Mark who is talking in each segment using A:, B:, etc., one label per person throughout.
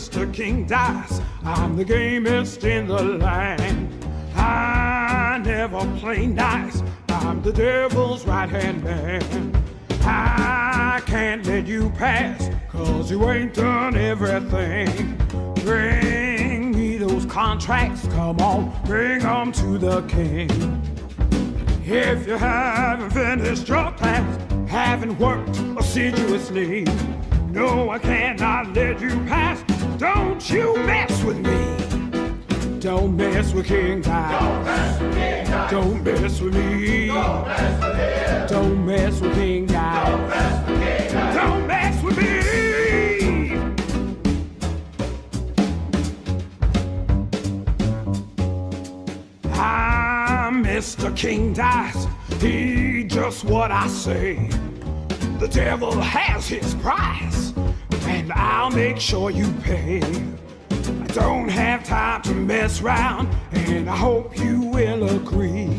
A: Mr. King Dice. I'm the gamest in the land. I never play nice. I'm the devil's right-hand man. I can't let you pass, 'cause you ain't done everything. Bring me those contracts, come on, bring them to the king. If you haven't finished your class, haven't worked assiduously, no, I cannot let you pass. Don't you mess with me. Don't mess with King Dice. Don't mess with me. Don't mess with King Dice. Don't mess with me. I'm Mr. King Dice. He just what I say. The devil has his price, and I'll make sure you pay. I don't have time to mess around, and I hope you will agree.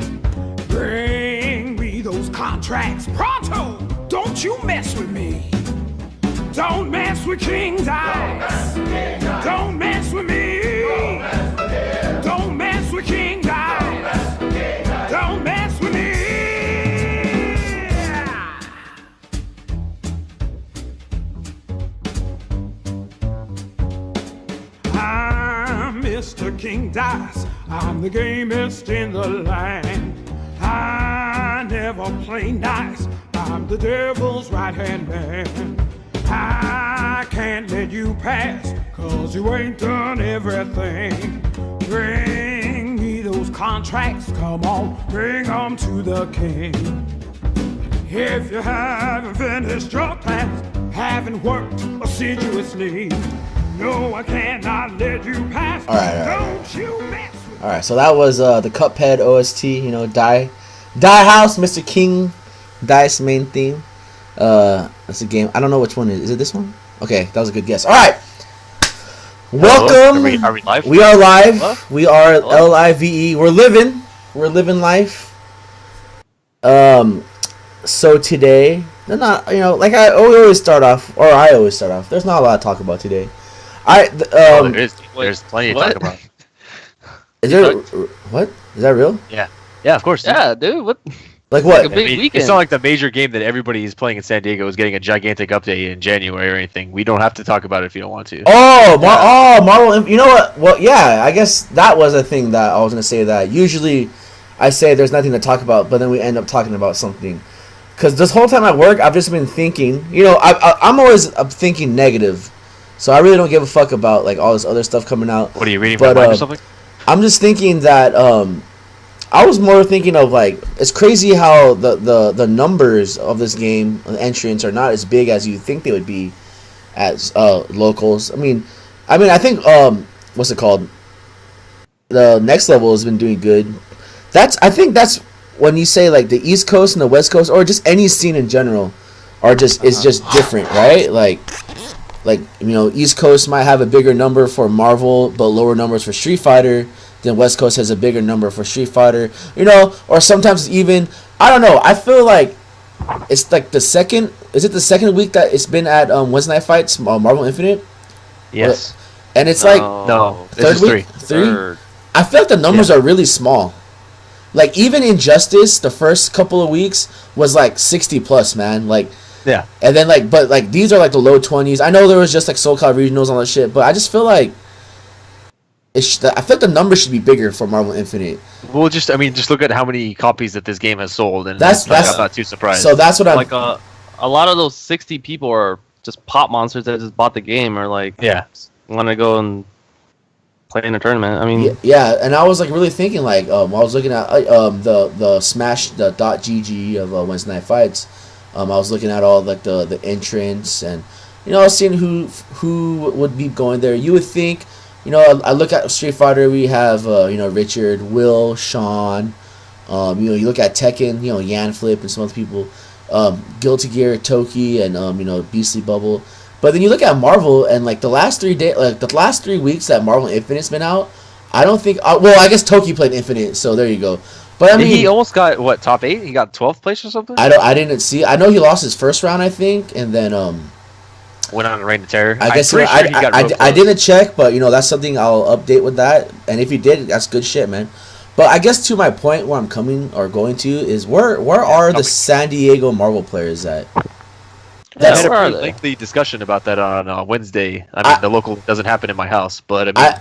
A: Bring me those contracts pronto. Don't you mess with me. Don't mess with King Dice. Don't mess with me. Don't mess with King Dice. Don't mess with me. I'm Mr. King Dice. I'm the gamest in the land. I never play nice. I'm the devil's right-hand man. I can't let you pass, 'cause you ain't done everything. Bring me those contracts, come on, bring them to the king. If you haven't finished your class, haven't worked assiduously, no, I cannot let you pass.
B: All right.
A: Don't you mess with me.
B: All right, so that was the Cuphead OST, you know, Die House, Mr. King Dice main theme. That's a game. I don't know which one it is. Is it this one? Okay, that was a good guess. All right. Welcome.
C: Are we live?
B: We are live.
C: Hello?
B: We are
C: Hello?
B: LIVE. We're living life. So today, they're not, you know, like I always start off. There's not a lot to talk about today.
C: There's plenty to talk about.
B: Is there what? Is that real?
C: Yeah, of course.
D: Yeah, dude. What?
B: Like what?
D: Like a big weekend.
C: It's not like the major game that everybody is playing in San Diego is getting a gigantic update in January or anything. We don't have to talk about it if you don't want to.
B: Marvel. You know what? Well, yeah, I guess that was a thing that I was gonna say. That usually I say there's nothing to talk about, but then we end up talking about something. Because this whole time at work, I've just been thinking. You know, I'm always thinking negative, so I really don't give a fuck about like all this other stuff coming out.
C: What are you reading from mind or something?
B: I'm just thinking that I was more thinking of like it's crazy how the numbers of this game entrants are not as big as you think they would be as locals. I mean I think what's it called? The Next Level has been doing good. I think that's when you say like the East Coast and the West Coast or just any scene in general is just different, right? Like you know, East Coast might have a bigger number for Marvel but lower numbers for Street Fighter. Then West Coast has a bigger number for Street Fighter, you know, or sometimes even, I don't know, I feel like it's like the second week that it's been at Wednesday Night Fights, Marvel Infinite?
C: Yes.
B: And it's like,
C: No,
B: third
C: this is
B: week?
C: three.
B: I feel like the numbers are really small. Like, even Injustice, the first couple of weeks was like 60 plus, man. Like,
C: yeah.
B: And then like, but like, these are like the low 20s. I know there was just like SoCal regionals and all that shit, but I just feel like, I feel like the numbers should be bigger for Marvel Infinite.
C: Well, just look at how many copies that this game has sold, and
B: that's
C: I'm not too surprised.
B: So that's what I'm
D: like. A lot of those 60 people are just pop monsters that just bought the game, or like want to go and play in a tournament. I mean,
B: yeah. And I was like really thinking like I was looking at the Smash the .gg of Wednesday Night Fights. I was looking at all like the entrants, and you know I was seeing who would be going there. You would think. You know, I look at Street Fighter. We have Richard, Will, Sean. You look at Tekken. You know, Yan Flip and some other people. Guilty Gear, Toki, and Beastly Bubble. But then you look at Marvel, and like the last 3 weeks that Marvel Infinite's been out, I don't think. Well, I guess Toki played Infinite, so there you go. But I mean,
C: he almost got what, top 8? He got 12th place or something.
B: I didn't see. I know he lost his first round, I think, and then
C: went on a reign of terror.
B: I guess
C: I'm pretty sure he got real
B: I
C: close.
B: didn't check, but that's something I'll update with that. And if you did, that's good shit, man. But I guess to my point, where I'm going to is where are the San Diego Marvel players at?
C: We had a pretty lengthy discussion about that on Wednesday. I mean, the local doesn't happen in my house, but I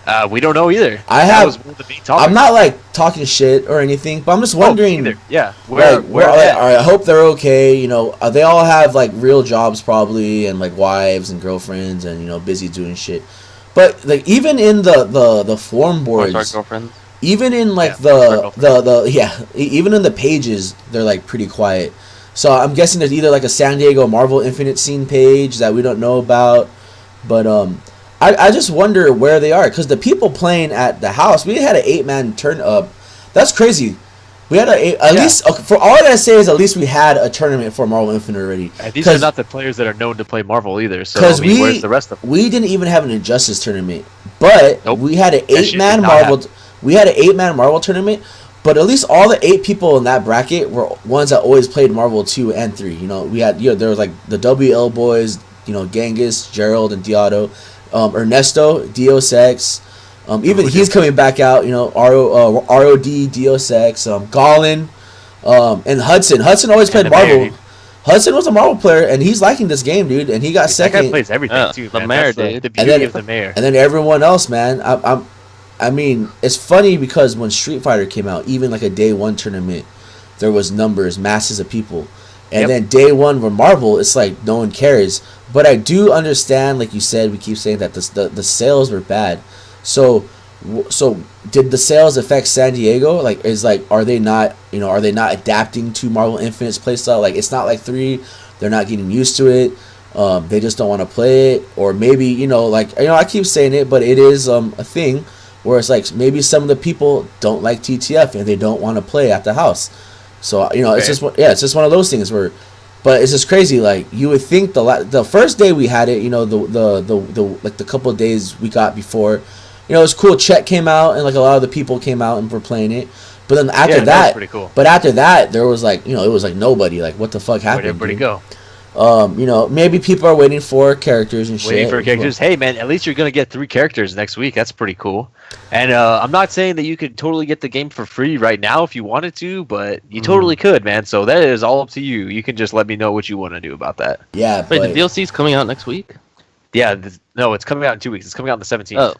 C: mean, we don't know either. That was one of the main topics.
B: I'm not like talking shit or anything, but I'm just wondering.
C: Yeah,
B: where I hope they're okay. They all have like real jobs probably, and like wives and girlfriends, and busy doing shit. But like even in the forum boards, even in like even in the pages, they're like pretty quiet. So I'm guessing there's either like a San Diego Marvel Infinite Scene page that we don't know about, but I just wonder where they are, because the people playing at the house, we had an 8-man turn up. That's crazy. We had least for all I gotta say is at least we had a tournament for Marvel Infinite already.
C: These are not the players that are known to play Marvel either. So where's the rest of them?
B: We didn't even have an Injustice tournament, but we had an 8-man Marvel. We had an 8-man Marvel tournament. But at least all the 8 people in that bracket were ones that always played Marvel 2 and 3. We had there was like the WL boys, Genghis, Gerald, and Diotto, Ernesto, Dios Ex, even he's coming back out. ROD, Dios Ex, Gollin, and Hudson. Hudson always played Marvel. Hudson was a Marvel player, and he's liking this game, dude. And he got second.
C: That guy plays everything too, man. The mayor, dude. The beauty of the mayor.
B: And then everyone else, man. I mean, it's funny because when Street Fighter came out, even like a day 1 tournament, there was masses of people. And then day 1 with Marvel, it's like no one cares. But I do understand, like you said, we keep saying that the sales were bad. So did the sales affect San Diego? Are they not adapting to Marvel Infinite's playstyle? Like, it's not like 3, they're not getting used to it. They just don't want to play it, or maybe I keep saying it, but it is a thing. Where it's like maybe some of the people don't like TTF and they don't want to play at the house, so it's just one of those things where, but it's just crazy. Like you would think the first day we had it, the couple of days we got before, it was cool. Chet came out and like a lot of the people came out and were playing it, but then after that was pretty cool. But after that there was like it was like nobody. Like what the fuck happened?
C: Where'd everybody go?
B: Maybe people are waiting for characters and shit.
C: Waiting for characters. Hey, man, at least you're going to get 3 characters next week. That's pretty cool. And I'm not saying that you could totally get the game for free right now if you wanted to, but you totally could, man. So that is all up to you. You can just let me know what you want to do about that.
B: Yeah.
D: Wait, the DLC's coming out next week?
C: Yeah. No, it's coming out in 2 weeks. It's coming out on the 17th.
D: Oh.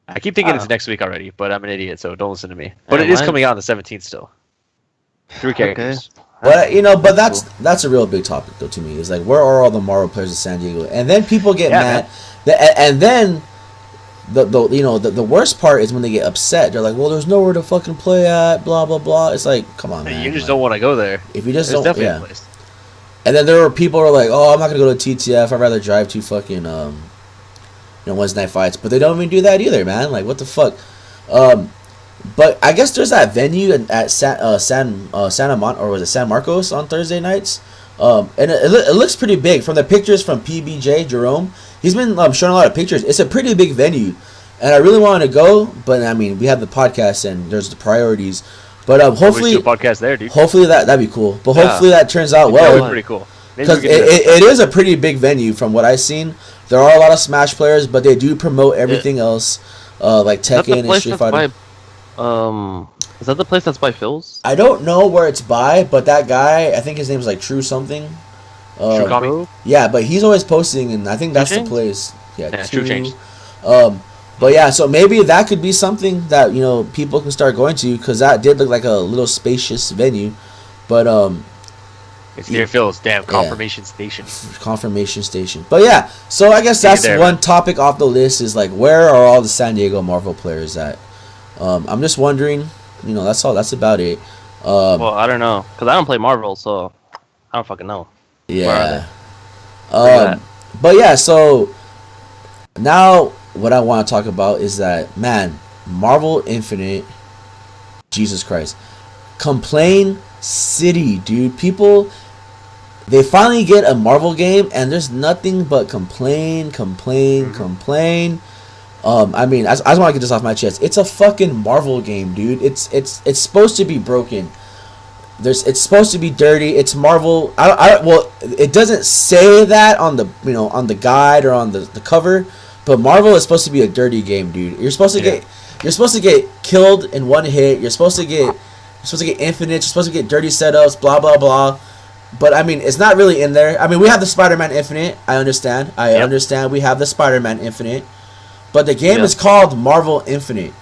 C: I keep thinking it's next week already, but I'm an idiot, so don't listen to me. But it is coming out on the 17th still. 3 characters.
B: Okay. But that's a real big topic though to me. Is like, where are all the Marvel players in San Diego? And then people get mad, and then the worst part is when they get upset. They're like, well, there's nowhere to fucking play at, blah blah blah. It's like, come on, man.
C: You just don't want to go there.
B: If you just
C: There's
B: don't,
C: definitely a place.
B: And then there were people who are like, oh, I'm not gonna go to TTF. I'd rather drive to fucking Wednesday night fights. But they don't even do that either, man. Like, what the fuck? But I guess there's that venue at Santa Marcos on Thursday nights, and it looks pretty big from the pictures from PBJ Jerome. He's been showing a lot of pictures. It's a pretty big venue, and I really wanted to go, but I mean we have the podcast and there's the priorities. But hopefully,
C: do a podcast there, dude.
B: Hopefully that'd be cool. But hopefully that turns out well.
C: That pretty cool.
B: Because it is a pretty big venue from what I've seen. There are a lot of Smash players, but they do promote everything else, like Tekken and Street Fighter.
D: Is that the place that's by Phil's?
B: I don't know where it's by, but that guy, I think his name's like True something.
C: True Kami?
B: Yeah, but he's always posting, and I think that's the place.
C: Yeah, True Change.
B: But yeah, so maybe that could be something that people can start going to, because that did look like a little spacious venue. But
C: it's near Phil's damn confirmation station.
B: Confirmation station. But yeah, so I guess that's one topic off the list is like, where are all the San Diego Marvel players at? I'm just wondering, that's all. That's about it.
D: Well, I don't know, because I don't play Marvel, so I don't fucking know.
B: Yeah. But yeah, so now what I want to talk about is that, man, Marvel Infinite, Jesus Christ, Complain City, dude. People, they finally get a Marvel game, and there's nothing but complain. I mean, I just want to get this off my chest. It's a fucking Marvel game, dude. It's supposed to be broken. It's supposed to be dirty. It's Marvel. Well, it doesn't say that on the on the guide or on the cover, but Marvel is supposed to be a dirty game, dude. You're supposed to get killed in one hit. You're supposed to get infinite. You're supposed to get dirty setups. Blah blah blah. But I mean, it's not really in there. I mean, we have the Spider-Man Infinite. I understand. I understand. We have the Spider-Man Infinite, but the game is called Marvel Infinite.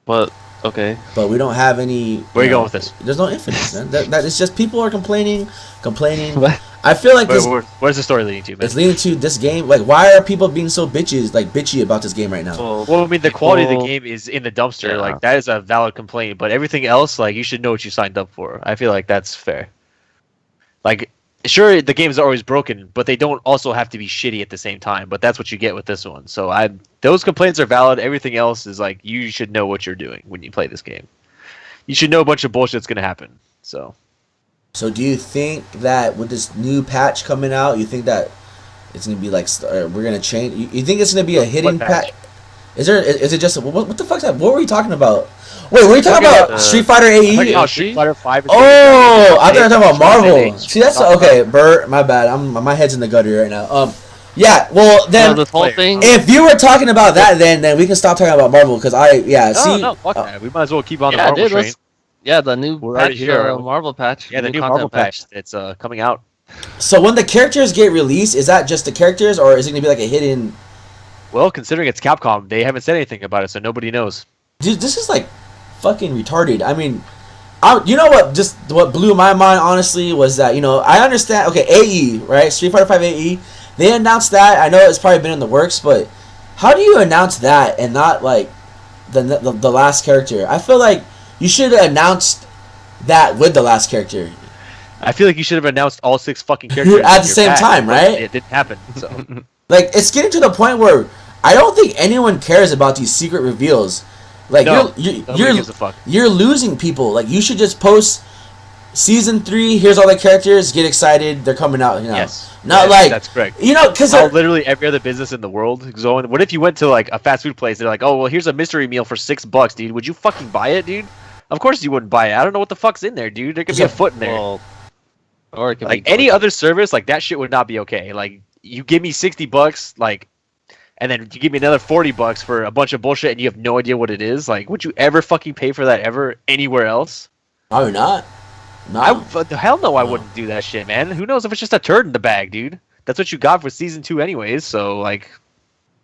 D: But okay.
B: But we don't have any.
C: Where are you going with this?
B: There's no infinites, man. That it's just people are complaining. I feel like
C: where's the story leading to, man?
B: It's leading to this game. Like, why are people being so bitchy about this game right now?
C: Well, I mean, the quality of the game is in the dumpster. Yeah. Like, that is a valid complaint. But everything else, like, you should know what you signed up for. I feel like that's fair. Like, sure, the games are always broken, but they don't also have to be shitty at the same time. But that's what you get with this one. So those complaints are valid. Everything else is like, you should know what you're doing when you play this game. You should know a bunch of bullshit's gonna happen. So
B: do you think that with this new patch coming out, you think that it's gonna be like we're gonna change? You think it's gonna be a hidden patch? Is it just what the fuck's that? What were you talking about? Wait, were you talking about Street Fighter AE?
C: Street Fighter 5.
B: Oh, I thought you were talking about Marvel. See, that's okay, Bert. My bad. My head's in the gutter right now. Yeah. Well, then
D: this whole thing.
B: If you were talking about that, then we can stop talking about Marvel because
C: No, fuck that. We might as well keep on the Marvel train.
D: Yeah, the new patch, Marvel patch.
C: Yeah, the new Marvel patch. It's coming out.
B: So when the characters get released, is that just the characters, or is it gonna be like a hidden?
C: Well, considering it's Capcom, they haven't said anything about it, so nobody knows.
B: Dude, this is like fucking retarded. I mean, you know what? Just what blew my mind, honestly, was that I understand. Okay, AE, right? Street Fighter 5 AE. They announced that. I know it's probably been in the works, but how do you announce that and not like the last character? I feel like you should have announced that with the last character.
C: I feel like you should have announced all 6 fucking characters
B: at the same time, right?
C: It didn't happen. So,
B: like, it's getting to the point where I don't think anyone cares about these secret reveals. Like, you're losing people. Like, you should just post Season 3, here's all the characters, get excited, they're coming out,
C: Yes.
B: Not like...
C: That's correct.
B: Because...
C: literally every other business in the world goes on. What if you went to, like, a fast food place, they're like, oh, well, here's a mystery meal for $6, dude. Would you fucking buy it, dude? Of course you wouldn't buy it. I don't know what the fuck's in there, dude. There could be a foot in there.
D: Well, or it could
C: like, any other service, like, that shit would not be okay. Like, you give me $60, like... And then you give me another $40 for a bunch of bullshit and you have no idea what it is. Like, would you ever fucking pay for that ever anywhere else?
B: Probably not. No.
C: Hell no, I wouldn't do that shit, man. Who knows if it's just a turd in the bag, dude? That's what you got for Season 2 anyways, so, like...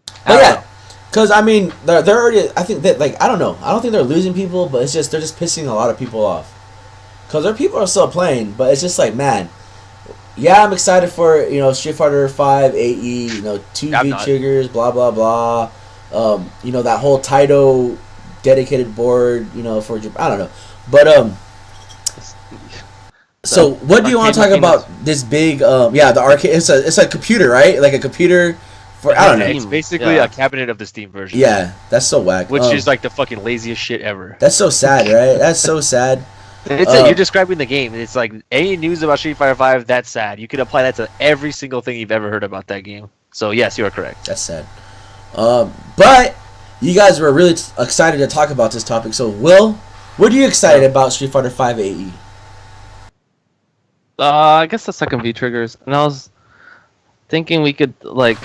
B: Because, I mean, they're already... I think that, like, I don't know. I don't think they're losing people, but it's just... They're just pissing a lot of people off. Because their people are still playing, but it's just like, man... Yeah, I'm excited for, Street Fighter 5 AE, 2V triggers, blah, blah, blah. That whole Taito dedicated board, for Japan. I don't know. But, so what do you want to talk about this big, the arcade, it's a computer, right? Like a computer for, I don't know.
C: It's basically a cabinet of the Steam version.
B: Yeah, that's so whack.
C: Which is like the fucking laziest shit ever.
B: That's so sad, right? That's so sad.
C: You're describing the game. It's like any news about Street Fighter 5, that's sad. You could apply that to every single thing you've ever heard about that game. So yes, you are correct.
B: That's sad. But you guys were really excited to talk about this topic. So Will, what are you excited about Street Fighter 5 AE?
D: I guess the second V triggers, and I was thinking we could like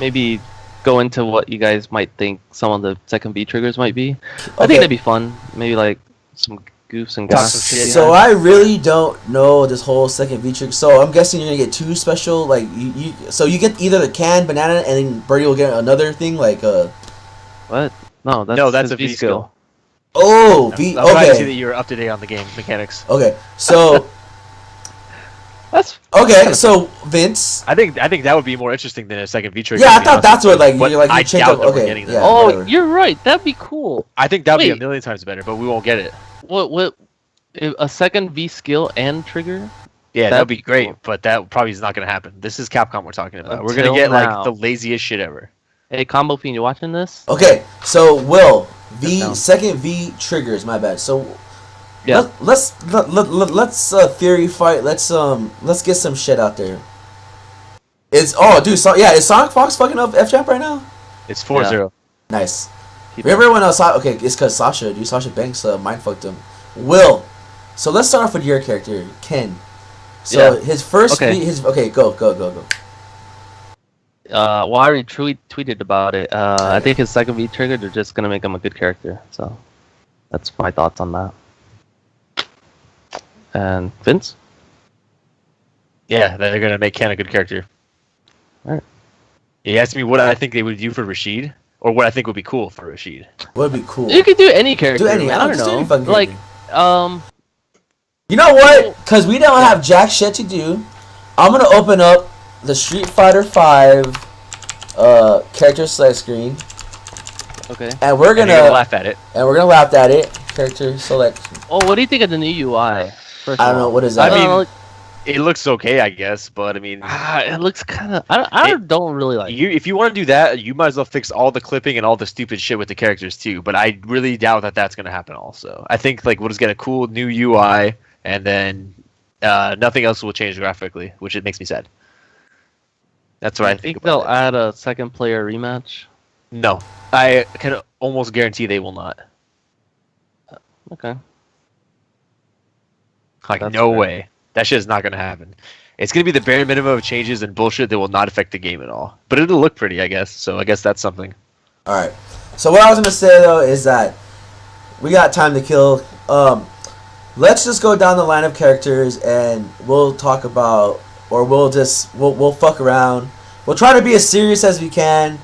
D: maybe go into what you guys might think some of the second V triggers might be. I think that'd be fun. Maybe like some goofs and goss.
B: So I really don't know this whole second V trigger. So I'm guessing you're gonna get 2 special. Like you get either the canned banana, and then Birdie will get another thing like
D: What? No, that's
C: a V skill.
B: Oh, V.
C: I'm glad to see that you're up to date on the game mechanics.
B: Okay, so.
D: That's
B: okay. So Vince,
C: I think that would be more interesting than a second V trigger.
B: Yeah, I thought that's what you change up. Okay,
C: yeah,
D: oh, you're right. That'd be cool.
C: I think that'd be a million times better, but we won't get it.
D: What? A second V skill and trigger?
C: Yeah, that'd be great, cool. But that probably is not gonna happen. This is Capcom we're talking about. We're gonna get like the laziest shit ever.
D: Hey, Combo Fiend, you watching this?
B: Okay, so Will, second V triggers. My bad. So. Yeah. Let's theory fight. Let's get some shit out there. Is Sonic Fox fucking up F Champ right now?
C: It's 4-0.
B: Nice. Remember when it's because Sasha Banks mind fucked him Will. So let's start off with your character, Ken. So
D: Yeah.
B: his first
D: Okay.
B: go.
D: Well, I already tweeted about it. I think his second V trigger, they're just gonna make him a good character. So that's my thoughts on that. And Vince?
C: Yeah, they're gonna make Ken a good character.
D: Alright.
C: You asked me what I think they would do for Rashid, or what I think would be cool for Rashid.
B: Would be cool.
D: You could do any character.
B: Do any.
D: Man. I don't
B: just do any
D: know.
B: fucking
D: Like,
B: character. You know what? Because we don't have jack shit to do, I'm gonna open up the Street Fighter 5 character select screen,
D: okay.
B: and we're
C: And you're
B: gonna
C: gonna laugh at it.
B: laugh at it. Character select.
D: Oh, what do you think of the new UI? First
B: I
D: of
B: don't know
D: all?
B: what is
C: I
B: that.
C: mean, it looks okay, I guess, but I mean,
D: It looks kind of. I don't really like.
C: if you want to do that, you might as well fix all the clipping and all the stupid shit with the characters too. But I really doubt that that's gonna happen. Also, I think like we'll just get a cool new UI, and then nothing else will change graphically, which it makes me sad. That's what I think.
D: they'll
C: About it.
D: add a second player rematch.
C: No, I can almost guarantee they will not.
D: Okay.
C: Like
D: That's
C: no
D: fair.
C: way. That shit is not gonna happen. It's gonna be the bare minimum of changes and bullshit that will not affect the game at all. But it'll look pretty, I guess. So I guess that's something.
B: All right. So what I was gonna say though is that we got time to kill. Let's just go down the line of characters and we'll talk about, or we'll fuck around. We'll try to be as serious as we can,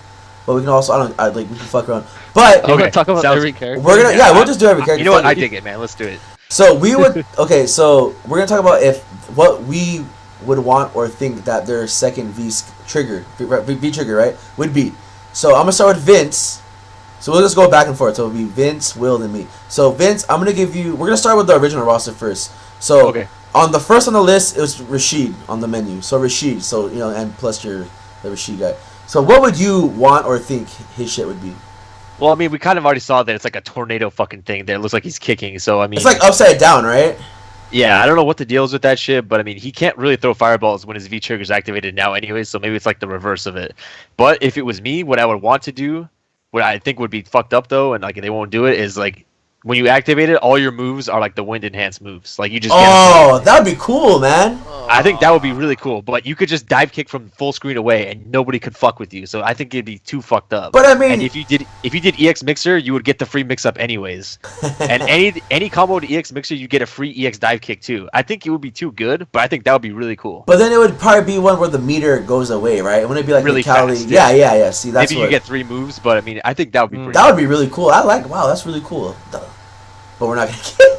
B: but we can also we can fuck around. But
D: We're
C: Okay,
D: gonna talk about
C: sounds-
D: every character.
B: we're gonna we'll just do every character.
C: You know what?
B: Fuck
C: I
B: it.
C: dig it, man. Let's do it.
B: So we would So we're gonna talk about what we would want or think that their second V trigger, right, would be. So I'm gonna start with Vince. So we'll just go back and forth. So it'll be Vince, Will, and me. So Vince, I'm gonna give you. We're gonna start with the original roster first. So
C: Okay.
B: on the first on the list, it was Rashid on the menu. So Rashid. So and plus the Rashid guy. So what would you want or think his shit would be?
C: Well, I mean, we kind of already saw that it's like a tornado fucking thing that looks like he's kicking. So I mean,
B: It's like upside down, right?
C: yeah, I don't know what the deal is with that shit, but I mean, he can't really throw fireballs when his V trigger's activated now, anyway. So maybe it's like the reverse of it. But if it was me, what I would want to do, what I think would be fucked up though, and like they won't do it, is like when you activate it, all your moves are like the wind enhanced moves. Like you just.
B: Oh, that'd be cool, man.
C: I think that would be really cool, but you could just dive kick from full screen away, and nobody could fuck with you. So I think it'd be too fucked up.
B: But I mean,
C: And if you did EX Mixer, you would get the free mix up anyways. And any combo to EX Mixer, you get a free EX dive kick too. I think it would be too good, but I think that would be really cool.
B: But then it would probably be one where the meter goes away, right? Wouldn't it be like
C: Really
B: the Cali?
C: fast,
B: Yeah.
C: yeah.
B: See, that's
C: Maybe
B: what.
C: you get 3 moves, but I mean, I think that would be pretty.
B: That would be really cool. Wow, that's really cool. Duh. But we're not gonna get.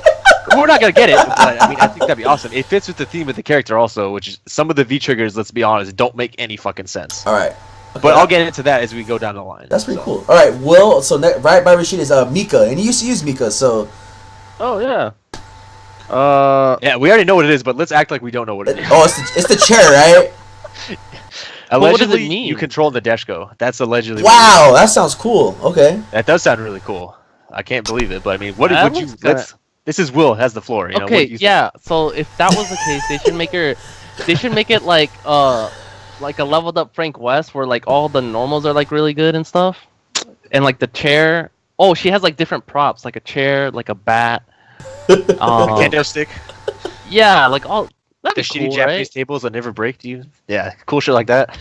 C: We're not gonna get it, but I mean, I think that'd be awesome. It fits with the theme of the character also, which is some of the V triggers. Let's be honest, don't make any fucking sense.
B: All right. Okay,
C: But I'll get into that as we go down the line.
B: That's pretty
C: So.
B: cool. All right, Will. So right by Rashid is Mika, and he used to use Mika. So
D: Oh yeah.
C: Yeah, we already know what it is, but let's act like we don't know what it is.
B: it's the chair, right?
D: what does it
C: Allegedly,
D: mean?
C: you control the Deshko. That's allegedly.
B: Wow, that sounds cool. Okay.
C: That does sound really cool. I can't believe it, but I mean, what
D: That
C: would you?
D: looks kinda-
C: Let's. This is Will has the floor. You know, what
D: Okay,
C: do you think?
D: yeah. So if that was the case, they should make it like a leveled up Frank West, where like all the normals are like really good and stuff, and like the chair. Oh, she has like different props, like a chair, like a bat.
C: Kendo stick.
D: Yeah, like all. That'd
C: The
D: be
C: shitty
D: cool,
C: Japanese
D: right?
C: tables that never break. Do you? Yeah, cool shit like that.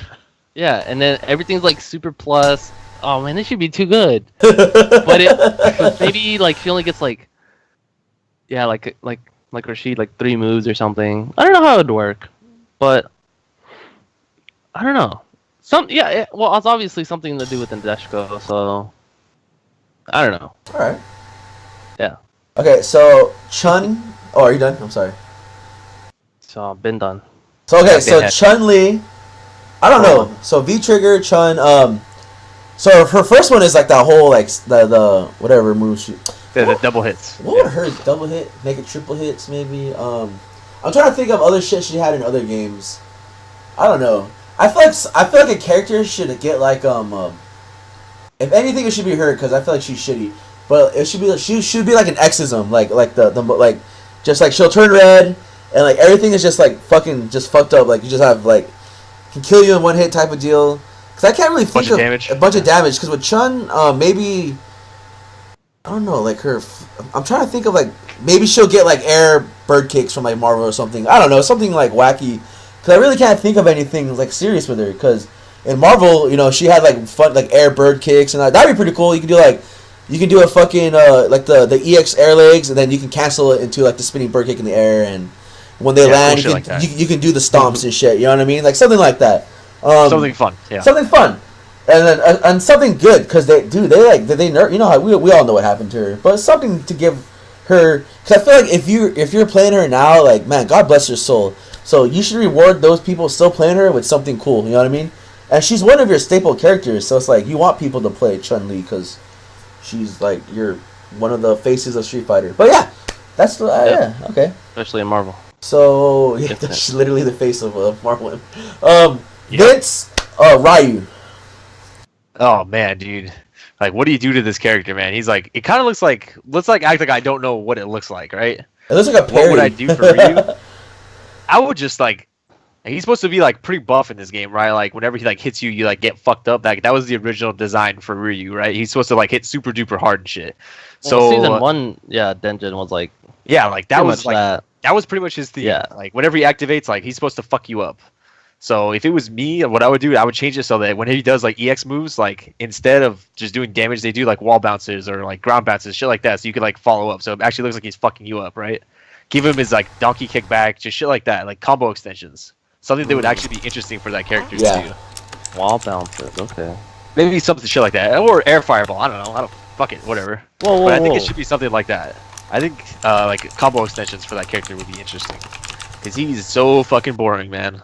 D: Yeah, and then everything's like super plus. Oh man, this should be too good. But maybe like she only gets like. Yeah, like Rashid, like 3 moves or something. I don't know how it would work, but I don't know. Well, it's obviously something to do with Indeshko, so I don't know.
B: All right.
D: Yeah.
B: Okay, so Chun. Oh, are you done? I'm sorry.
D: So I've been done.
B: So okay,
C: Yeah,
B: so
C: yeah.
B: Chun Li. I don't know. So V Trigger Chun. So her first one is like that whole like the whatever move she.
C: The double hits.
B: What would her double hit? Make it triple hits maybe. I'm trying to think of other shit she had in other games. I don't know. I feel like a character should get like if anything it should be her because I feel like she's shitty. But it should be she should be like an exism like the just like she'll turn red and like everything is just like fucking just fucked up. Like you just have like can kill you in one hit type of deal. Because I can't really think
C: Bunch of
B: of
C: damage.
B: a bunch of damage. Because with Chun, maybe I don't know, like her. I'm trying to think of like maybe she'll get like air bird kicks from like Marvel or something. I don't know, something like wacky. Cause I really can't think of anything like serious with her. Cause in Marvel, you know, she had like fun like air bird kicks and that'd be pretty cool. You can do a fucking like the EX air legs and then you can cancel it into like the spinning bird kick in the air and when they land
C: cool
B: you can do the stomps and shit. You know what I mean? Like something like that.
C: Something fun. Yeah.
B: Something fun. And then and something good because they you know how we all know what happened to her, but something to give her because I feel like if you're playing her now, like man, God bless her soul. So you should reward those people still playing her with something cool. You know what I mean? And she's one of your staple characters, so it's like you want people to play Chun-Li because she's like you're one of the faces of Street Fighter. But yeah, that's the yeah okay.
D: Especially in Marvel.
B: So yeah, she's literally the face of Marvel. Vince, Ryu.
C: Oh man, dude! Like, what do you do to this character, man? He's like, it kind of looks like act like I don't know what it looks like, right?
B: It looks like a parry.
C: What would I do for Ryu? I would just like, he's supposed to be like pretty buff in this game, right? Like whenever he like hits you, you like get fucked up. That was the original design for Ryu, right? He's supposed to like hit super duper hard and shit. So
D: well, season 1, yeah, Denjin was like
C: that was like that was pretty much his theme.
D: Yeah.
C: Like whenever he activates, like he's supposed to fuck you up. So if it was me, what I would do, I would change it so that when he does like EX moves, like instead of just doing damage, they do like wall bounces or like ground bounces, shit like that. So you could like follow up. So it actually looks like he's fucking you up, right? Give him his like donkey kick back, just shit like that, like combo extensions. Something that would actually be interesting for that character to do.
D: Wall bounces, okay.
C: Maybe something shit like that, or air fireball. I don't know. Fuck it, whatever.
D: Whoa,
C: but I think it should be something like that. I think like combo extensions for that character would be interesting because he's so fucking boring, man.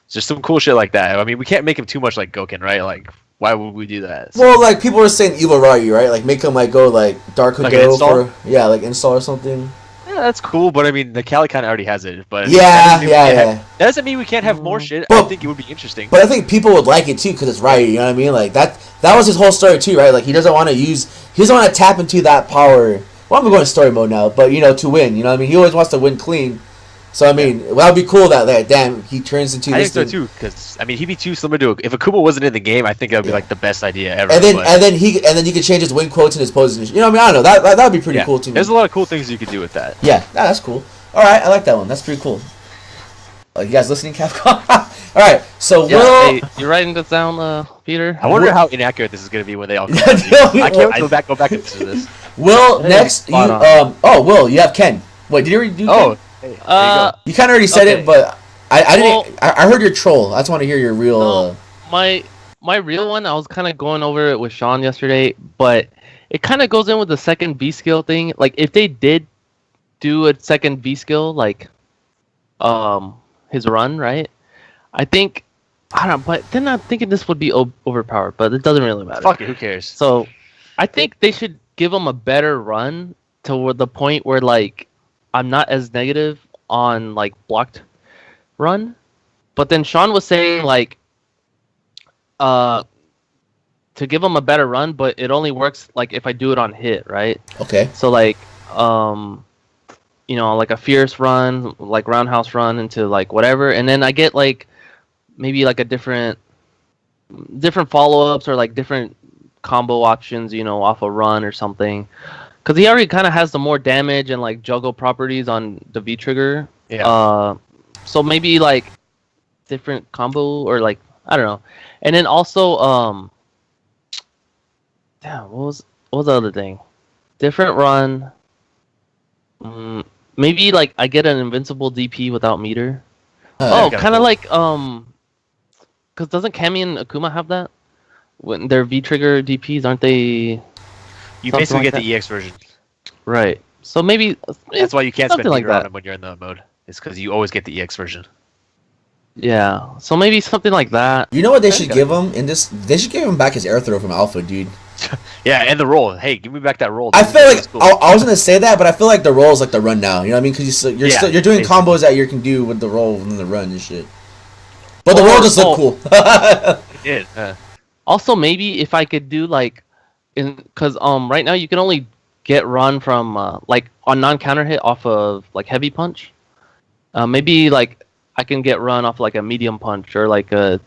C: Just some cool shit like that. I mean, we can't make him too much like Goken, right? Like, why would we do that? So,
B: well, like people were saying Evil Ryu, right? Like make him like go like Dark
C: Like
B: Hado
C: an install?
B: like install or something.
C: yeah, that's cool, but I mean, the Cali kind of already has it. But
B: Yeah.
C: that doesn't mean we can't have more shit. I
B: But-
C: think it would be interesting.
B: But I think people would like it too because it's Ryu. You know what I mean? Like that was his whole story too, right? Like he doesn't want to tap into that power. Well, I'm going to story mode now, but you know, to win. You know what I mean? He always wants to win clean. So I mean, well, that'd be cool that damn he turns into.
C: I
B: this
C: think so too, because I mean, he'd be too similar to if Akuma wasn't in the game. I think that would be like the best idea ever.
B: And then he could change his win quotes and his poses. You know what I mean? I don't know. That'd be pretty cool too.
C: There's a lot of cool things you could do with that.
B: Yeah, that's cool. All right, I like that one. That's pretty cool. You guys listening, Capcom? All right, so
D: Hey, you writing this down, Peter?
C: I wonder how inaccurate this is going to be when they all come out. I can't go back into this.
B: Will, next you
D: spot on.
B: Will, you have Ken. Wait, did you already do Ken?
C: Oh, hey, there you go.
B: You kind of already said
D: okay.
B: it, but I
D: Well-
B: didn't. I heard your troll. I just want to hear your real.
D: No, my real one, I was kind of going over it with Sean yesterday, but it kind of goes in with the second V skill thing. Like if they did do a second V skill, like his run, right? I think I don't know, but then I'm thinking this would be overpowered, but it doesn't really matter.
C: Fuck it, who cares?
D: So I think they should give him a better run to the point where like I'm not as negative on like blocked run. But then Sean was saying like to give him a better run, but it only works like if I do it on hit, right?
B: Okay.
D: So like you know, like a fierce run, like roundhouse run into like whatever, and then I get like maybe like a different follow-ups or like different combo options, you know, off a run or something. Because he already kind of has the more damage and like juggle properties on the V trigger.
C: Yeah.
D: So maybe like different combo or like I don't know. And then also damn, what was the other thing? Different run. Maybe like I get an invincible DP without meter.
C: kinda
D: Kind of
C: cool.
D: like because doesn't Kami and Akuma have that? When they're V trigger DPs, aren't they?
C: You
D: something
C: basically
D: like
C: get
D: that?
C: the EX version.
D: Right. So maybe
C: That's why you can't spend
D: something like
C: meter on
D: that.
C: him when you're in that mode. It's because you always get the EX version.
D: Yeah. So maybe something like that.
B: You know what they should give him in this? They should give him back his air throw from Alpha, dude.
C: Yeah, and the roll. Hey, give me back that roll.
B: I
C: dude.
B: feel like
C: That's cool.
B: I was gonna say that, but I feel like the roll is like the run now. You know what I mean? Because you're doing
C: basically.
B: combos that you can do with the roll and the run and shit. But the roll just look cool.
C: It did.
D: Also, maybe if I could do like, because right now you can only get run from like on non-counter hit off of like heavy punch. Maybe like I can get run off like a medium punch or like a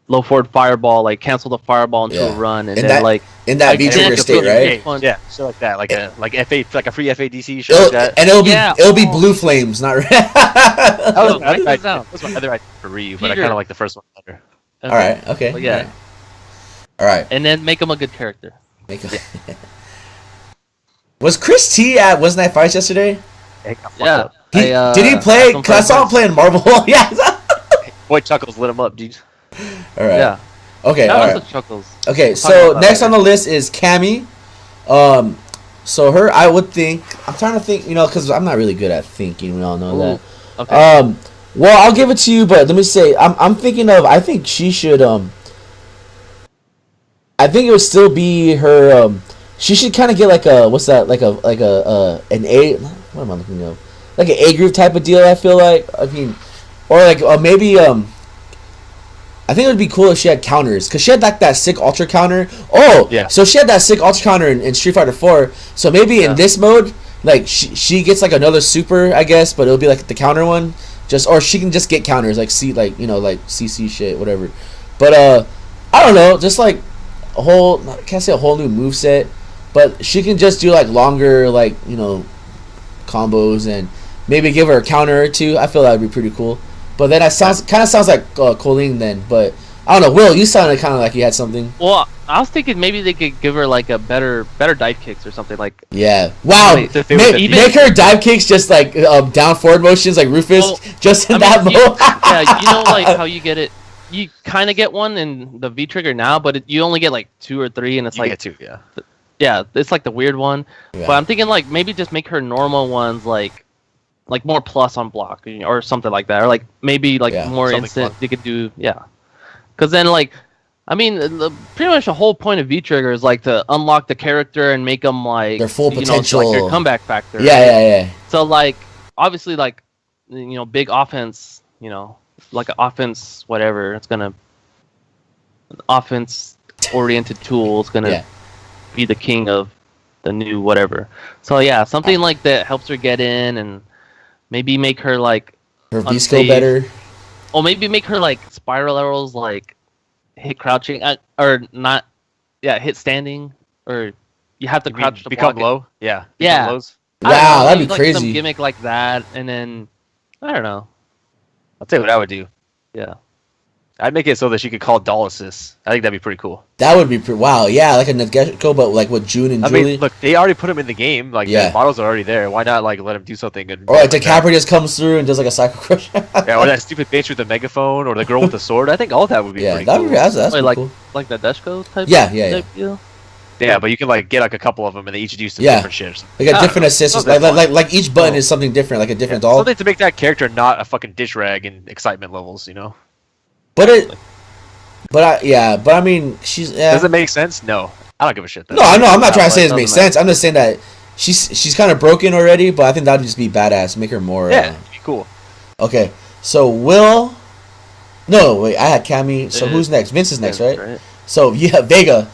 D: low forward fireball, like cancel the fireball into
B: Yeah.
D: a run, and
B: In
D: then
B: that-
D: like
B: in that
D: like,
B: V
D: then
B: trigger
D: it's
B: state,
D: really
B: right?
D: fun.
C: Yeah, shit like that, like a free FADC shit like that.
B: And it'll be
D: Yeah,
B: blue flames, not red.
C: That was
D: Oh,
C: my
D: write
C: other
D: this
C: idea.
D: down.
C: That was my other idea for Ryu, but I
D: Peter.
C: kind of like the first one better.
B: All right. Okay.
D: But yeah,
B: All right.
D: and then make him a good character.
B: Make a... Was Chris T at Wasn't That Fights yesterday?
D: Yeah.
B: Did he play? Cause I saw him playing Marvel. Yeah.
C: Boy, Chuckles lit him up, dude.
B: All right.
D: Yeah.
B: Okay.
D: That
B: All
D: was
B: right.
D: the Chuckles.
B: Okay.
D: Talk
B: So
D: about that
B: next on
D: later.
B: the list is Cammy. So her, I would think. I'm trying to think. Because I'm not really good at thinking. We all know that.
D: Ooh, okay.
B: Well, I'll give it to you, but let me say, I'm thinking of. I think she should. I think it would still be her. She should kind of get like a what's that? Like an A. What am I looking of? Like an A group type of deal. I feel like. I mean, or like maybe. I think it would be cool if she had counters, because she had like that sick ultra counter. Oh,
C: Yeah.
B: So she had that sick ultra counter in Street Fighter 4. So maybe
D: Yeah.
B: in this mode, like she gets like another super, I guess, but it'll be like the counter one. Or she can just get counters like like CC shit, whatever. But I don't know, just like a whole, I can't say a whole new moveset, but she can just do like longer combos and maybe give her a counter or two. I feel that would be pretty cool. But then that kind of sounds like Colleen then. But I don't know. Will, you sounded kind of like you had something.
D: Well, I was thinking maybe they could give her like a better dive kicks or something like.
B: Yeah. Wow.
D: Wait, so
B: Make her dive kicks just like down forward motions like Rufus,
D: Well,
B: just in
D: I
B: that
D: mean,
B: mode.
D: Yeah, you know like how you get it. You kind of get one in the V trigger now, but you only get like 2 or 3, and it's
C: You
D: like
C: get two, yeah.
D: yeah, it's like the weird one.
B: Yeah.
D: But I'm thinking like maybe just make her normal ones like more plus on block or something like that, or like maybe like
B: Yeah,
D: more
C: something
D: instant.
C: fun.
D: You could do because then like. I mean, pretty much the whole point of V Trigger is like to unlock the character and make them like
B: Their full
D: like
B: potential.
D: their comeback factor.
B: Yeah.
D: So like, obviously, like, big offense. Like an offense, whatever. It's gonna offense-oriented tool is gonna
B: Yeah.
D: be the king of the new whatever. So yeah, something like that helps her get in and maybe make her like
B: Her V skill
D: unsafe.
B: better.
D: Or maybe make her like spiral arrows like hit crouching or not. Yeah, hit standing or you have to
C: You mean
D: crouch to
C: become
D: block it.
C: low? Yeah.
D: Yeah.
C: Become lows?
D: I don't
B: Wow,
D: know,
B: that'd
D: maybe,
B: be
D: like,
B: crazy.
D: Some gimmick like that, and then I don't know.
C: I'll tell you what I would do.
D: Yeah.
C: I'd make it so that she could call doll assists. I think that'd be pretty cool.
B: That would be wow. Yeah, like a Nageko, but like with June and
C: I
B: Julie.
C: mean, look, they already put him in the game. Like,
B: Yeah.
C: the models are already there. Why not, like, let him do something? And
B: or like DiCaprio just comes through and does like a Psycho Crush.
C: Yeah, or that stupid bitch with the megaphone, or the girl with the sword. I think all that would be
B: Yeah,
C: pretty
B: that'd
C: cool.
B: be that's
D: Wait,
B: pretty
D: like
B: cool.
D: like the Deshko type.
B: Yeah.
D: Type deal?
C: Yeah, but you can, like, get, like, a couple of them, and they each do some
B: Yeah.
C: different shit.
B: Like a
D: Ah,
B: different assist,
C: sounds
B: like,
C: like fun.
B: like each button
C: Oh.
B: is something different, like a different
C: Yeah,
B: doll.
C: something to make that character not a fucking dish rag in excitement levels, you know?
B: But I mean, she's. Yeah.
C: Does it make sense? No. I don't give a shit.
B: No, I know. I'm not trying to say
D: it
B: it makes
D: doesn't
B: sense. I'm just saying that she's kind of broken already, but I think that'd just be badass. Make her more.
C: Yeah, it'd be cool.
B: Okay, so Will. No, wait. I had Cammy. So who's next? Vince is next, right? So yeah, Vega.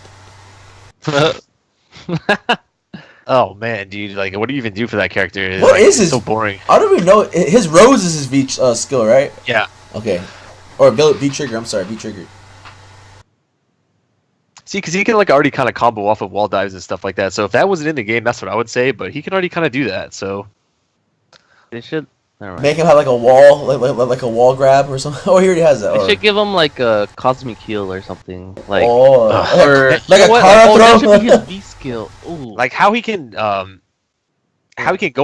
C: Oh, man, dude. Like, what do you even do for that character?
B: What
C: Like,
B: is
C: it's
B: his-
C: so boring.
B: I don't even know. His Rose is his V skill, right?
C: Yeah.
B: Okay. Or V trigger. I'm sorry, V trigger.
C: See, because he can, like, already kind of combo off of wall dives and stuff like that. So if that wasn't in the game, that's what I would say. But he can already kind of do that, so...
D: They should. Never mind.
B: Make him have like a wall, like a wall grab or something. Oh, he already has that.
D: They
B: Or,
D: should give him like a cosmic heal or something. Like
B: or
D: or
B: like
D: you
B: a
D: know what?
B: Kara
D: Oh, that
B: throw.
D: should be his V skill. Ooh.
C: Like, how he can go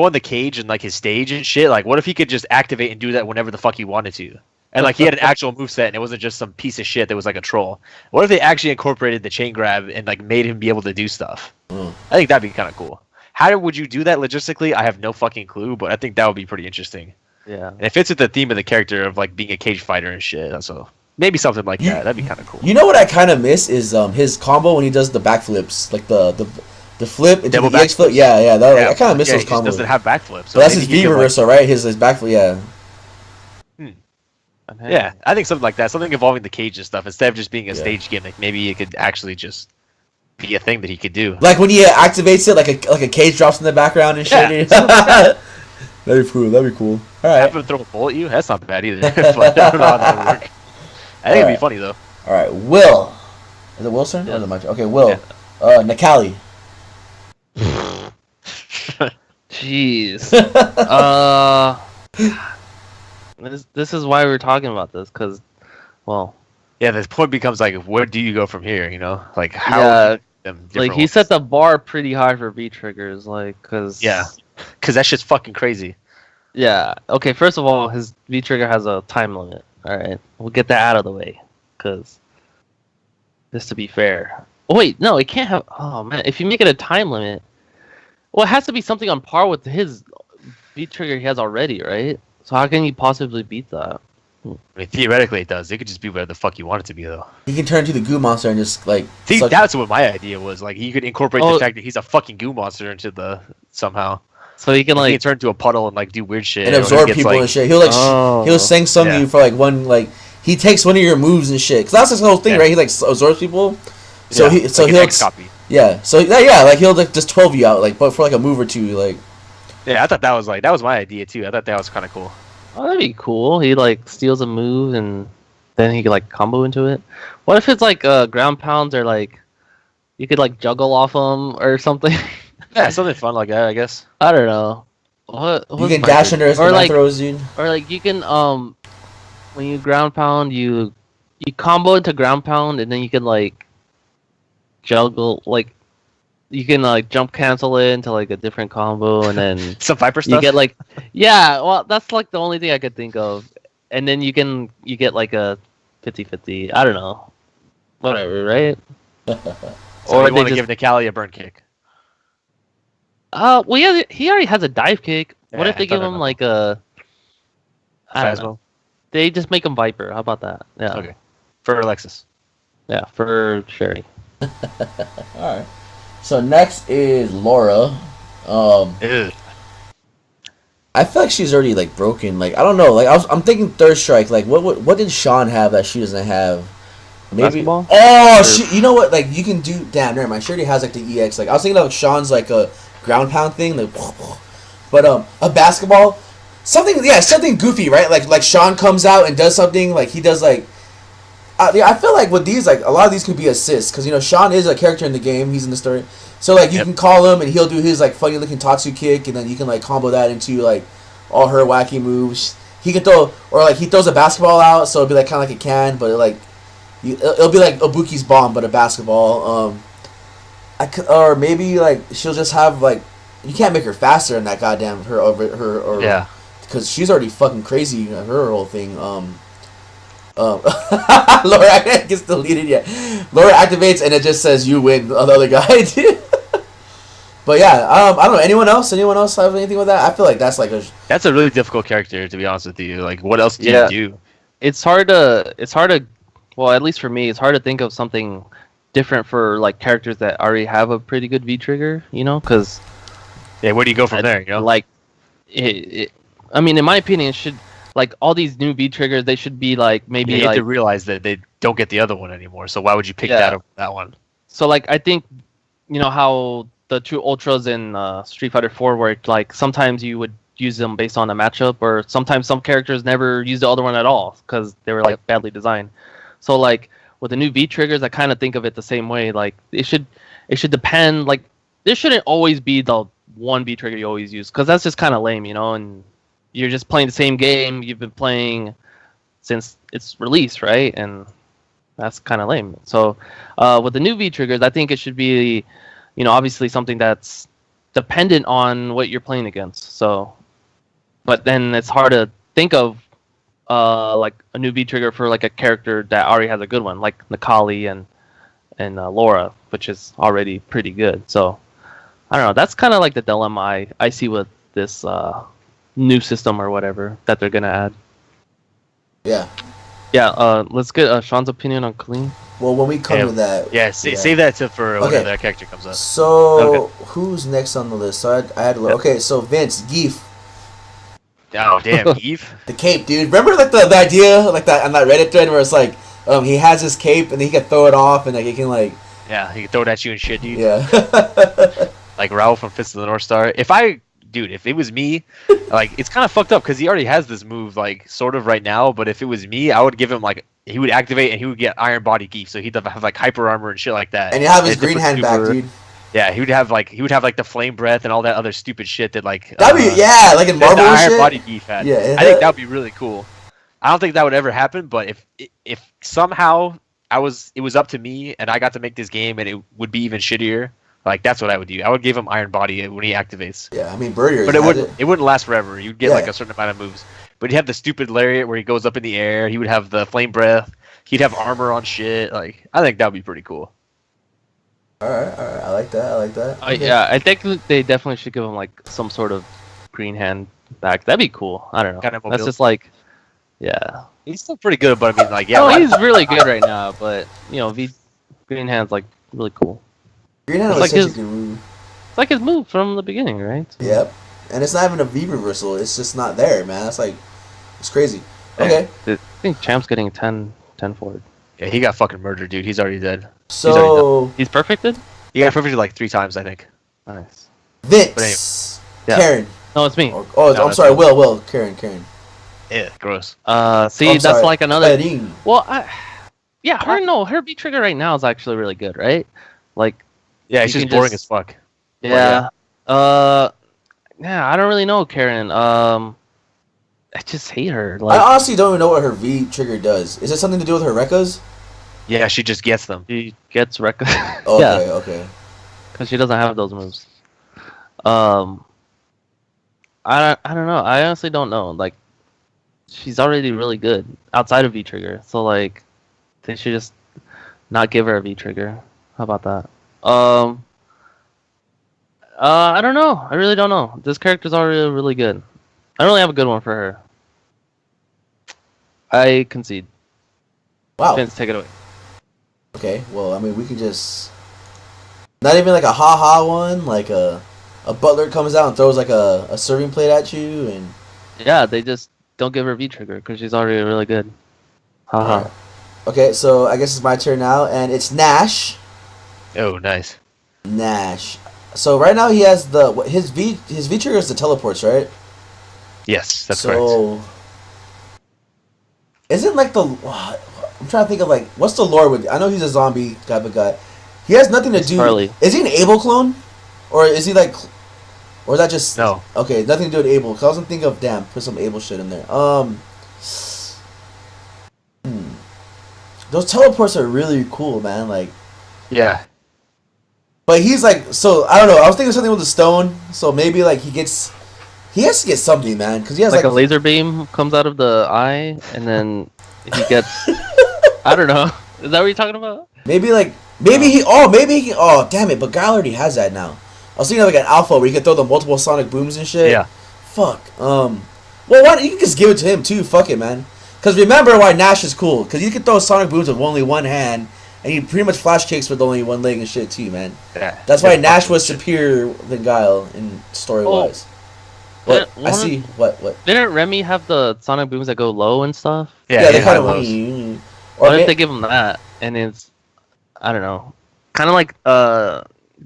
C: on the cage and, like, his stage and shit. Like, what if he could just activate and do that whenever the fuck he wanted to? And, like, he had an actual moveset and it wasn't just some piece of shit that was like a troll. What if they actually incorporated the chain grab and, like, made him be able to do stuff?
B: Mm.
C: I think that'd be kind of cool. How would you do that logistically? I have no fucking clue, but I think that would be pretty interesting.
D: Yeah.
C: And it fits with the theme of the character of, like, being a cage fighter and shit. So maybe something like
B: You-
C: that. That'd be kind of cool.
B: You know what I kind of miss is his combo when he does the backflips, like the flip into
C: Double
B: the EX flip.
C: backflips?
B: Yeah. I kind of miss
C: Yeah,
B: those
C: he just
B: combos.
C: doesn't have backflips.
B: But that's
C: maybe
B: his
C: he
B: V
C: could, like-
B: reversal, right? His backflip. Yeah.
C: Yeah, I think something like that. Something involving the cage and stuff. Instead of just being a
B: Yeah.
C: stage gimmick, maybe it could actually just be a thing that he could do.
B: Like when he activates it, like a cage drops in the background and shit.
C: Yeah,
B: That'd be cool. That'd be cool. All
C: Have
B: right.
C: him throw a bullet at you? That's not bad either. But I don't know how that would work. I think it'd be
B: Alright.
C: funny though.
B: All right, Will. Is it Wilson?
D: Yeah.
B: Or is it my turn? Okay, Will.
D: Yeah.
B: Nakali.
D: Jeez. This is why we're talking about this, because, well,
C: Yeah, this point becomes like, where do you go from here? You know, like how?
D: Yeah,
C: Them
D: like
C: different
D: he
C: ones?
D: set the bar pretty high for V triggers, like, cause
C: Yeah, because that shit's fucking crazy.
D: yeah. Okay, first of all, his V trigger has a time limit. All right, we'll get that out of the way, cause just to be fair. Oh wait, no, it can't have. Oh man, if you make it a time limit, well, it has to be something on par with his V trigger he has already, right? So how can you possibly beat that?
C: I mean, theoretically, it does. It could just be whatever the fuck you want it to be, though.
B: He can turn into the goo monster and just like.
C: See,
B: suck-
C: that's what my idea was. Like, you could incorporate
D: Oh.
C: the fact that he's a fucking goo monster into the somehow.
D: So he can
C: Like, he
D: like
C: can turn into a puddle and like do weird shit.
B: and
C: or he
B: absorb
C: gets,
B: people
C: like,
B: and shit. He'll like
D: Oh.
B: he'll sing some
C: Yeah.
B: to you for like one like he takes one of your moves and shit. Cause that's his whole thing,
C: Yeah.
B: right? He like absorbs people. So
C: yeah,
B: he so
C: like an
B: he'll
C: X copy.
B: yeah so yeah like he'll like just 12 you out like but for like a move or two like
C: Yeah, I thought that was my idea too. I thought that was kind of cool.
D: oh, that'd be cool. He like steals a move and then he could like combo into it. What if it's like ground pounds or like you could like juggle off them or something?
C: Yeah, something fun like that, I guess.
D: I don't know.
B: you
D: What's
B: can
D: my
B: dash
D: favorite?
B: under his
D: or like
B: throws, dude.
D: or like you can when you ground pound you combo into ground pound and then you can like juggle like you can like jump cancel it into like a different combo and then
C: Some Viper
D: you
C: stuff.
D: get like yeah well that's like the only thing I could think of and then you get like a 50-50 I don't know whatever right
C: So
D: or
C: you
D: they
C: want to
D: just
C: give Nicali a burn kick.
D: well yeah he already has a dive kick what
C: Yeah,
D: if they
C: I
D: give
C: thought
D: him
C: about
D: like a I don't know
C: Phasmo?
D: they just make him Viper how about that yeah
C: Okay. For Alexis.
D: yeah for Sherry
B: All right. So next is Laura.
C: Ew.
B: I feel like she's already like broken. Like I don't know. Like I'm thinking Third Strike. Like what did Sean have that she doesn't have? Maybe.
D: Basketball?
B: Oh,
D: Or-
B: she. You know what? Like you can do. Damn, never mind. She already has like the EX. Like I was thinking of Sean's like a ground pound thing. Like, but a basketball. Something. Yeah, something goofy, right? Like Sean comes out and does something. Like he does like. Yeah, I feel like with these, like a lot of these could be assists because you know Sean is a character in the game. He's in the story, so like you
C: Yep.
B: can call him and he'll do his like funny looking Tatsu kick, and then you can like combo that into like all her wacky moves. He can throw or like he throws a basketball out, so it'll be like kind of like a can, but it'll be like Ibuki's bomb, but a basketball. Or maybe like she'll just have like you can't make her faster than that goddamn her or
C: Yeah.
B: because she's already fucking crazy. Her whole thing. Laura gets deleted yet. Laura activates and it just says you win. The other guy did. But yeah, I don't know. Anyone else? Anyone else have anything with that? I feel like that's like a.
C: That's a really difficult character, to be honest with you. Like, what else do
D: Yeah.
C: you do?
D: it's hard to well at least for me it's hard to think of something different for like characters that already have a pretty good V trigger you know because
C: Yeah, where do you go from there? You know,
D: like I mean in my opinion it should like all these new V triggers they should be like maybe
C: you have
D: like
C: to realize that they don't get the other one anymore. So why would you pick
D: Yeah.
C: that over that one?
D: so like I think you know how the two ultras in Street Fighter 4 where like sometimes you would use them based on a matchup or sometimes some characters never use the other one at all because they were like badly designed. So like with the new V triggers I kind of think of it the same way like it should depend like there shouldn't always be the one V trigger you always use because that's just kind of lame you know and you're just playing the same game you've been playing since its release right and that's kind of lame. So with the new V triggers I think it should be you know obviously something that's dependent on what you're playing against so but then it's hard to think of like a new V trigger for like a character that already has a good one like Nakali and Laura which is already pretty good so I don't know that's kind of like the dilemma I see with this new system or whatever that they're gonna add.
B: Yeah.
D: Let's get Sean's opinion on Colleen.
B: Well, when we come
C: Yeah.
B: to that.
C: Yeah, save that for
B: Okay.
C: whenever that character comes up.
B: So who's next on the list? So I had to look. Okay, so Vince Geef,
C: Oh damn, Eve.
B: the cape, dude. Remember like the idea like that on that Reddit thread where it's like he has his cape and then he can throw it off and like he can like
C: Yeah, he can throw it at you and shit, dude.
B: yeah.
C: Like Raul from Fist of the North Star. If I dude, if it was me, like it's kind of fucked up because he already has this move like sort of right now. But if it was me, I would give him like he would activate and he would get Iron Body Geef, so he'd have like hyper armor and shit like that.
B: And you have his
C: And
B: green hand back,
C: super-
B: dude.
C: Yeah, he would have like the flame breath and all that other stupid shit that like
B: That'd be like in
C: that
B: Marvel
C: the
B: and
C: Iron
B: shit.
C: Body Geef had.
B: Yeah,
C: I think that would be really cool. I don't think that would ever happen, but if somehow it was up to me and I got to make this game and it would be even shittier, like that's what I would do. I would give him Iron Body when he activates.
B: Yeah, I mean Birdier.
C: But it wouldn't last forever. You'd get
B: Yeah.
C: like a certain amount of moves. But he'd have the stupid lariat where he goes up in the air. He would have the flame breath. He'd have armor on shit. Like I think that would be pretty cool.
B: All right. I like that. Okay.
D: Yeah, I think they definitely should give him like some sort of green hand back. That'd be cool. I don't know.
C: Kind of
D: That's
C: mobile.
D: just like, yeah.
C: He's still pretty good, but I mean, like, yeah,
D: No, he's really good right now. But green hand's like really cool.
B: Green hand
D: It's
B: was
D: like
B: such
D: his-
B: a good move.
D: It's like his move from the beginning, right?
B: Yep. And it's not even a V reversal. It's just not there, man. That's like, it's crazy. Okay.
D: I think Champ's getting 10 for it.
C: yeah, he got fucking murdered, dude. He's already dead.
B: So
D: He's perfected.
C: He got perfected like 3 times, I think.
D: Nice.
B: Vince,
D: Yeah.
B: Karen.
D: No, it's me.
B: Oh,
C: No,
B: I'm
C: that's
B: sorry.
C: not-
B: Will, Karen.
C: Yeah, gross.
D: See,
B: I'm
D: that's
B: sorry.
D: like another.
B: Karen.
D: Well, her V trigger right now is actually really good, right? Like,
C: Yeah, it's
D: You
C: just
D: can
C: boring
D: just-
C: as fuck.
D: yeah. Yeah, I don't really know Karen. I just hate her.
B: I
D: Like,
B: honestly don't even know what her V trigger does. Is it something to do with her Rekkas?
C: Yeah, she just gets them.
D: she gets wrecked. Yeah,
B: Okay.
D: because she doesn't have those moves. I don't know. I honestly don't know. Like, she's already really good outside of V trigger. So like, they should just not give her a V trigger. How about that? I don't know. I really don't know. This character's already really good. I don't really have a good one for her. I concede.
B: Wow.
D: Vince, take it away.
B: Okay. Well, I mean, we could just not even like a ha one, like a butler comes out and throws like a serving plate at you, and
D: Yeah, they just don't give her V trigger because she's already really good. Haha.
B: Alright. Okay, so I guess it's my turn now, and it's Nash.
C: Oh, nice.
B: Nash. So right now he has his V trigger is the teleports, right?
C: Yes, that's correct.
B: so, isn't like I'm trying to think of like what's the lore with? I know he's a zombie type of guy. He has nothing to do.
D: Charlie.
B: Is he an Able clone, or is he like, or is that just
C: No.
B: Okay, nothing to do with Able. 'Cause I was gonna think of put some Able shit in there. Those teleports are really cool, man. Like,
C: Yeah.
B: but he's like, so I don't know. I was thinking something with the stone. So maybe like he has to get something, man, because he has
D: Like a laser beam comes out of the eye, and then he gets. I don't know. Is that what you're talking about?
B: maybe damn it, but Guile already has that now. I was thinking of like an alpha where you can throw the multiple sonic booms and shit.
C: Yeah.
B: Fuck. Well, why don't you can just give it to him too? Fuck it, man. Because remember why Nash is cool? Because you can throw sonic booms with only one hand, and he pretty much flash kicks with only one leg and shit too, man.
C: Yeah.
B: That's why
C: Yeah,
B: Nash
C: fucking
B: was
C: shit.
B: superior than Guile in story wise. What
D: Didn't
B: I see? What?
D: Didn't Remy have the sonic booms that go low and stuff?
C: Yeah,
B: they
C: high
B: kind of.
C: lows.
B: Or
D: What if they give him that? And it's, I don't know, kind of like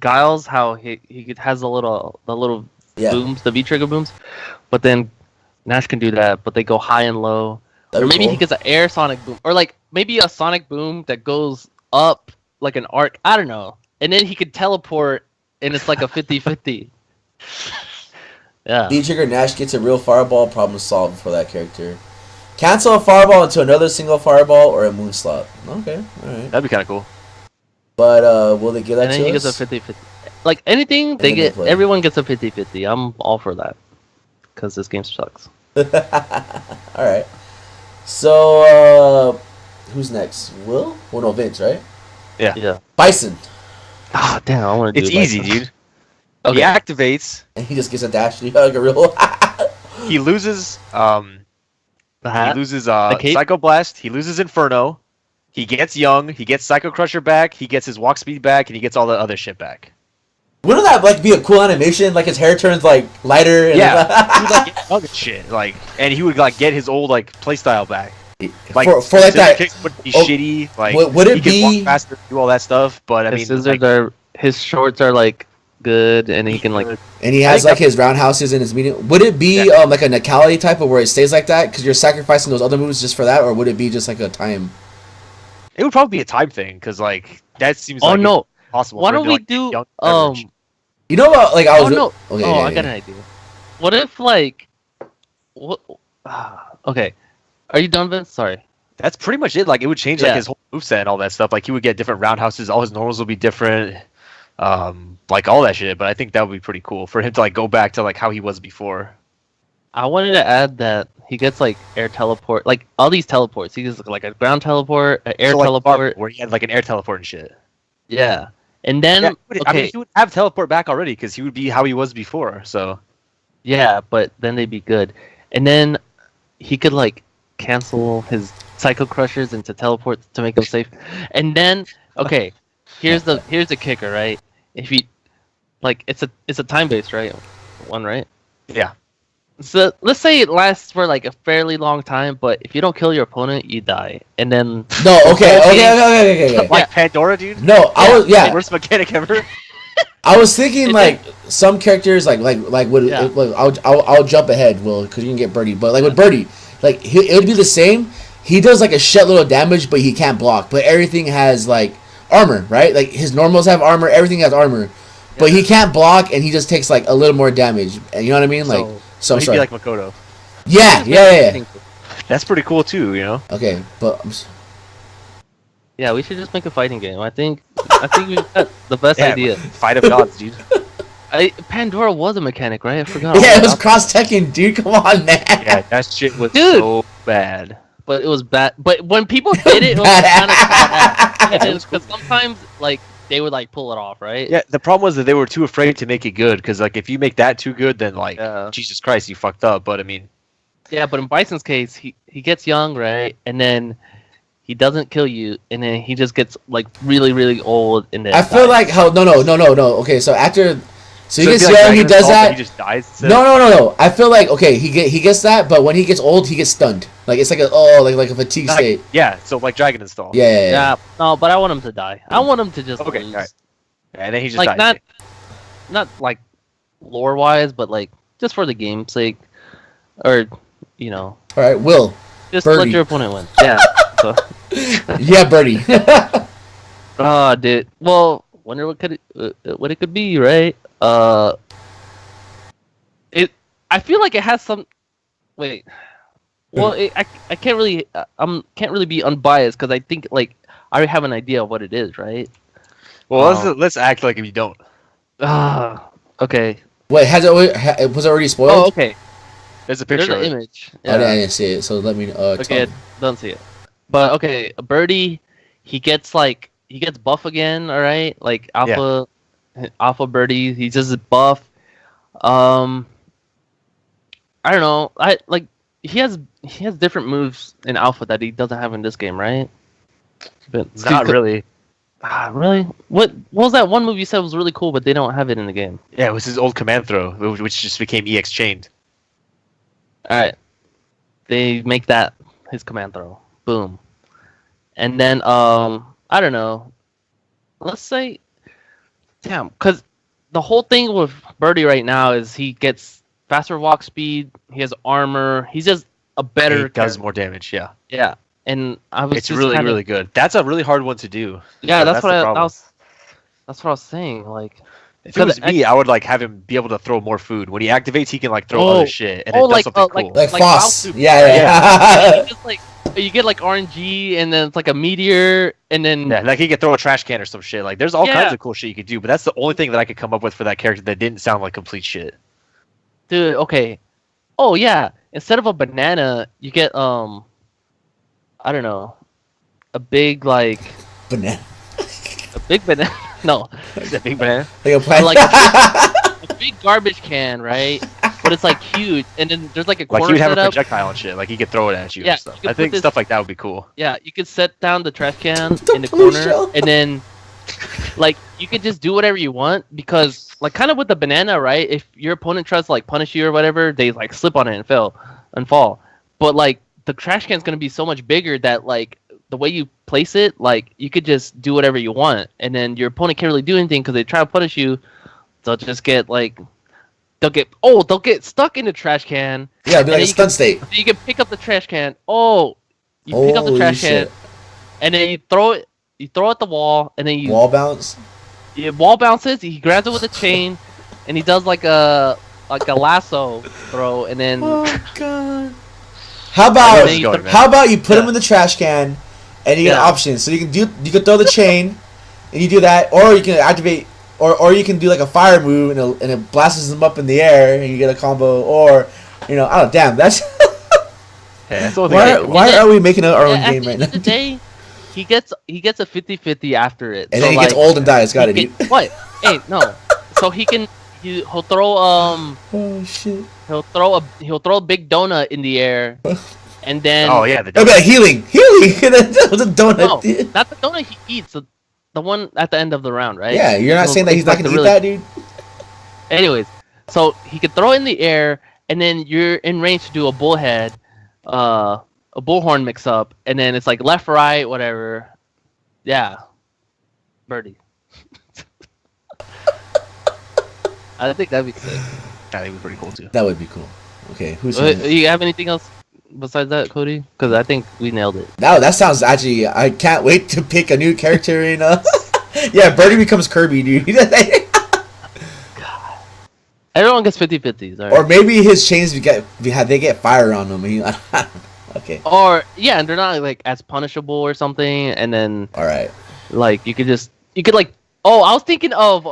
D: Giles, how he has the little
B: yeah.
D: booms, the V trigger booms, but then Nash can do that, but they go high and low.
B: That'd
D: Or
B: be
D: maybe
B: cool.
D: he gets an air sonic boom, or like maybe a sonic boom that goes up like an arc. I don't know, and then he could teleport, and it's like a 50-50. Yeah.
B: V-Trigger Nash gets a real fireball, problem solved for that character. Cancel a fireball into another single fireball or a moon slot. Okay, alright.
C: That'd be kind of cool.
B: But will they give that
D: And then
B: to
D: he
B: us?
D: gets a 50-50. Like anything,
B: then they play.
D: everyone gets a 50-50. I'm all for that. Because this game sucks.
B: Alright. So, who's next? Will? Well, no, Vince, right?
D: Yeah.
B: Bison.
D: Ah, damn, I want to do
C: It's
D: it like
C: easy,
D: that.
C: dude.
D: Okay.
C: He activates.
B: And he just gets a dash like a real...
C: He loses.
D: The
C: He
D: hat.
C: loses
D: cape?
C: Psycho Blast. He loses Inferno. He gets Young. He gets Psycho Crusher back. He gets his walk speed back, and he gets all the other shit back.
B: Wouldn't that like be a cool animation? Like his hair turns like lighter. And
C: Yeah, he would like get Young and shit. Like, and he would like get his old like playstyle back. Like
B: for like
C: scissor
B: that.
C: kicks would be
B: Oh,
C: shitty. Like,
B: would it
C: he could
B: be-
C: walk faster, do all that stuff. But I
D: His
C: mean,
D: scissors
C: like,
D: are. His shorts are like good, and he can like.
B: And he has like his roundhouses and his medium. Would it be like a Necality type of where it stays like that because you're sacrificing those other moves just for that, or would it be just like a time?
C: It would probably be a time thing because like that seems.
D: Oh
C: like
D: no!
C: Possible.
D: Why
C: for him
D: don't
C: to,
D: we
C: like,
D: do
C: young beverage.
B: You know what? Like I was.
D: no!
B: Okay,
D: I got an idea. What if like, what? Okay, are you done, Vince? Sorry.
C: That's pretty much it. Like it would change like his whole moveset and all that stuff. Like he would get different roundhouses. All his normals would be different. Like all that shit. But I think that would be pretty cool for him to like go back to like how he was before.
D: I wanted to add that he gets like air teleport, like all these teleports. He gets like a ground teleport, an air
C: So, like,
D: teleport,
C: where he had like an air teleport and shit.
D: Yeah, and then
C: I mean, he would have teleport back already because he would be how he was before. So
D: yeah, but then they'd be good, and then he could like cancel his Psycho Crushers into teleports to make them safe, and then here's the kicker, right? If you like, it's a time based, right? One, right?
C: Yeah.
D: So let's say it lasts for like a fairly long time, but if you don't kill your opponent, you die, and then
B: okay.
C: Like Pandora, dude.
B: No, I was
C: worst mechanic ever.
B: I was thinking like some characters like would I'll jump ahead, Will, because you can get Birdie, but like with Birdie, like it would be the same. He does like a shitload of damage, but he can't block. But everything has like armor, right? Like his normals have armor, everything has armor, but he can't block, and he just takes like a little more damage. And you know what I mean? Like so.
C: He'd be like Makoto.
B: Yeah.
C: That's pretty cool too, you know.
B: Okay, but
D: yeah, we should just make a fighting game. I think we've got the best idea.
C: Fight of gods, dude.
D: Pandora was a mechanic, right? I forgot.
B: Yeah, it was cross Tekken, dude. Come on, man.
C: Yeah, that shit was so bad.
D: But it was bad. But when people did it was kind of bad. Because sometimes like they would like pull it off, right?
C: Yeah, the problem was that they were too afraid to make it good because like if you make that too good, then like Jesus Christ, you fucked up. But I mean,
D: yeah, but in Bison's case, he gets young, right, and then he doesn't kill you, and then he just gets like really really old, and then
B: I feel like how no. Okay, so after. So he gets
C: like
B: young, he does that.
C: He just dies.
B: No. I feel like he gets that, but when he gets old, he gets stunned. Like it's like a fatigue state.
C: Yeah, so like Dragon Install.
B: Yeah.
D: No, but I want him to die. I want him to just lose.
C: All right. Yeah, and then he just
D: like
C: dies.
D: not like lore wise, but like just for the game's sake, or you know.
B: All right, Will.
D: Just
B: Birdie.
D: let your opponent win. Yeah. So.
B: Yeah, Birdie.
D: Dude. Well, wonder what it could be, right? I feel like it has some. Wait. Well, I can't really can't really be unbiased because I think like I have an idea of what it is, right?
C: Well, let's act like if you don't.
D: Okay.
B: Wait, was it already spoiled?
D: Oh, okay.
C: There's a picture.
D: There's
C: of
D: an
C: it.
D: image.
B: Yeah. I didn't see it, so let me.
D: Okay, don't see it. But okay, Birdie, he gets buff again. All right, like alpha Birdie. He's just buff. I don't know. He has different moves in alpha that he doesn't have in this game, right? But
C: not really.
D: Really? What was that one move you said was really cool, but they don't have it in the game?
C: Yeah, it was his old command throw, which just became EX chained.
D: All right, they make that his command throw. Boom, and then I don't know. Let's say, damn, because the whole thing with Birdie right now is he gets faster walk speed. He has armor. He's just a better.
C: He does more damage. Yeah.
D: Yeah, and
C: it's really really good. That's a really hard one to do.
D: Yeah, that's what I was saying. Like,
C: if it was me, I would like have him be able to throw more food. When he activates, he can like throw other shit, and it does something cool.
B: Like Foss.
D: Yeah. Just, like, you get like RNG, and then it's like a meteor, and then
C: like he could throw a trash can or some shit. Like, there's all kinds of cool shit you could do, but that's the only thing that I could come up with for that character that didn't sound like complete shit.
D: Dude, okay. Oh yeah, instead of a banana, you get I don't know, a big like
B: banana.
D: A big banana. No,
C: a big banana.
B: Like a plant.
D: Like a big garbage can, right? But it's like huge, and then there's like a corner
C: like you would have
D: setup.
C: A projectile and shit. Like he could throw it at you.
D: Yeah,
C: and stuff. I think stuff like that would be cool.
D: Yeah, you could set down the trash can in the corner, and then like you could just do whatever you want because like kind of with the banana, right? If your opponent tries to like punish you or whatever, they like slip on it and fall. But like the trash can's gonna be so much bigger that like the way you place it, like you could just do whatever you want, and then your opponent can't really do anything because they try to punish you. they'll just get like they'll get stuck in the trash can.
B: Yeah, it'd be
D: and
B: like a
D: then
B: stun state.
D: you can pick up the trash can. Oh, you pick up the
B: Holy
D: trash
B: shit.
D: can, and then you throw it. You throw it at the wall, and then you
B: Wall bounce.
D: wall bounces. He grabs it with a chain, and he does like a lasso throw, and then
B: Oh god. How
D: And then you
B: about
D: throw-
B: how about you put him
D: Yeah.
B: in the trash can, and you get
D: Yeah.
B: options. So you can throw the chain, and you do that, or you can activate, or you can do like a fire move, and it blasts him up in the air, and you get a combo. Or, oh damn, that's
C: Yeah, that's the only
B: why
C: thing.
B: why are we making our own
D: at
B: game
D: the
B: right
D: end
B: now?
D: of the day, he gets a 50-50 after it.
B: And
D: So,
B: then he gets
D: like,
B: old and dies. Got it,
D: he
B: dude.
D: can- What? Hey, no. So he'll throw
B: Oh shit.
D: he'll throw a big donut in the air, and then
C: Oh yeah, the
B: Oh, but healing, and then the donut.
D: no,
B: dude.
D: not the donut he eats, the one at the end of the round, right?
B: Yeah, you're not
D: So
B: saying that he's
D: it's
B: not
D: like
B: gonna
D: the
B: eat that, dude.
D: Anyways, so he could throw it in the air, and then you're in range to do a bullhead, a bullhorn mix up, and then it's like left, right, whatever. Yeah, birdie. I think that'd be sick.
C: I think it was pretty cool too.
B: That would be cool. Okay, who's
D: You have anything else besides that, Cody? Because I think we nailed it.
B: that sounds actually. I can't wait to pick a new character in. Yeah, Birdie becomes Kirby, dude.
D: Everyone gets 50-50s, all right?
B: Or maybe his chains they get fire on them. Okay.
D: Or yeah, and they're not like as punishable or something, and then
B: All right.
D: like you could like oh, I was thinking of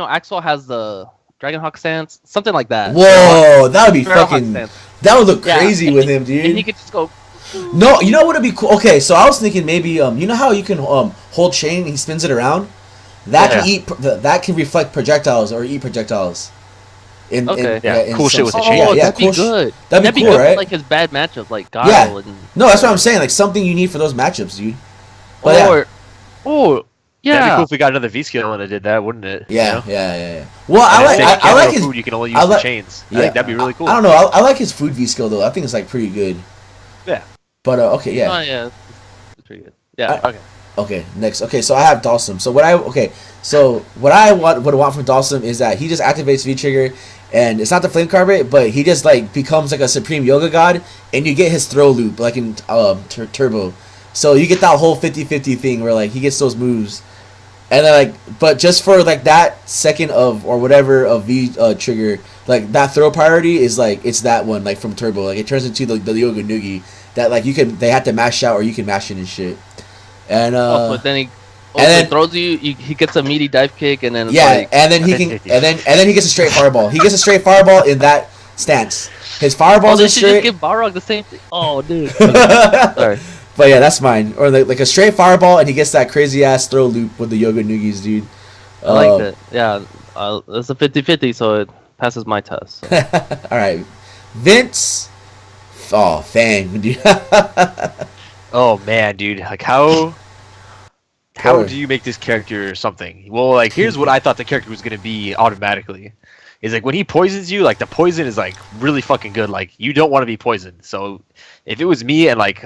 D: Axel has the Dragonhawk stance, something like that.
B: Whoa, that would be
D: Dragonhawk
B: fucking.
D: stance.
B: That would look
D: Yeah,
B: crazy
D: and
B: with
D: he-
B: him,
D: And he
B: dude.
D: could just go.
B: No, you know what would be cool? Okay, so I was thinking maybe you know how you can hold chain and he spins it around. That can eat. That can reflect projectiles or eat projectiles.
D: Okay.
C: Yeah, cool shit with the
D: Oh,
C: chain.
B: Yeah,
D: that'd
B: cool
D: be good.
B: That'd be cool,
D: good
B: right?
D: for, like his bad matchup, like Guile
B: Yeah.
D: and.
B: No, that's what I'm saying. Like something you need for those matchups, dude. But yeah.
D: Or, yeah.
C: That'd be cool if we got another V skill and it did that, wouldn't it?
B: Yeah,
C: You know?
B: yeah. Well,
C: And
B: I
C: if they
B: like
C: can't grow
B: his.
C: food, you can only use
B: I
C: the
B: like-
C: chains.
B: Yeah,
C: I think that'd be really cool.
B: I don't know. I like his food V skill though. I think it's like pretty good.
C: Yeah.
B: But okay, yeah.
D: Oh, yeah. It's pretty good. Yeah.
C: Okay.
B: Okay, next. Okay, so I have Dawson. So what I would want from Dawson is that he just activates V trigger, and it's not the flame carpet, but he just like becomes like a supreme yoga god, and you get his throw loop like in Turbo. So you get that whole 50-50 thing where like he gets those moves, and then like but just for like that second of or whatever of V trigger, like that throw priority is like it's that one like from Turbo. Like it turns into the yoga noogie that like they have to mash out or you can mash it and shit. And
D: But then he
B: then-
D: throws he gets a meaty dive kick, and then it's
B: yeah,
D: like,
B: and then he can,
C: 50.
B: and then he gets a straight fireball. He gets a straight fireball in that stance. His fireballs
D: they
B: are
D: should just
B: straight.
D: give Balrog the same thing. Oh, dude.
B: but
D: Sorry.
B: yeah, that's mine. Or like a straight fireball, and he gets that crazy ass throw loop with the yoga noogies, dude.
D: I like that. Yeah, it's a 50-50, so it passes my test. So.
B: All right, Vince. Oh, Fang, dude.
C: Oh man, dude, like how
B: Sure.
C: do you make this character something? Well, like here's what I thought the character was gonna be automatically. Is like when he poisons you, like the poison is like really fucking good. Like you don't want to be poisoned. So if it was me and like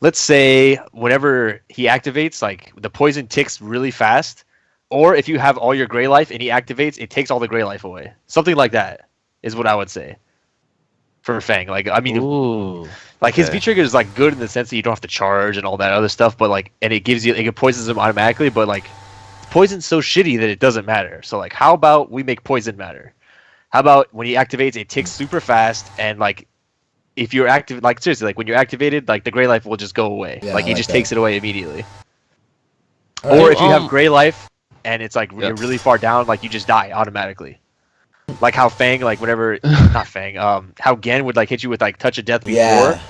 C: let's say whenever he activates, like the poison ticks really fast, or if you have all your gray life and he activates, it takes all the gray life away. Something like that is what I would say for Fang. Like I mean,
D: Ooh.
C: like his
D: Okay.
C: V trigger is like good in the sense that you don't have to charge and all that other stuff, but like and it poisons him automatically, but like poison's so shitty that it doesn't matter. So like how about we make poison matter? How about when he activates it ticks super fast and like if you're active like seriously, like when you're activated, like the gray life will just go away.
B: Yeah,
C: like
B: I
C: he
B: like
C: just
B: that.
C: takes it away immediately.
B: All right.
C: Or if you have
D: Um,
C: gray life and it's like you're
D: Yep.
C: really far down, like you just die automatically. Like how Fang, like whenever not Fang, how Gen would like hit you with like touch of death before.
B: Yeah.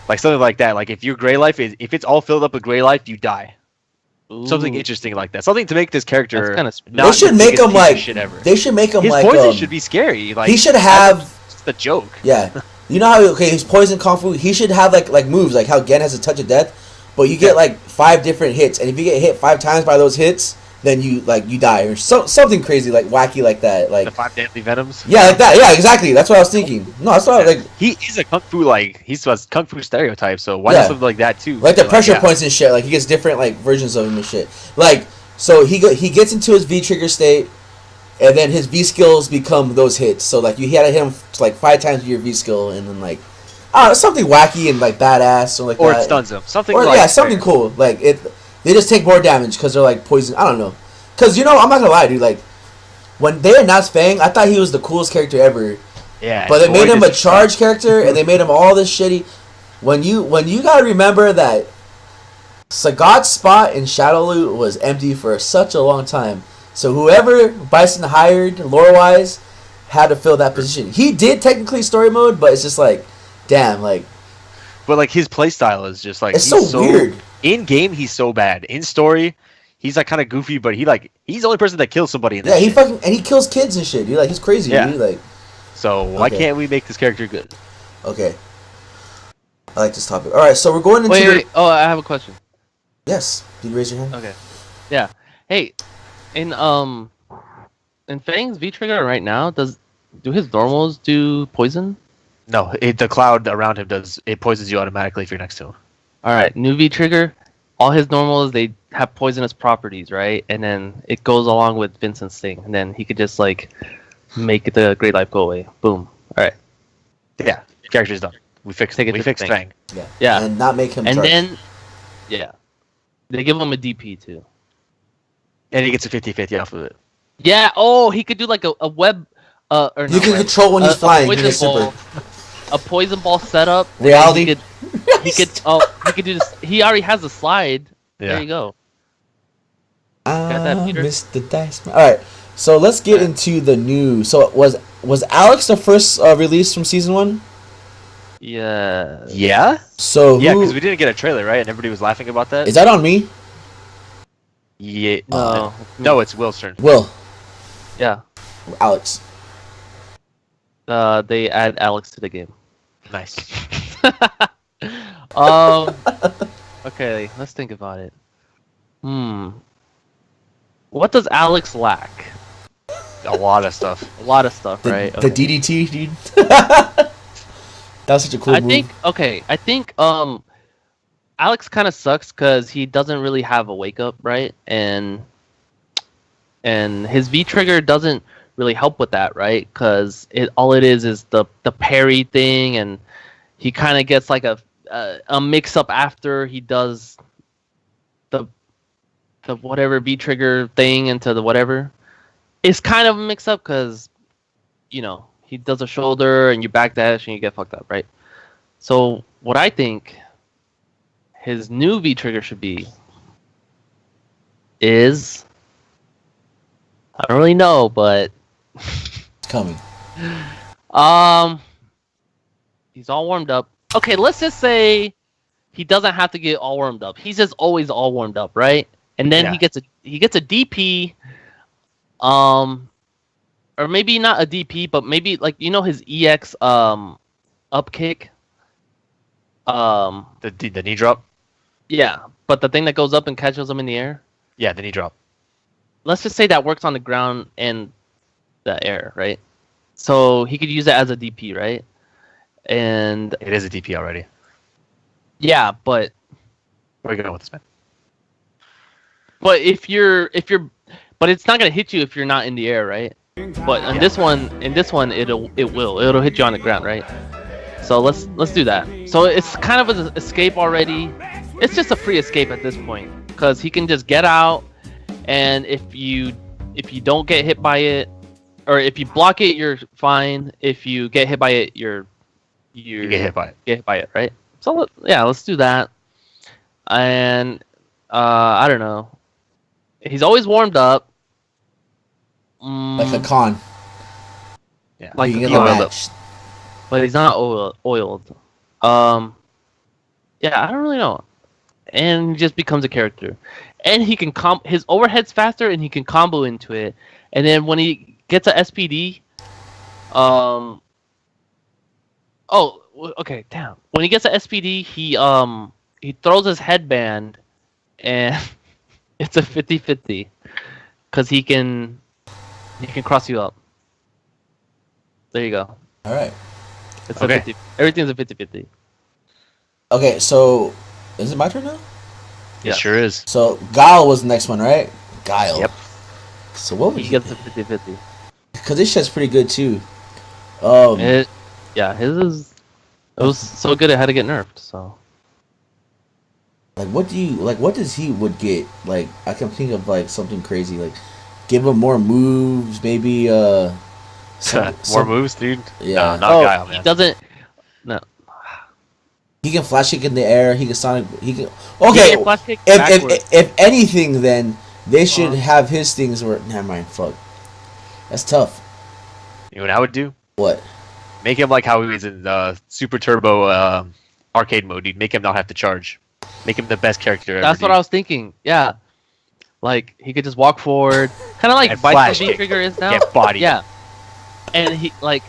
C: Like something like that. Like if your gray life is if it's all filled up with gray life, you die. Something
D: Ooh.
C: interesting like that. Something to make this character
D: That's kinda spooky.
C: not
B: They should
C: the
B: make
C: biggest
B: him
C: piece of
B: like.
C: shit ever.
B: They should make him
C: His
B: like.
C: poison should be scary. Like
B: he should have.
C: It's the joke.
B: Yeah, you know how his poison kung fu. He should have like moves like how Gen has a touch of death, but you get
C: Yeah.
B: like 5 different hits, and if you get hit 5 times by those hits, then you die or something crazy like wacky like that. Like
C: The 5 deadly venoms.
B: yeah, like that. Yeah, exactly. That's what I was thinking. No, that's what I was like.
C: He's a kung fu he's a kung fu stereotype. So why
B: Yeah.
C: not something like that too?
B: Like the
C: So,
B: pressure
C: yeah.
B: points and shit. Like he gets different like versions of him and shit. Like So he gets into his V trigger state, and then his V skills become those hits. So like you had to hit him like 5 times with your V skill, and then like something wacky and like badass or like
C: Or
B: that.
C: it stuns him. Something
B: Or
C: like
B: yeah, something cool. Like it, they just take more damage because they're like poison. I don't know. Because I'm not gonna lie, dude. Like when they announced Fang, I thought he was the coolest character ever.
C: Yeah.
B: But they made him a
C: just
B: charge character, and they made him all this shitty. When you gotta remember that Sagat's spot in Shadow Loot was empty for such a long time. So whoever Bison hired, lore-wise, had to fill that position. He did technically story mode, but it's just like, damn, like.
C: But like his playstyle is just like
B: It's so weird.
C: In game, he's so bad. In story, he's like kind of goofy, but he's the only person that kills somebody in this.
B: Yeah, he kills kids and shit. Dude, like he's crazy.
C: Yeah.
B: Dude, like.
C: So why can't we make this character good?
B: Okay. I like this topic. All right, so we're going into.
D: Wait. Oh, I have a question.
B: Yes. Did you raise your hand?
D: Okay. Yeah. Hey, in Fang's V trigger right now, do his normals do poison?
C: No, the cloud around him poisons you automatically if you're next to him.
D: All right, new V trigger, all his normals they have poisonous properties, right? And then it goes along with Vincent's thing, and then he could just like make the Great Life go away. Boom. All right.
C: Yeah, character's done. We fixed Fang.
B: Yeah.
D: Yeah.
B: And not make him.
D: And
B: charge.
D: then, yeah, they give him a DP too.
C: And he gets a 50-50 off of it.
D: Yeah. Oh, he could do like a web. Or
B: You
D: not
B: can
D: web,
B: control when he's flying.
D: poison
B: You're super.
D: ball, a poison ball setup.
B: Reality.
D: He could do this. He already has a slide.
C: Yeah.
D: There you go.
B: Got
D: that, Peter?
B: Mr. Dice. All right, so let's get into the new. So was Alex the first release from season 1?
D: Yeah.
C: Yeah?
B: So
C: Yeah, because we didn't get a trailer, right? And everybody was laughing about that.
B: is that on me?
C: Yeah.
D: No.
C: It's Will's turn.
B: Will,
D: Yeah.
B: Alex.
D: They add Alex to the game.
C: Nice.
D: Okay, let's think about it. What does Alex lack?
C: A lot of stuff.
D: A lot of stuff,
B: The,
D: right?
B: the
D: Okay.
B: DDT, dude. That was such a cool move.
D: I think Alex kind of sucks because he doesn't really have a wake up, right? And his V trigger doesn't really help with that, right? Because all it is the parry thing, and he kind of gets like a mix up after he does the whatever V trigger thing into the whatever. It's kind of a mix up because he does a shoulder and you backdash and you get fucked up, right? So what I think his new V trigger should be is, I don't really know, but
B: It's coming.
D: he's all warmed up. Okay, let's just say he doesn't have to get all warmed up. He's just always all warmed up, right? And then he gets a DP, or maybe not a DP, but maybe like his EX up kick.
C: The knee drop?
D: Yeah, but the thing that goes up and catches him in the air.
C: Yeah, the knee drop.
D: Let's just say that works on the ground and the air, right? So he could use it as a DP, right? And
C: It is a DP already.
D: yeah, but
C: Where are you going with this, man?
D: but but it's not gonna hit you if you're not in the air, right? But in this one, it will hit you on the ground, right? So let's do that. So it's kind of an escape already. It's just a free escape at this point because he can just get out, and if you don't get hit by it, or if you block it, you're fine. If you get hit by it, you
C: get hit by it.
D: Get hit by it, right? So let's do that. And I don't know. He's always warmed up.
B: Like a con.
C: Yeah.
D: Like
B: Being
D: a
B: in the
D: con.
B: match.
D: But he's not oiled. Yeah, I don't really know. And he just becomes a character. And he can his overhead's faster and he can combo into it. And then when he gets a SPD, okay, damn. When he gets a SPD, he throws his headband and it's a 50-50 cuz he can cross you up. There you go.
B: All right.
D: It's
C: Okay.
D: a 50. Everything's a 50-50.
B: Okay, so is it my turn now?
C: It sure is.
B: So Gal was the next one, right? Guile.
C: Yep.
B: So what would
D: He gets a 50-50.
B: Because this shit's pretty good too.
D: His is. It was so good it had to get nerfed. So.
B: Like, what does he would get? Like, I can think of like something crazy. Like, give him more moves, maybe.
C: More moves, dude.
B: Yeah.
C: No, not Guile, man.
D: He doesn't. No.
B: He can flash kick in the air. He can Sonic. He can.
D: He
B: Okay.
D: can flash kick backwards.
B: If anything, then they should have his things where. Never mind. Fuck. That's tough.
C: You know what I would do?
B: What?
C: Make him like how he was in Super Turbo arcade mode, dude. Make him not have to charge. Make him the best character ever.
D: That's what I was thinking. Yeah. Like he could just walk forward, kind of like
C: And
D: Vice
C: flash
D: V
C: kick.
D: Trigger is now.
C: Get bodied.
D: Yeah. And he like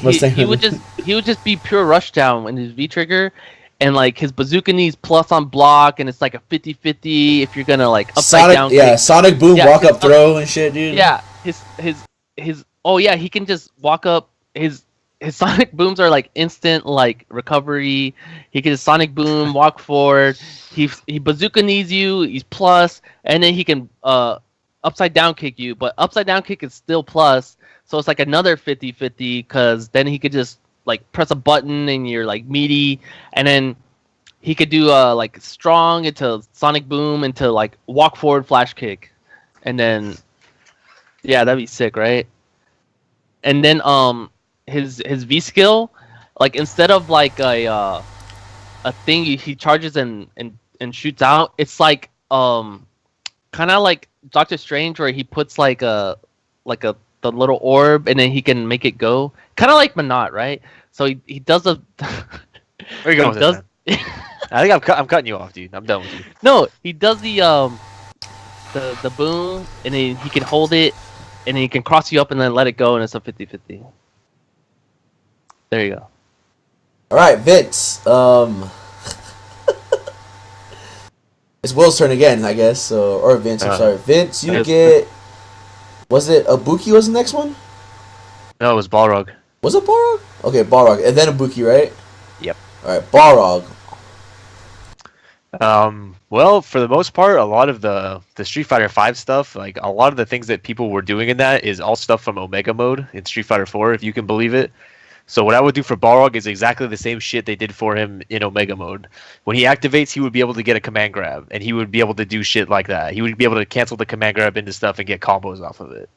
B: Mustang
D: he would just be pure rushdown in his V Trigger, and like his bazooka knees plus on block, and it's like a 50-50 if you're gonna like upside
B: Sonic,
D: down.
B: yeah,
D: kick.
B: Sonic Boom,
D: Yeah,
B: walk
D: his
B: up throw and shit, dude.
D: Yeah, his oh yeah, he can just walk up. His Sonic Booms are like instant like recovery. He can just Sonic Boom, walk forward. He bazooka knees you. He's plus, and then he can upside down kick you. But upside down kick is still plus, so it's like another 50-50 because then he could just like press a button and you're like meaty, and then he could do like strong into Sonic Boom into like walk forward flash kick, and then yeah, that'd be sick, right? And then his V skill, like instead of like a thing he charges and shoots out, it's like kind of like Doctor Strange where he puts like the little orb and then he can make it go, kind of like Manat, right? So he does a
C: Where you going with this, man? I think I'm cutting you off, dude. I'm done with you.
D: No, he does the boom and then he can hold it and then he can cross you up and then let it go and it's a 50-50. There you go.
B: All right, Vince. It's Will's turn again, I guess. So, or Vince. I'm sorry, Vince. You get. Was it Ibuki? Was the next one?
C: No, it was Balrog.
B: Was it Balrog? Okay, Balrog, and then Ibuki, right?
C: Yep.
B: All right, Balrog.
C: Well, for the most part, a lot of the Street Fighter V stuff, like a lot of the things that people were doing in that is all stuff from Omega Mode in Street Fighter 4, if you can believe it. So what I would do for Balrog is exactly the same shit they did for him in Omega Mode. When he activates, he would be able to get a command grab, and he would be able to do shit like that. He would be able to cancel the command grab into stuff and get combos off of it.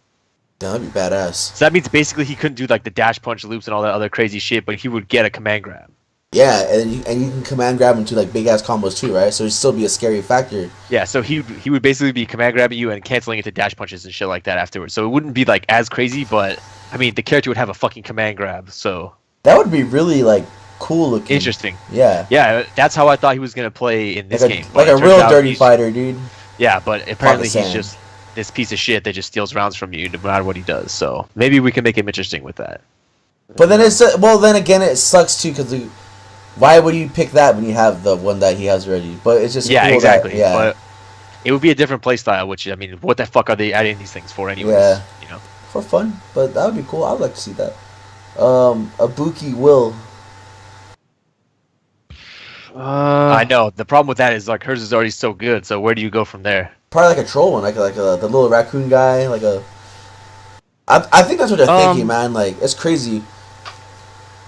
B: That'd be badass.
C: So that means basically he couldn't do like the dash punch loops and all that other crazy shit, but he would get a command grab.
B: Yeah, and you can command grab into like big ass combos too, right? So it'd still be a scary factor.
C: Yeah, so he would basically be command grabbing you and canceling into dash punches and shit like that afterwards. So it wouldn't be like as crazy, but I mean the character would have a fucking command grab, so
B: that would be really like cool looking.
C: interesting.
B: Yeah.
C: Yeah, that's how I thought he was gonna play in this
B: like a,
C: game.
B: like
C: but
B: a
C: it turns
B: real
C: out
B: dirty
C: he's-
B: fighter, dude.
C: Yeah, but apparently
B: Sand.
C: he's just this piece of shit that just steals rounds from you no matter what he does. So maybe we can make him interesting with that.
B: But then then again it sucks too because why would you pick that when you have the one that he has already? But it's just
C: Yeah,
B: cool
C: exactly.
B: That, yeah.
C: But it would be a different playstyle, which I mean, what the fuck are they adding these things for anyways?
B: Yeah.
C: You know.
B: For fun, but that would be cool. I would like to see that. Ibuki will.
C: I know. The problem with that is like hers is already so good. So where do you go from there?
B: Probably like a troll one, like the little raccoon guy, like a. I think that's what they're thinking, man. Like it's crazy.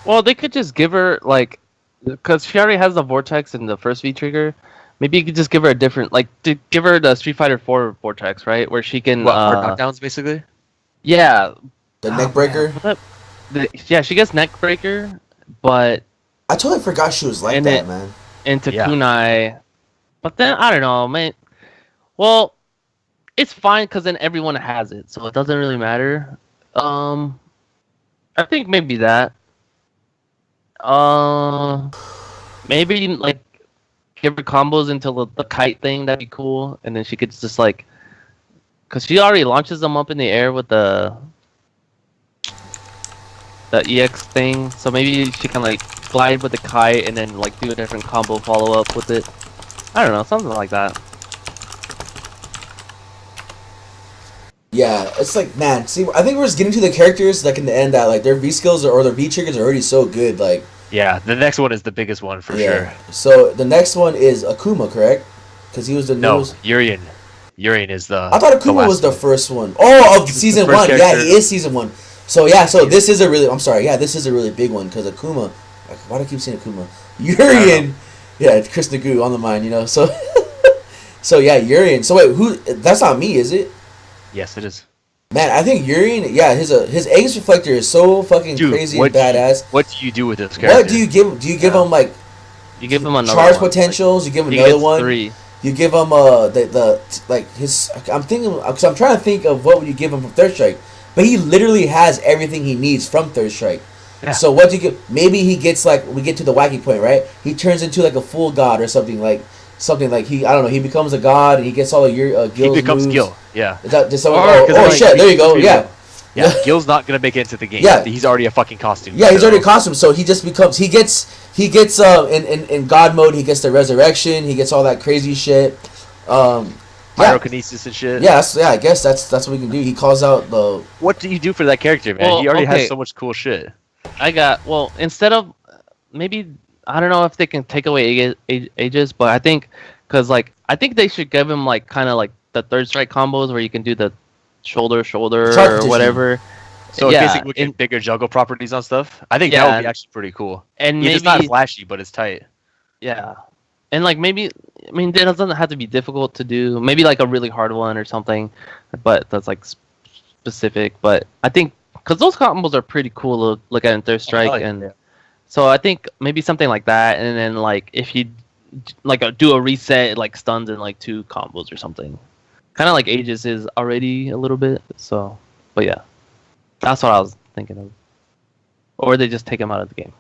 D: Well, they could just give her like, because she already has the vortex in the first V trigger. Maybe you could just give her a different, like, give her the Street Fighter 4 vortex, right? Where she can.
C: What, hard knockdowns, basically.
D: Yeah.
B: The neck breaker.
D: Yeah, she gets neck breaker, but
B: I totally forgot she was like that, man.
D: into
C: Yeah.
D: kunai. But then I don't know, man. Well, it's fine because then everyone has it, so it doesn't really matter. I think maybe that. Maybe like give her combos into the kite thing. That'd be cool, and then she could just like, cause she already launches them up in the air with the EX thing. So maybe she can like glide with the kite and then like do a different combo follow up with it. I don't know, something like that.
B: Yeah, it's like, man, see, I think we're just getting to the characters like in the end that like their V skills or their V triggers are already so good, like.
C: Yeah, the next one is the biggest one for sure.
B: So the next one is Akuma, correct? Because he was the
C: No,
B: newest.
C: Urian. Urian is the.
B: I thought Akuma was the first one. Oh, of season one. Yeah, he is season one. So yeah, this is a really. I'm sorry. Yeah, this is a really big one because Akuma. Why do I keep saying Akuma? Urian. Yeah, it's Chris Nagu on the mind. So. So yeah, Urian. So wait, who? That's not me, is it?
C: Yes, it is.
B: Man, I think Urian. Yeah, his Aegis Reflector is so fucking crazy and badass.
C: What do you do with this character?
B: What do you give? Do you give him like?
D: You give him another
B: charge
D: one.
B: potentials. You give him
D: He
B: another
D: gets
B: one.
D: 3.
B: You give him the like his. I'm thinking because I'm trying to think of what would you give him from Third Strike, but he literally has everything he needs from Third Strike. Yeah. So what do you give? Maybe he gets like we get to the wacky point, right? He turns into like a full god or something like he. I don't know. He becomes a god and he gets all of your Gil's
C: He becomes
B: moves.
C: Gil. Yeah.
B: Is that just someone?
C: Like,
B: Shit! There you go. Yeah.
C: Yeah, Gil's not gonna make it into the game.
B: Yeah.
C: He's already a fucking costume.
B: Yeah, he's already a costume, so he just becomes he gets in God mode, he gets the resurrection, he gets all that crazy shit.
C: Pyrokinesis and shit.
B: Yeah, I guess that's what we can do. He calls out the.
C: What do you do for that character, man?
D: Well,
C: he already has so much cool shit.
D: Instead of maybe I don't know if they can take away Aegis, but I think because I think they should give him kind of like the Third Strike combos where you can do the shoulder or whatever.
C: So basically, we get bigger juggle properties on stuff. I think that would be actually pretty cool.
D: And
C: it's not flashy, but it's tight.
D: Yeah, and maybe it doesn't have to be difficult to do. Maybe like a really hard one or something, but that's specific. But I think because those combos are pretty cool to look at in Third Strike, so I think maybe something like that. And then if you do a reset, it stuns in 2 combos or something. Kind of like Aegis is already a little bit, so, but yeah, that's what I was thinking of. Or they just take him out of the game.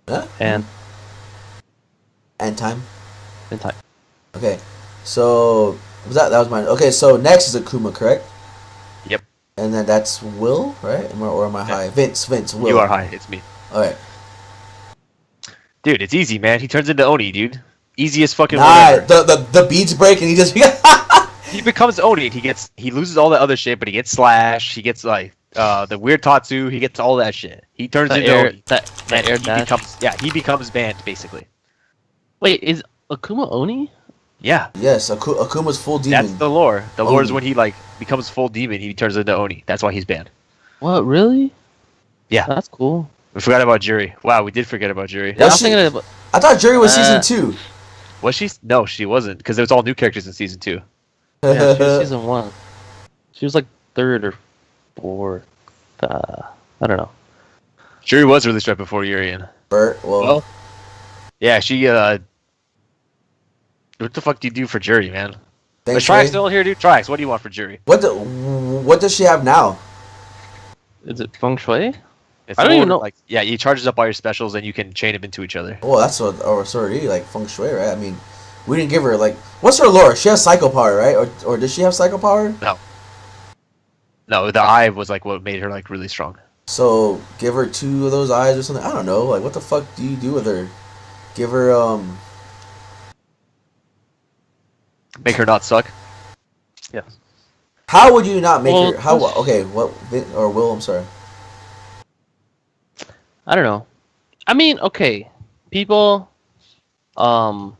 B: Yeah. And time. Okay, so that was mine. Okay, so next is Akuma, correct?
C: Yep.
B: And then that's Will, right? Or am I high? Vince, Will.
C: You are high. It's me.
B: All right.
C: Dude, it's easy, man. He turns into Oni, dude. Easiest fucking
B: the beads break and he just
C: he becomes Oni. He loses all that other shit, but he gets Slash. He gets the weird Tatsu. He gets all that shit. He turns into Oni. He becomes banned basically.
D: Wait, is Akuma Oni?
C: Yeah.
B: Yes, Akuma's full demon.
C: That's the lore. The lore is when he becomes full demon. He turns into Oni. That's why he's banned.
D: What? Really? Yeah, that's cool.
C: We forgot about Juri. Wow, we did forget about Juri.
B: I thought Juri was season 2.
C: Was she? No, she wasn't, because there was all new characters in season 2.
D: Yeah, she was season 1. She was 3rd or 4th. I don't know.
C: Juri was released right before Urian.
B: Bert, well.
C: Yeah, she. What the fuck do you do for Juri, man? Is
B: Thanks,
C: Triax still here, dude? Triax, what do you want for Juri?
B: What does she have now?
D: Is it Feng Shui?
C: I don't even know. He charges up all your specials and you can chain them into each other.
B: Oh, that's what already Feng Shui, right? I mean, we didn't give her what's her lore? She has psycho power, right? Or does she have psycho power?
C: No, the eye was what made her really strong.
B: So give her 2 of those eyes or something. I don't know. What the fuck do you do with her? Give her
C: make her not suck.
D: Yeah.
B: How would you not make her? How? Okay, what? Or Will? I'm sorry.
D: I don't know. I mean, okay, people, I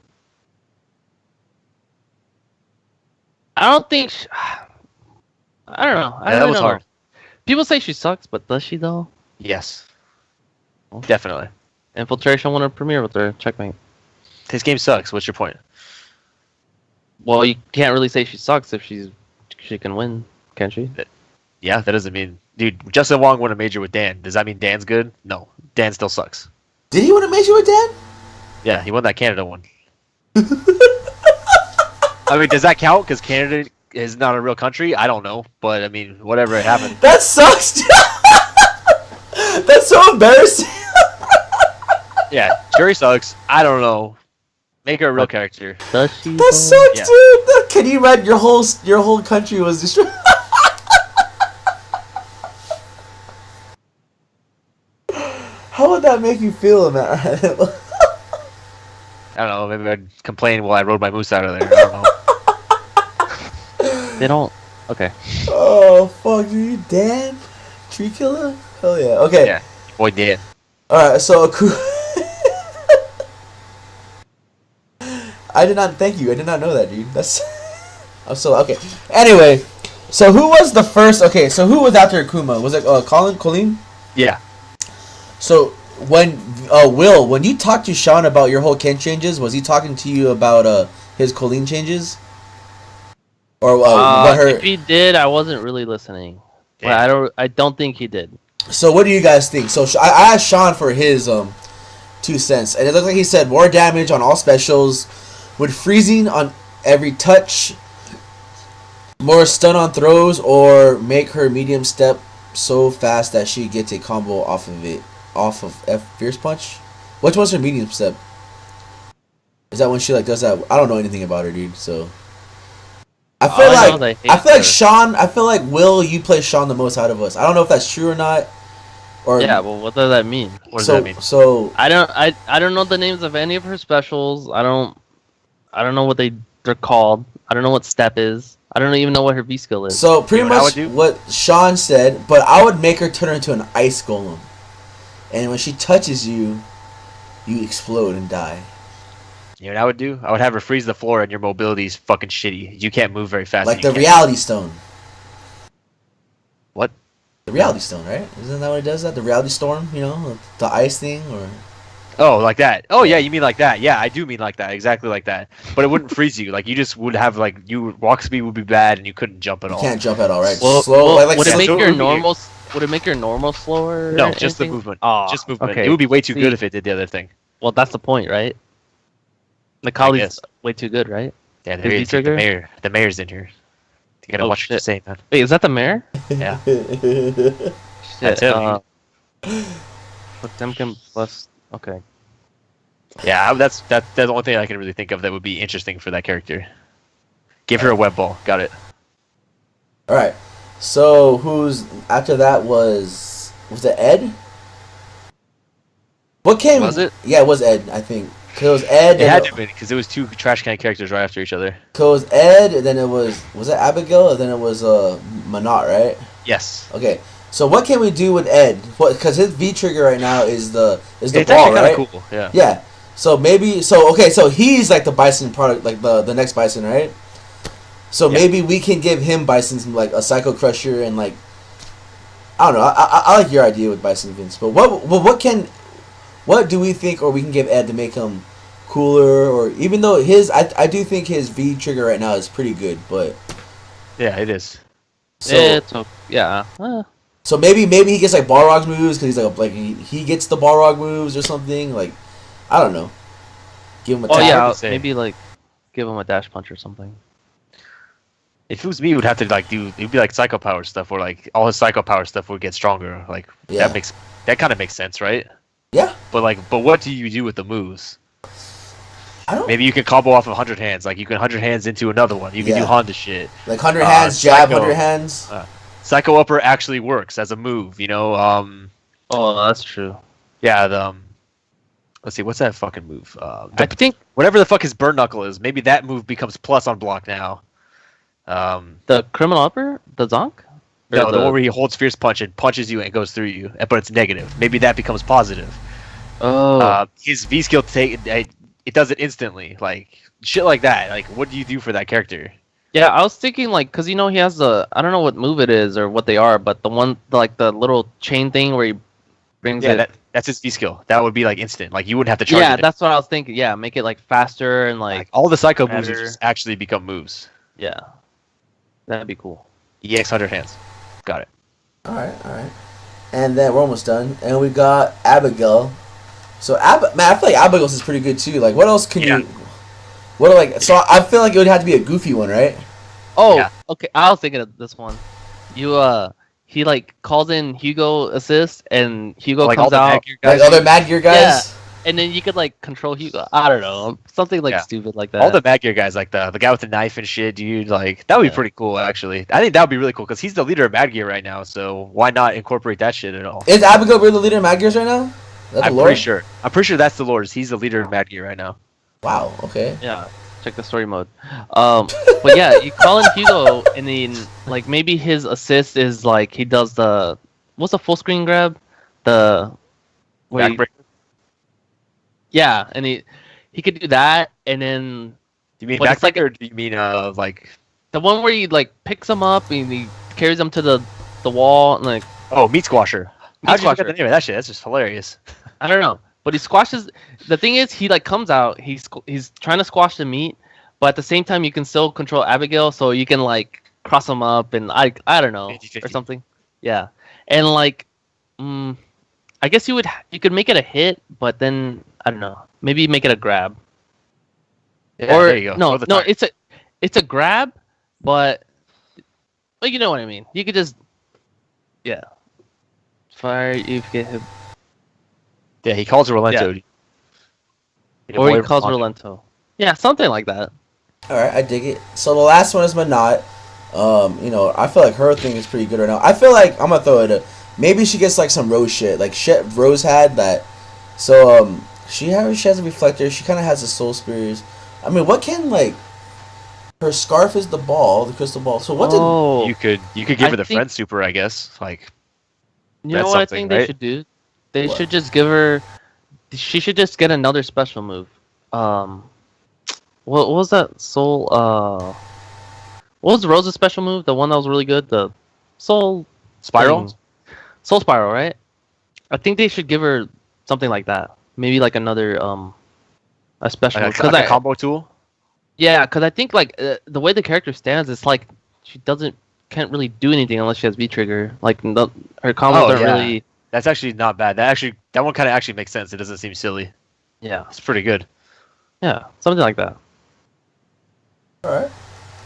D: don't think. I don't know.
C: That was hard.
D: People say she sucks, but does she though?
C: Yes. Definitely.
D: Infiltration won a premiere with her. Checkmate.
C: This game sucks. What's your point?
D: Well, you can't really say she sucks if she can win, can she?
C: Yeah, that doesn't mean... Dude, Justin Wong won a major with Dan. Does that mean Dan's good? No. Dan still sucks.
B: Did he win a major with Dan?
C: Yeah, he won that Canada one. I mean, does that count? Because Canada is not a real country? I don't know. But, I mean, whatever, it happened.
B: That sucks! That's so embarrassing!
C: Yeah, Juri sucks. I don't know. Make her a real character.
D: Does she?
B: That sucks, dude! Can you imagine your whole country was destroyed? How would that make you feel, man?
C: I don't know. Maybe I'd complain while I rode my moose out of there. I don't know.
D: They don't. Okay.
B: Oh, fuck, dude. Dan? Tree killer? Hell yeah. Okay.
C: Yeah. Boy, Dan.
B: Alright, so... I did not. Thank you. I did not know that, dude. That's. I'm so okay. Anyway, so who was the first? Okay, so who was after Akuma? Was it Colleen?
C: Yeah.
B: So when Will, when you talked to Sean about your whole Ken changes, was he talking to you about his Colleen changes? Or what her?
D: If he did, I wasn't really listening. But I don't think he did.
B: So what do you guys think? So I asked Sean for his 2 cents, and it looked like he said more damage on all specials, with freezing on every touch, more stun on throws, or make her medium step so fast that she gets a combo off of F Fierce Punch. Which one's her medium step? Is that when she like does that? I don't know anything about her, dude. So I feel like Sean. I feel like Will, you play Sean the most out of us. I don't know if that's true or not. Or
D: yeah, well, what does that mean?
C: What does that mean?
B: So
D: I don't know the names of any of her specials. I don't know what they're called. I don't know what step is. I don't even know what her V skill is.
B: So pretty much what Sean said, but I would make her turn into an ice golem, and when she touches you, you explode and die.
C: You know what I would do? I would have her freeze the floor, and your mobility is fucking shitty. You can't move very fast.
B: Like the Reality Stone.
C: What?
B: The Reality Stone, right? Isn't that what it does? That the Reality Storm, you know, the ice thing, or?
C: Oh, like that. Oh, yeah, you mean like that. Yeah, I do mean like that. Exactly like that. But it wouldn't freeze you. Like, you just would have, like, walk speed would be bad, and you couldn't jump at all.
B: You can't jump at all, right?
D: Well,
B: slow.
D: Would it make your normal? Would it make your normal slower?
C: No, just the movement.
D: Oh,
C: just movement.
D: okay.
C: It would be way too good if it did the other thing.
D: Well, that's the point, right? Macaulay's way too good, right?
C: Yeah, the mayor's in here. You gotta watch what you're saying, man.
D: Wait, is that the mayor?
C: Yeah.
D: That's him. Potemkin plus. Okay.
C: Yeah, that's the only thing I can really think of that would be interesting for that character. Give her a web ball. Got it.
B: All right. So who's after that was it Ed? What came?
C: Was it?
B: Yeah, it was Ed. I think. It was Ed.
C: It had to be because it was two trash can characters right after each other.
B: It was Ed, and then it was it Abigail, and then it was Manat, right?
C: Yes.
B: Okay. So what can we do with Ed? Because his V trigger right now is the
C: it's
B: ball, right?
C: Cool. Yeah.
B: Yeah. So maybe so he's like the Bison product, like the next Bison, right? So maybe we can give him Bison like a Psycho Crusher and like I don't know. I like your idea with Bison Vince, but what do we think or we can give Ed to make him cooler, or even though I do think his V trigger right now is pretty good, but
C: yeah, it is.
B: So So maybe he gets like Balrog moves because he's like he gets the Balrog moves or something, like I don't know. Give him a
D: maybe like give him a dash punch or something.
C: If it was me, it would have to like it'd be like Psycho Power stuff, where like all his Psycho Power stuff would get stronger. Like that kind of makes sense, right?
B: Yeah.
C: But what do you do with the moves?
B: I don't.
C: Maybe you can combo off of 100 hands. Like you can 100 hands into another one. You can do Honda shit.
B: Like 100 hands, jab, 100 hands.
C: Psycho Upper actually works as a move, you know.
D: Oh, that's true.
C: Yeah. Let's see, what's that fucking move?
D: I think
C: whatever the fuck his Burn Knuckle is, maybe that move becomes plus on block now.
D: The Criminal Upper, the Zonk.
C: No, the one where he holds Fierce Punch and punches you and it goes through you, but it's negative. Maybe that becomes positive.
D: Oh.
C: His V skill it does it instantly, like shit like that. Like, what do you do for that character?
D: Yeah, I was thinking like, cause he has I don't know what move it is or what they are, but the one like the little chain thing where he brings it.
C: Yeah, that's his V skill. That would be like instant. Like you wouldn't have to charge.
D: Yeah, that's what I was thinking. Yeah, make it like faster and like
C: all the Psycho moves just actually become moves.
D: Yeah, that'd be cool.
C: EX 100 hands. Got it.
B: All right. And then we're almost done, and we got Abigail. So man, I feel like Abigail's is pretty good too. Like, what else can you? So I feel like it would have to be a goofy one, right?
D: Oh, yeah. Okay. I was thinking of this one. He like calls in Hugo assist, and Hugo
C: like
D: comes out
B: like other Mad Gear guys.
D: Yeah. And then you could like control Hugo. I don't know, something like stupid like that.
C: All the Mad Gear guys, like the guy with the knife and shit, dude. Like that would be pretty cool, actually. I think that would be really cool because he's the leader of Mad Gear right now. So why not incorporate that shit at all?
B: Is Abigail really the leader of Mad Gears right now?
C: I'm pretty sure. I'm pretty sure that's the Lord. He's the leader of Mad Gear right now.
B: Wow. Okay.
D: Yeah. Check the story mode. But yeah, you call in Hugo, and then like maybe his assist is like he does what's the full screen grab? Yeah, and he could do that, and then
C: Do you mean
D: But it's like
C: backbreaker, or do you mean like?
D: the one where he like picks them up and he carries them to the wall and like
C: Oh, meat squasher.
D: Meat
C: How'd you forget
D: squasher.
C: the name of that shit? That's just hilarious.
D: I don't know. But he squashes. The thing is, he like comes out. He's trying to squash the meat, but at the same time, you can still control Abigail, so you can like cross them up and I don't know
C: 50-50.
D: or something. Yeah, and like, I guess you could make it a hit, but then I don't know. Maybe make it a grab.
C: Yeah,
D: Or
C: there you go.
D: no,
C: Throw the
D: no,
C: tire.
D: it's a grab, but you know what I mean. You could just fire. You get him,
C: Yeah, he calls it Relento.
D: or he calls Relento. Yeah, something like that.
B: All right, I dig it. So the last one is Manat. I feel like her thing is pretty good right now. I feel like I'm gonna throw it. Maybe she gets like some Rose shit, like shit Rose had that. So she has a reflector. She kind of has the soul spears. I mean, what can like her scarf is the ball, the crystal ball. So what did
C: You could give
D: I
C: her the
D: think-
C: friend super, I guess. Like,
D: You know
C: That's
D: what I
C: something,
D: think they
C: right?
D: should do? They
B: What?
D: should just give her. She should just get another special move. What was that soul? What was Rose's special move? The one that was really good. The soul
C: Spiral?
D: thing. Soul spiral, right? I think they should give her something like that. Maybe like another a special move.
C: Like a combo tool?
D: Yeah, because I think like the way the character stands, it's like she can't really do anything unless she has V trigger. Like her combos aren't really.
C: That's actually not bad. That one kind of actually makes sense. It doesn't seem silly.
D: Yeah,
C: It's pretty good.
D: yeah, something like that.
B: all right?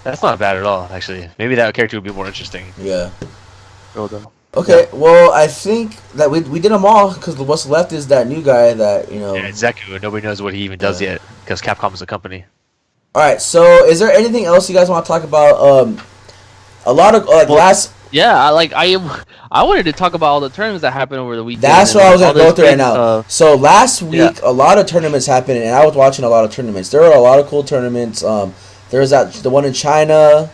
C: That's not bad at all, actually. Maybe that character would be more interesting.
B: Yeah.
D: Rodo.
B: Okay. Well, I think that we did them all because what's left is that new guy that
C: Yeah, it's Zeku, and nobody knows what he even does yet because Capcom is a company.
B: All right. So is there anything else you guys want to talk about? A lot of last.
D: Yeah, I wanted to talk about all the tournaments that happened over the weekend.
B: That's
D: and
B: what I was
D: all
B: gonna go
D: this
B: through right
D: crazy
B: now.
D: stuff.
B: So last week,
D: Yeah.
B: a lot of tournaments happened, and I was watching a lot of tournaments. There were a lot of cool tournaments. There was the one in China.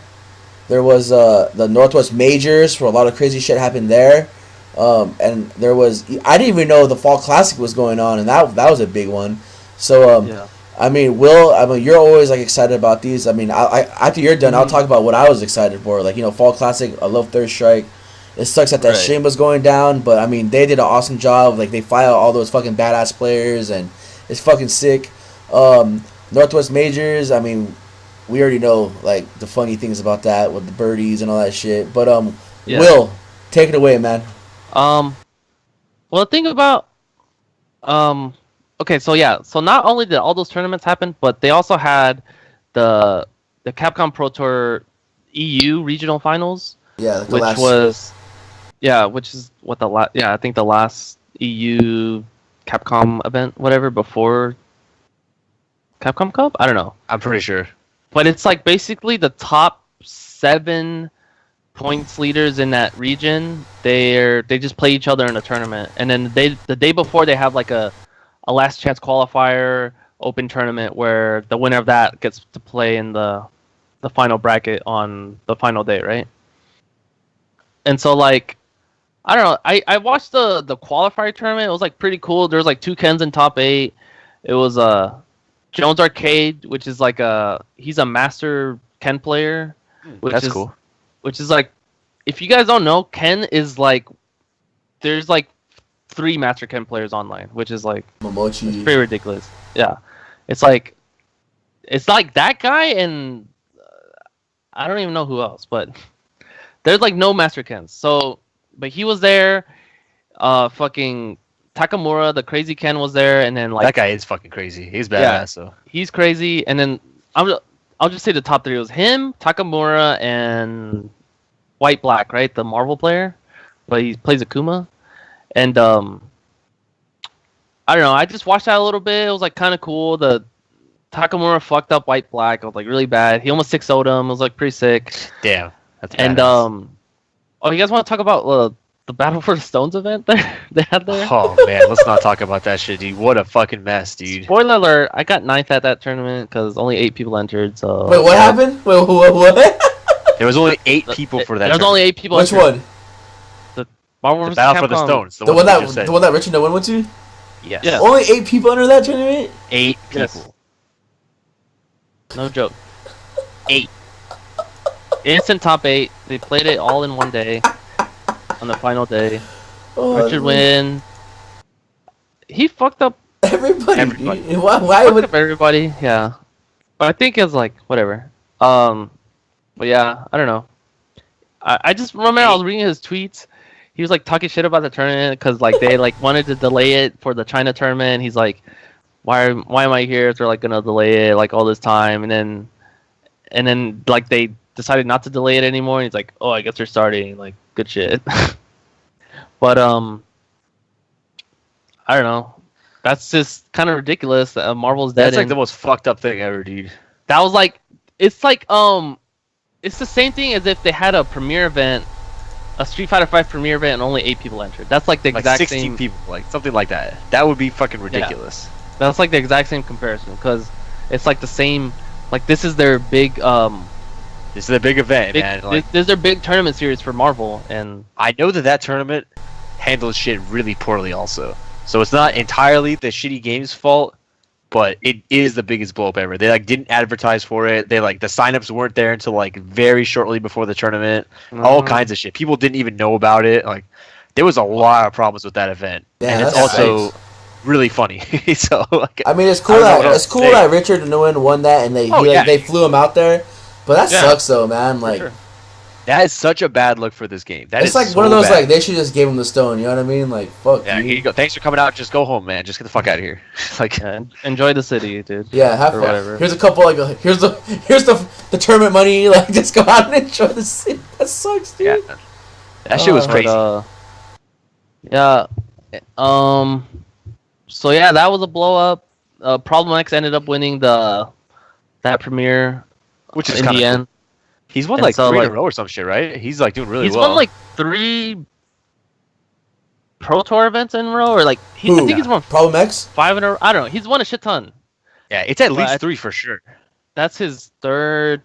B: There was the Northwest Majors, where a lot of crazy shit happened there. And there was I didn't even know the Fall Classic was going on, and that was a big one. So
D: Yeah.
B: I mean, you're always like excited about these. I mean, I after you're done, I'll talk about what I was excited for. Like Fall Classic. I love Third Strike. It sucks that
D: Right.
B: stream was going down, but I mean, they did an awesome job. Like they file all those fucking badass players, and it's fucking sick. Northwest Majors. I mean, we already know like the funny things about that with the birdies and all that shit. But
D: Yeah.
B: Will, take it away, man.
D: Well, the thing about okay, so yeah, so not only did all those tournaments happen, but they also had the Capcom Pro Tour EU regional finals,
B: Yeah, like the
D: which
B: last.
D: was which is what I think the last EU Capcom event, whatever, before Capcom Cup. I don't know,
C: I'm pretty sure.
D: but it's like basically the top 7 points leaders in that region. They just play each other in a tournament, and then the day before they have like a last chance qualifier open tournament where the winner of that gets to play in the final bracket on the final day, right? And so like I don't know, I watched the qualifier tournament. It was like pretty cool. There was like 2 Kens in top 8. It was Jones Arcade, which is like he's a master Ken player, which
C: That's
D: is
C: cool.
D: which is like, if you guys don't know, Ken is like, there's like 3 Master Ken players online, which is like
B: Momochi.
D: pretty ridiculous. Yeah, it's like that guy, and I don't even know who else, but there's like no Master Kens. So, but he was there. Fucking Takamura, the crazy Ken, was there, and then like
C: That guy is fucking crazy. He's badass, so.
D: he's crazy, and then I'll just say the top 3 it was him, Takamura, and White Black, right? The Marvel player, but he plays Akuma, and I don't know. I just watched that a little bit. It was like kind of cool. The Takamura fucked up White Black. It was like really bad. He almost 6-0'd him. It was like pretty sick.
C: Damn. That's
D: And
C: badass.
D: oh, you guys want to talk about the Battle for the Stones event they had there?
C: Oh, man. Let's not talk about that shit, dude. What a fucking mess, dude.
D: Spoiler alert! I got 9th at that tournament because only 8 people entered. So
B: Wait, what happened? Wait, what?
C: There was only 8 people for that.
D: There's only 8 people.
B: Which
D: entered.
B: one?
D: Marvel
C: The
D: vs.
C: Battle for the
D: Capcom.
C: Stones.
B: The one
C: you just said.
B: that Richard No one went to?
C: Yes.
D: Yeah.
B: Only 8 people under that tournament?
C: 8 people.
D: Yes. No joke.
C: 8.
D: Instant top 8. They played it all in one day. On the final day.
B: Oh,
D: Richard win. He fucked up
B: Everybody.
C: Everybody.
B: Why
D: fucked
B: would?
D: up everybody, yeah. But I think it's like, whatever. But yeah, I don't know. I just remember I was reading his tweets. He was like talking shit about the tournament because like they like wanted to delay it for the China tournament. He's like, why am I here if they're like gonna delay it like all this time? And then like they decided not to delay it anymore. And he's like, oh, I guess they're starting. Like, good shit. But I don't know. That's just kind of ridiculous. Marvel's dead.
C: That's like the most fucked up thing ever, dude.
D: That was like, it's like it's the same thing as if they had a premiere event, a Street Fighter 5 premiere event, and only 8 people entered. That's like the
C: Like
D: exact
C: 16
D: same.
C: people, like something like that. That would be fucking ridiculous.
D: That's like the exact same comparison because it's like the same. Like this is their big
C: This is a big event, man. Like,
D: this is their big tournament series for Marvel, and
C: I know that tournament handles shit really poorly, also. So it's not entirely the shitty game's fault, but it is the biggest blow up ever. They like didn't advertise for it. They like the signups weren't there until like very shortly before the tournament. All kinds of shit. People didn't even know about it. Like there was a lot of problems with that event,
B: Yeah,
C: and it's
B: that's
C: also really funny. So like,
B: I mean, it's cool
C: I don't know
B: that
C: what else
B: it's cool
C: to say.
B: that Richard Nguyen won that, and they flew him out there. But that
D: Yeah.
B: sucks, though, man. Like,
D: sure.
C: that is such a bad look for this game. That
B: it's
C: is
B: like
C: so
B: one of those
C: bad.
B: like they should just give him the stone. You know what I mean? Like, fuck.
C: Yeah,
B: dude.
C: here you go. Thanks for coming out. Just go home, man. Just get the fuck out of here. Like,
D: yeah, enjoy the city, dude.
B: Yeah, have
D: or
B: fun.
D: whatever.
B: Here's a couple like here's the tournament money. Like, just go out and enjoy the city. That sucks, dude.
C: yeah, that shit was
B: Oh,
C: crazy.
D: Yeah. So yeah, that was a blow up. Problem X ended up winning that premiere,
C: Which is
D: in
C: kind
D: the
C: of
D: end.
C: He's won
D: And
C: like
D: so,
C: 3 in
D: like-
C: a row or some shit, right? He's like doing really
D: He's
C: well.
D: won like 3 Pro Tour events in a row, or like I
B: Who?
D: think he's won
B: Problem X.
D: 5 in a row. I don't know. He's won a shit ton.
C: yeah, it's at
D: But
C: least
D: I-
C: 3 for sure.
D: That's his third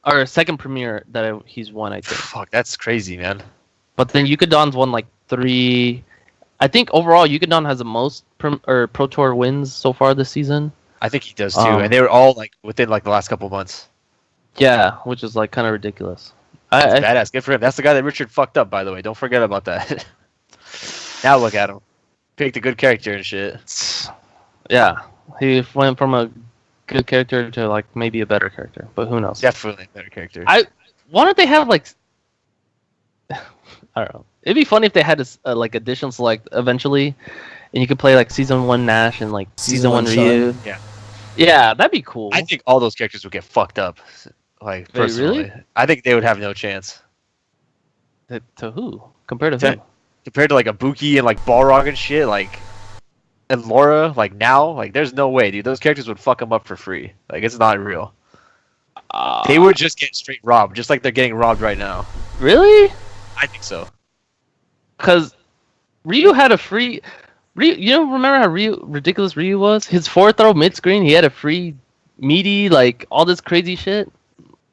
D: or second premiere that he's won, I think.
C: Fuck, that's crazy, man.
D: But then Yukadon's won like 3. I think overall Yukadon has the most Pro Tour wins so far this season.
C: I think he does too,
D: Um,
C: and they were all like within like the last couple months.
D: Yeah, which is like kind of ridiculous.
C: That's badass. Good for him. That's the guy that Richard fucked up, by the way. Don't forget about that. Now look at him. Picked a good character and shit.
D: Yeah, he went from a good character to like maybe a better character, but who knows?
C: Definitely a better character.
D: Why don't they have like I don't know. It'd be funny if they had a like additional select eventually, and you could play like season 1 Nash and like season 1 Ryu.
C: Yeah.
D: Yeah, that'd be cool.
C: I think all those characters would get fucked up. Like,
D: Wait,
C: personally.
D: really?
C: I think they would have no chance.
D: To who? Compared to
C: To-
D: who?
C: Compared to like Ibuki and like Balrog and shit, like, and Laura, like now, like there's no way, dude. Those characters would fuck them up for free. Like, it's not real. They would just get straight robbed, just like they're getting robbed right now.
D: Really?
C: I think so.
D: Because Ryu had a free. You don't remember how ridiculous Ryu was? His 4-throw mid screen, he had a free meaty, like all this crazy shit.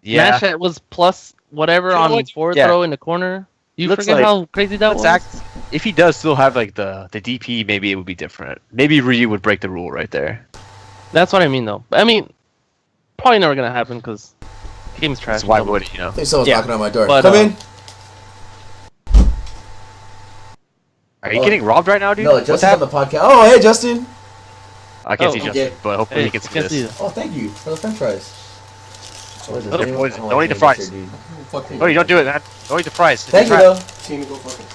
C: Yeah.
D: Nash was plus whatever
C: You know
D: on
C: what?
D: 4-throw in the corner. You
C: Looks
D: forget
C: like-
D: how crazy that was?
C: If he does still have like the DP, maybe it would be different. Maybe Ryu would break the rule right there.
D: That's what I mean, though. I mean, probably never gonna happen because game's trash.
C: So why would it, you know?
B: I think someone's
C: Yeah.
B: knocking on my door.
D: But,
B: Come in.
C: Are you getting robbed right now, dude?
B: No,
C: What's
B: Justin's on
C: happening?
B: the podcast. Oh, hey, Justin.
C: I can't
D: Oh,
C: see
B: okay.
C: Justin, but hopefully
D: Hey,
C: he can see
D: can't
C: this.
D: see you.
B: Oh, thank you for the French fries. What is
C: Oh,
B: this?
C: boys,
B: I
C: don't eat the
B: that
C: fries.
B: shit, dude.
C: Oh, you don't do it, man. Don't eat the fries.
B: Thank you,
C: It's
B: though.
E: Team to go fuck it.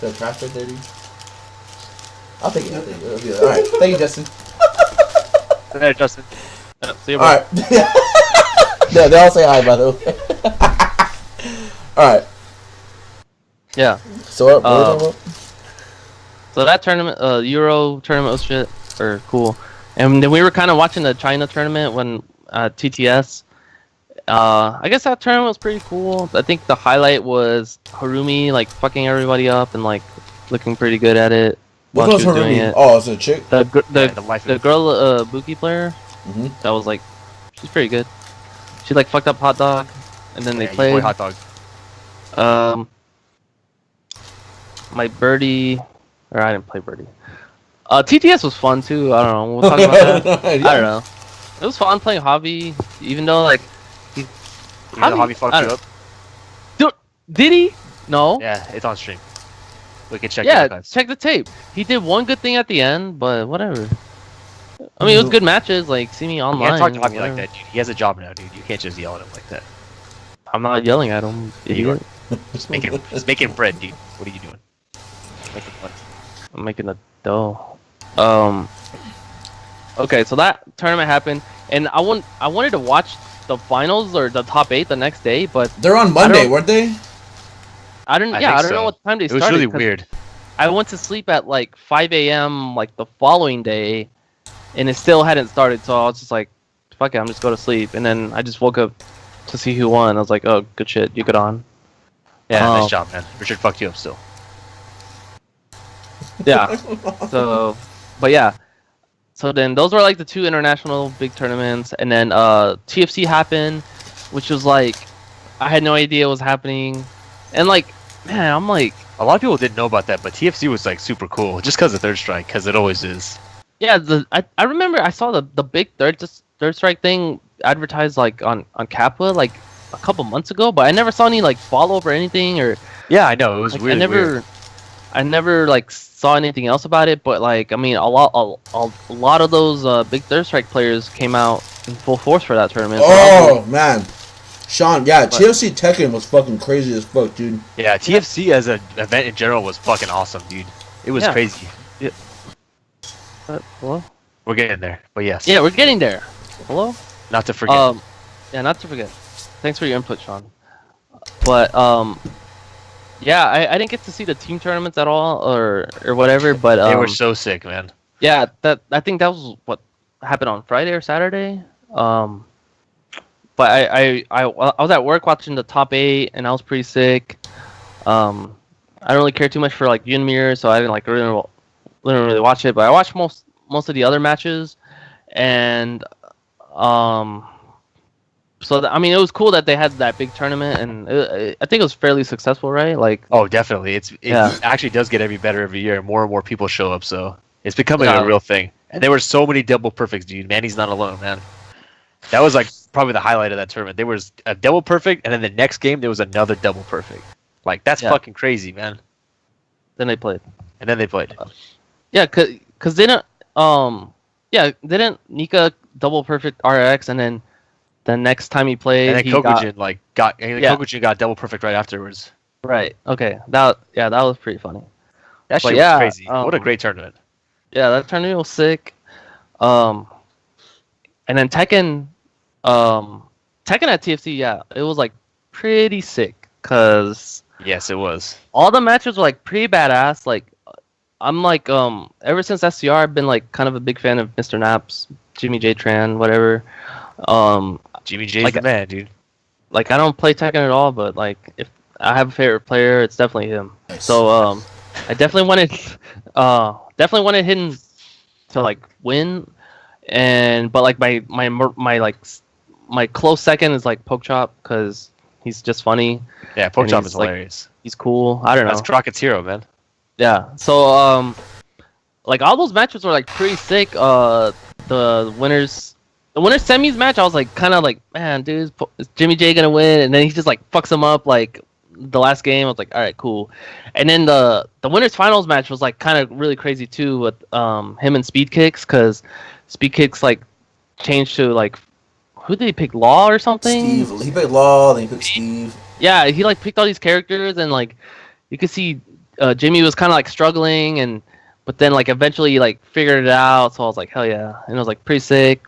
B: The trash right there, dude. I'll take it. It'll be all right. Thank you, Justin.
C: trash. There, Justin.
D: Yeah, see you,
B: All
D: bro.
B: right. No, they all say hi, by the way. All right.
D: Yeah.
B: So what are we talking about?
D: So that tournament, Euro tournament was shit, or cool. And then we were kind of watching the China tournament when TTS. I guess that tournament was pretty cool. I think the highlight was Harumi like fucking everybody up and like looking pretty good at it
B: Which
D: while
B: one's
D: she was doing
B: Harumi?
D: it.
B: Oh, it's a chick.
D: The
C: Yeah, the wife of-
D: girl Buki player
B: Mhm.
D: that was like she's pretty good. She like fucked up Hot Dog, and then
C: Yeah,
D: they
C: your boy
D: played.
C: hot dog.
D: My birdie, or I didn't play birdie. TTS was fun too. I don't know. We'll talk about that.
B: Yeah.
D: I don't know. It was fun playing Hobby, even though like
C: Even though Hobby fucked
D: I
C: you
D: don't-
C: up.
D: Dude, did he? No.
C: Yeah, it's on stream. We can check it
D: Yeah,
C: out, guys.
D: check the tape. He did one good thing at the end, but whatever. I mean, it was good matches. Like, see me
C: You
D: online.
C: can't talk to Hobby like
D: whatever.
C: that, dude. He has a job now, dude. You can't just yell at him like that.
D: I'm not yelling at him.
C: You
D: Idiot.
C: Just making bread, dude. What are you doing? Making fun.
D: I'm making a dough. Okay, so that tournament happened, and I wanted to watch the finals or the top 8 the next day, but
B: They're on Monday,
D: don't-
B: weren't they?
D: I don't
C: I
D: know
C: think so.
D: what time they
C: It
D: started.
C: was really
D: 'cause
C: weird.
D: I went to sleep at like 5 a.m. like the following day, and it still hadn't started. So I was just like, "Fuck it, I'm just go to sleep." And then I just woke up to see who won. I was like, "Oh, good shit, you got on."
C: Yeah,
D: Um,
C: nice job, man. Richard fucked you up still.
D: Yeah. So, but yeah. So then those were like the 2 international big tournaments, and then TFC happened, which was like I had no idea what was happening, and like man, I'm like.
C: A lot of people didn't know about that, but TFC was like super cool just because of Third Strike, because it always is.
D: Yeah, I remember I saw the big third strike thing advertised like on Kappa like a couple months ago, but I never saw any like follow up or anything or
C: Yeah, I know. It was
D: like,
C: really weird.
D: I never like saw anything else about it. But like I mean a lot of those big third strike players came out in full force for that tournament. So I was
B: Oh man, Sean, yeah, TFC Tekken was fucking crazy as fuck, dude.
C: Yeah, TFC as an event in general was fucking awesome, dude. It was
D: Yeah.
C: crazy.
D: hello?
C: We're getting there, but yes.
D: Yeah, we're getting there. Hello.
C: Not to forget.
D: Yeah, not to forget. Thanks for your input, Sean. But yeah, I didn't get to see the team tournaments at all or whatever. But
C: they were so sick, man.
D: yeah, I think that was what happened on Friday or Saturday. But I was at work watching the top 8, and I was pretty sick. I don't really care too much for like Unimir, so I didn't like really watch it. But I watched most of the other matches, and so I mean, it was cool that they had that big tournament, and I think it was fairly successful, right? Like,
C: Oh, definitely. It
D: Yeah.
C: actually does get better every year. More and more people show up, so it's becoming
D: Yeah.
C: a real thing. And there were so many double perfects, dude. Manny's not alone, man. That was like probably the highlight of that tournament. There was a double perfect, and then the next game there was another double perfect. Like that's
D: Yeah.
C: fucking crazy, man.
D: then they played.
C: And then they played.
D: Yeah, cause didn't Nika double perfect RX, and then the next time he played,
C: And then
D: he
C: Kokujin
D: Yeah.
C: Kokujin got double perfect right afterwards.
D: right. Okay, that was pretty funny.
C: That
D: But
C: shit
D: yeah,
C: was crazy. What a
D: um,
C: great tournament.
D: Yeah, that tournament was sick. And then Tekken at TFC, yeah, it was like pretty sick, cause
C: Yes, it was.
D: all the matches were like pretty badass. Like I'm like ever since SCR I've been like kind of a big fan of Mr. Naps, Jimmy J Tran, whatever.
C: Jimmy J's
D: like-
C: the man, dude.
D: Like I don't play Tekken at all, but like if I have a favorite player, it's definitely him.
B: Nice.
D: So I definitely wanted him to like win, but like my close second is like Poke Chop because he's just funny.
C: Yeah, Pork
D: and
C: Chop
D: he's,
C: is
D: like,
C: hilarious.
D: He's cool. I don't know.
C: That's Crockett's hero, man.
D: Yeah. So like all those matches were like pretty sick. The winners semis match, I was like kind of like, man, dude, is Jimmy J gonna win? And then he just like fucks him up like the last game. I was like, all right, cool. And then the winners finals match was like kind of really crazy too with him and Speed Kicks, because Speed Kicks like changed to like, who did he pick, Law or something?
B: Steve, he picked Law, then he picked Steve.
D: Yeah, he like picked all these characters, and like you could see Jimmy was kind of like struggling, but then like eventually he like figured it out. So I was like, hell yeah, and it was like pretty sick.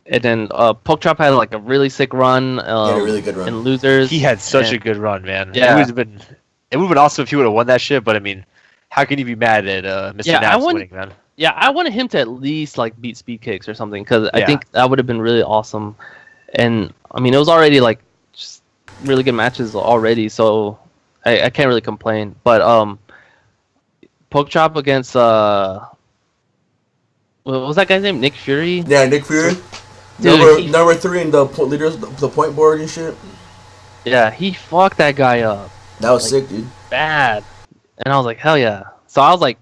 D: And then Poke Chop had like a really sick run.
B: He had a really good run.
D: In losers.
C: He had such
D: and-
C: a good run, man.
D: Yeah.
C: It would have been awesome if he would have won that shit, but I mean, how can you be mad at Mr.
D: Yeah, I
C: Naps
D: wouldn't-
C: winning, man?
D: Yeah, I wanted him to at least like beat Speed Kicks or something, because I
C: Yeah.
D: think that would have been really awesome. And I mean, it was already like just really good matches already, so I can't really complain. But Poke Chop against what was that guy's name? Nick Fury.
B: Yeah, Nick Fury.
D: Dude,
B: Number 3 in the leaders, the point board and shit.
D: Yeah, he fucked that guy up
B: That was
D: Like-
B: sick, dude.
D: bad, and I was like, hell yeah. So I was like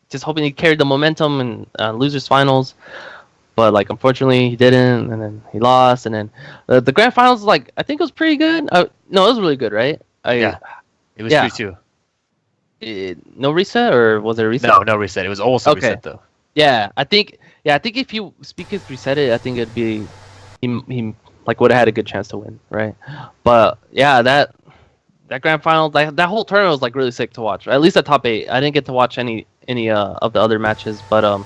D: just hoping he carried the momentum in losers finals. But like unfortunately he didn't, and then he lost, and then the grand finals like I think it was pretty good. No, it was really good, right?
C: Yeah, it was
D: yeah.
C: 3-2.
D: No reset, or was it a reset?
C: No reset. It was also reset though.
D: Yeah, I think if you Speakers reset it, I think it'd be he like would have had a good chance to win, right? But yeah, that grand final, that whole tournament was like really sick to watch. At least at top 8. I didn't get to watch any of the other matches, but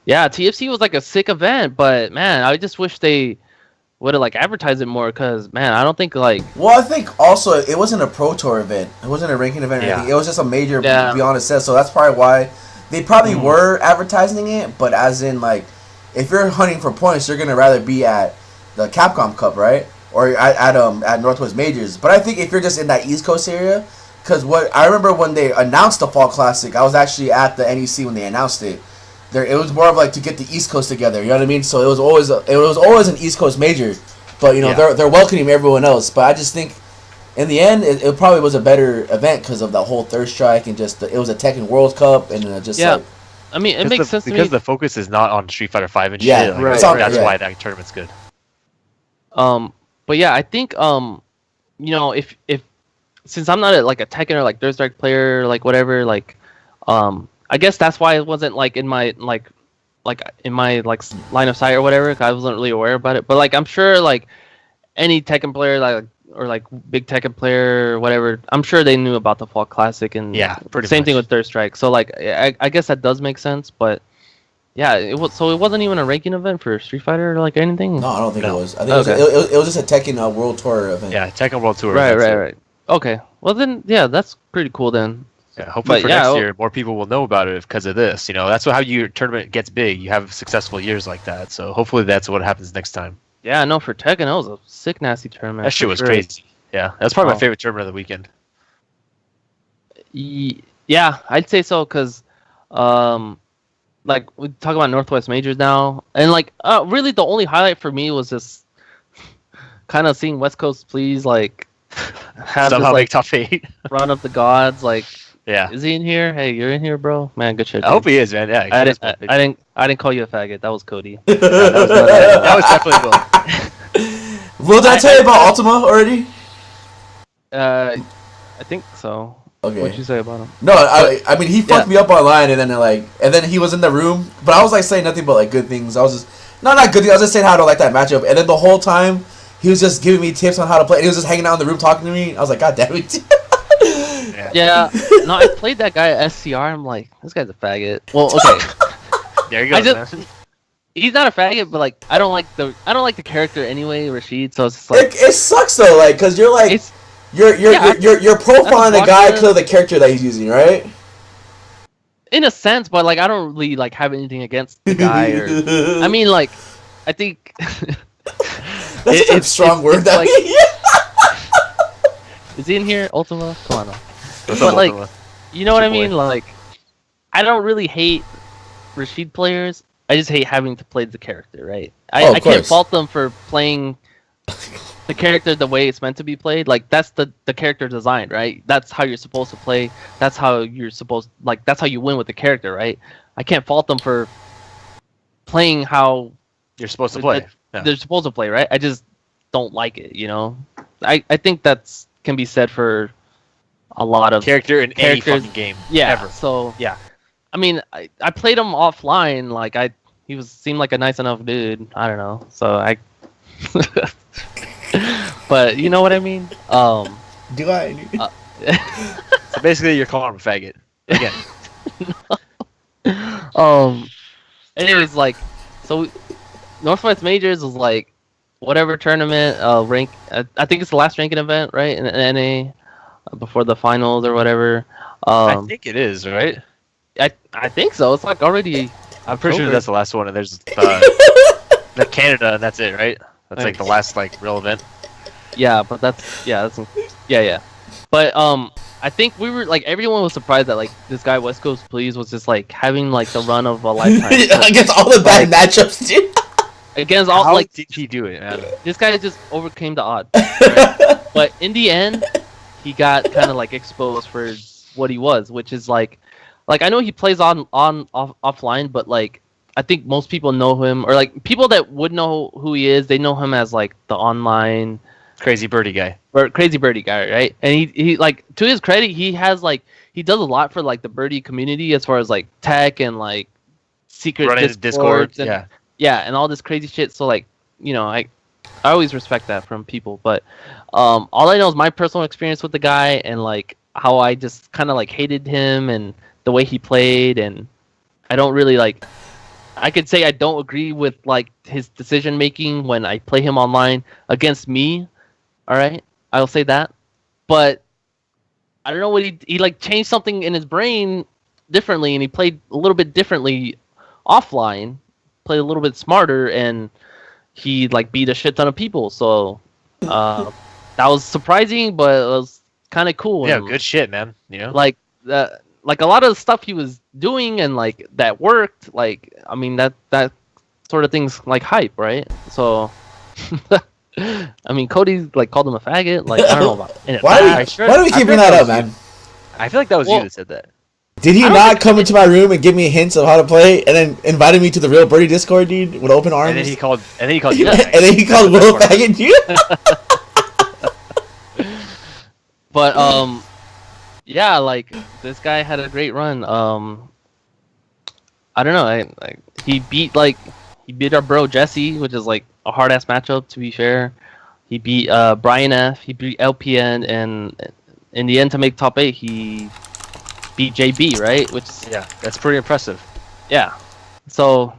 D: yeah, TFC was like a sick event. But man, I just wish they would have like advertised it more, because man, I don't think like.
B: Well, I think also it wasn't a pro tour event. It wasn't a ranking event. Or anything. It was just a major Beyond the Set. So that's probably why they probably were advertising it. But as in like, if you're hunting for points, you're gonna rather be at the Capcom Cup, right? Or at Northwest Majors. But I think if you're just in that East Coast area, because what I remember when they announced the Fall Classic, I was actually at the NEC when they announced it. It was more of like to get the East Coast together, you know what I mean? So it was always an East Coast major, but you know they're welcoming everyone else. But I just think in the end it probably was a better event because of the whole third strike and just it was a Tekken World Cup and just like,
D: I mean it makes sense to me
C: because the focus is not on Street Fighter 5 and
B: shit.
C: Like, right. That's why that tournament's good.
D: But yeah, I think you know, if since I'm not like a Tekken or like Third Strike player, like whatever, like I guess that's why it wasn't like in my in my line of sight or whatever. 'Cause I wasn't really aware about it. But like I'm sure like any Tekken player or like big Tekken player or whatever, I'm sure they knew about the Fall Classic and same thing with Third Strike. So like I guess that does make sense. But yeah, it wasn't even a ranking event for Street Fighter or like anything.
B: No, I don't think it was. I think it was just a Tekken World Tour event.
C: Yeah, Tekken World Tour.
D: Right. Okay. Well then, yeah, that's pretty cool then.
C: Yeah, hopefully next year, more people will know about it because of this. You know, that's how your tournament gets big. You have successful years like that. So hopefully that's what happens next time.
D: Yeah, no, for Tekken, that was a sick, nasty tournament.
C: That shit was crazy. Yeah, that's probably my favorite tournament of the weekend.
D: Yeah, I'd say so because, like, we talk about Northwest Majors now, and like, really the only highlight for me was just kind of seeing West Coast Please like have
C: somehow
D: this, like,
C: make top 8,
D: run of the gods, like.
C: Yeah.
D: Is he in here? Hey, you're in here, bro. Man, good shit.
C: I hope he is, man. Yeah.
D: I didn't call you a faggot. That was Cody.
C: That was definitely Will.
B: Will, did I tell you about Ultima already?
D: I think so.
B: Okay.
D: What'd you say about him?
B: No, I mean he fucked me up online, and then he was in the room, but I was like saying nothing but like good things. I was just not good things. I was just saying how I don't like that matchup, and then the whole time he was just giving me tips on how to play. And he was just hanging out in the room talking to me. I was like, God damn it.
D: Yeah, no, I played that guy at SCR. I'm like, this guy's a faggot. Well, okay.
C: There you go. Man.
D: He's not a faggot, but like, I don't like the character anyway, Rashid. So it's just like
B: it sucks though, like, cause you're like you're profiling the guy because of the character that he's using, right?
D: In a sense, but like, I don't really like have anything against the guy. Or I mean, like, I think
B: that's a strong word. That
D: like, is he in here, Ultima? Come on. But like, you know what I mean? Like, I don't really hate Rashid players. I just hate having to play the character, right? I can't fault them for playing the character the way it's meant to be played. Like, that's the character design, right? That's how you're supposed to play. That's how that's how you win with the character, right? I can't fault them for playing how
C: you're supposed to play.
D: They're supposed to play, right? I just don't like it, you know? I think that's can be said for a lot of
C: character in any fucking game.
D: Yeah.
C: Ever.
D: So yeah. I mean, I played him offline. Like he seemed like a nice enough dude. I don't know. So but you know what I mean.
B: Do I?
C: So basically, you're calling him a faggot again.
D: Anyways, like, so Northwest Majors was like whatever tournament rank. I think it's the last ranking event, right? In NA before the finals or whatever.
C: I think it is, right?
D: I think so. It's like already.
C: I'm pretty sure that's the last one, and there's the Canada, and that's it, right? That's like the last like real event.
D: Yeah, but that's yeah. But I think we were like everyone was surprised that like this guy West Coast Please was just like having like the run of a lifetime
B: against all the bad matchups, dude.
D: Against all
C: How did he do it, man?
D: This guy just overcame the odds. Right? But in the end, he got kind of like exposed for what he was, which is like like I know he plays offline, but like I think most people know him, or like people that would know who he is, they know him as like the online
C: Crazy birdie guy.
D: crazy birdie guy, right? And he like, to his credit, he has like, he does a lot for like the birdie community as far as like tech and like secret
C: Running
D: Discords
C: Discord,
D: and and all this crazy shit. So like, I always respect that from people. But all I know is my personal experience with the guy, and like how I just kind of like hated him and the way he played, and I don't really like. I could say I don't agree with like his decision making when I play him online against me. All right, I'll say that. But I don't know what he like changed something in his brain differently, and he played a little bit differently offline, played a little bit smarter, and he like beat a shit ton of people. So that was surprising, but it was kind of cool.
C: Yeah,
D: and,
C: good shit, man. You know,
D: like like a lot of the stuff he was doing and like that worked. Like I mean that sort of thing's like hype, right? So. I mean, Cody like called him a faggot. Like I don't know about.
B: Why do we keep bringing that up, man?
C: I feel like that was you that said that.
B: Did he not come into my room and give me hints of how to play, and then invited me to the real birdie Discord, dude, with open arms?
C: And then he called. You.
B: And then he called Will a faggot, dude.
D: But yeah, like this guy had a great run. I don't know. He beat our bro Jesse, which is like a hard ass matchup. To be fair, he beat Brian F. He beat LPN, and in the end, to make top 8, he beat JB, right? Which
C: yeah, that's pretty impressive.
D: Yeah. So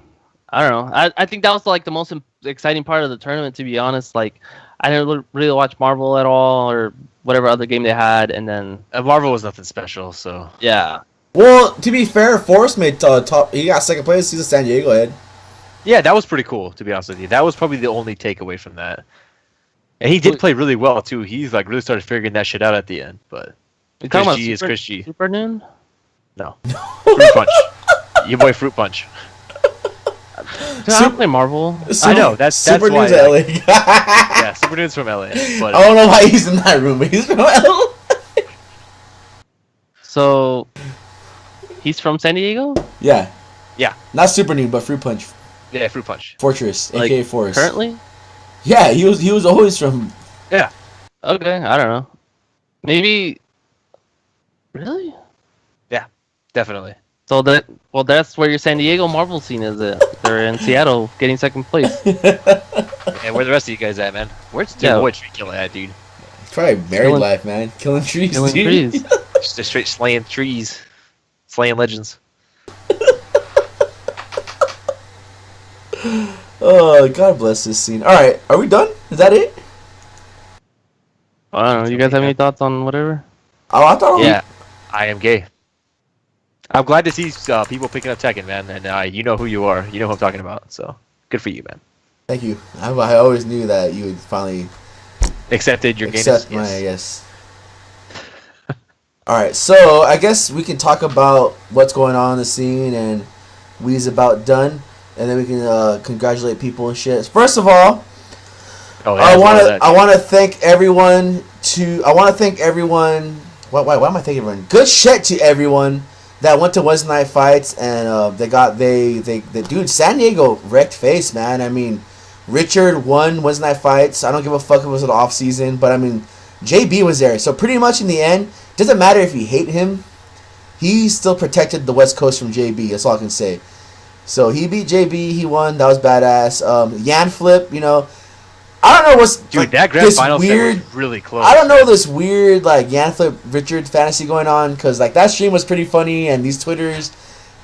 D: I don't know. I think that was like the most exciting part of the tournament. To be honest, like I didn't really watch Marvel at all or whatever other game they had, and then
C: Marvel was nothing special. So
D: yeah.
B: Well, to be fair, Forrest made top. He got second place. He's a San Diego head.
C: Yeah, that was pretty cool, to be honest with you. That was probably the only takeaway from that. And he did play really well, too. He's like really started figuring that shit out at the end. But Chris G is Chris G.
D: Super Noon?
C: No. Fruit Punch. Your boy Fruit Punch.
D: I don't play Marvel.
C: I know, that's
B: Super
C: why.
B: Noon's LA.
C: Yeah, Super Noon's from LA. But
B: I don't know why he's in that room, but he's from LA.
D: So, he's from San Diego?
B: Yeah.
C: Yeah.
B: Not Super Noon, but Fruit Punch.
C: Yeah, Fruit Punch.
B: Fortress,
D: Like,
B: aka Forrest.
D: Currently?
B: Yeah, he was always from.
C: Yeah.
D: Okay, I don't know. Maybe. Really?
C: Yeah, definitely.
D: So that's where your San Diego Marvel scene is. They're in Seattle, getting second place.
C: And where the rest of you guys at, man? Where's the boy tree killer at, dude?
B: It's probably married life, man. Killing trees,
D: Killing
B: dude.
D: trees.
C: Just straight slaying trees, slaying legends.
B: Oh, God bless this scene. All right, are we done? Is that it?
D: I don't know. You guys have any thoughts on whatever?
B: Oh, I thought.
C: Yeah, I am gay. I'm glad to see people picking up Tekken, man, and you know who you are. You know who I'm talking about. So good for you, man.
B: Thank you. I always knew that you would finally
C: accepted your
B: accept
C: gayness.
B: my yes. All right, so I guess we can talk about what's going on in the scene, and we's about done, and then we can congratulate people and shit. First of all, I want to thank everyone. Why am I thanking everyone? Good shit to everyone that went to Wednesday Night Fights, and dude, San Diego wrecked face, man. I mean, Richard won Wednesday Night Fights. I don't give a fuck if it was an off season, but I mean, JB was there. So pretty much in the end, doesn't matter if you hate him, he still protected the West Coast from JB. That's all I can say. So he beat JB. He won. That was badass. Yan Flip, I don't know what's
C: that grand final weird, was really close.
B: I don't know this weird Yan Flip Richard fantasy going on, because that stream was pretty funny, and these Twitters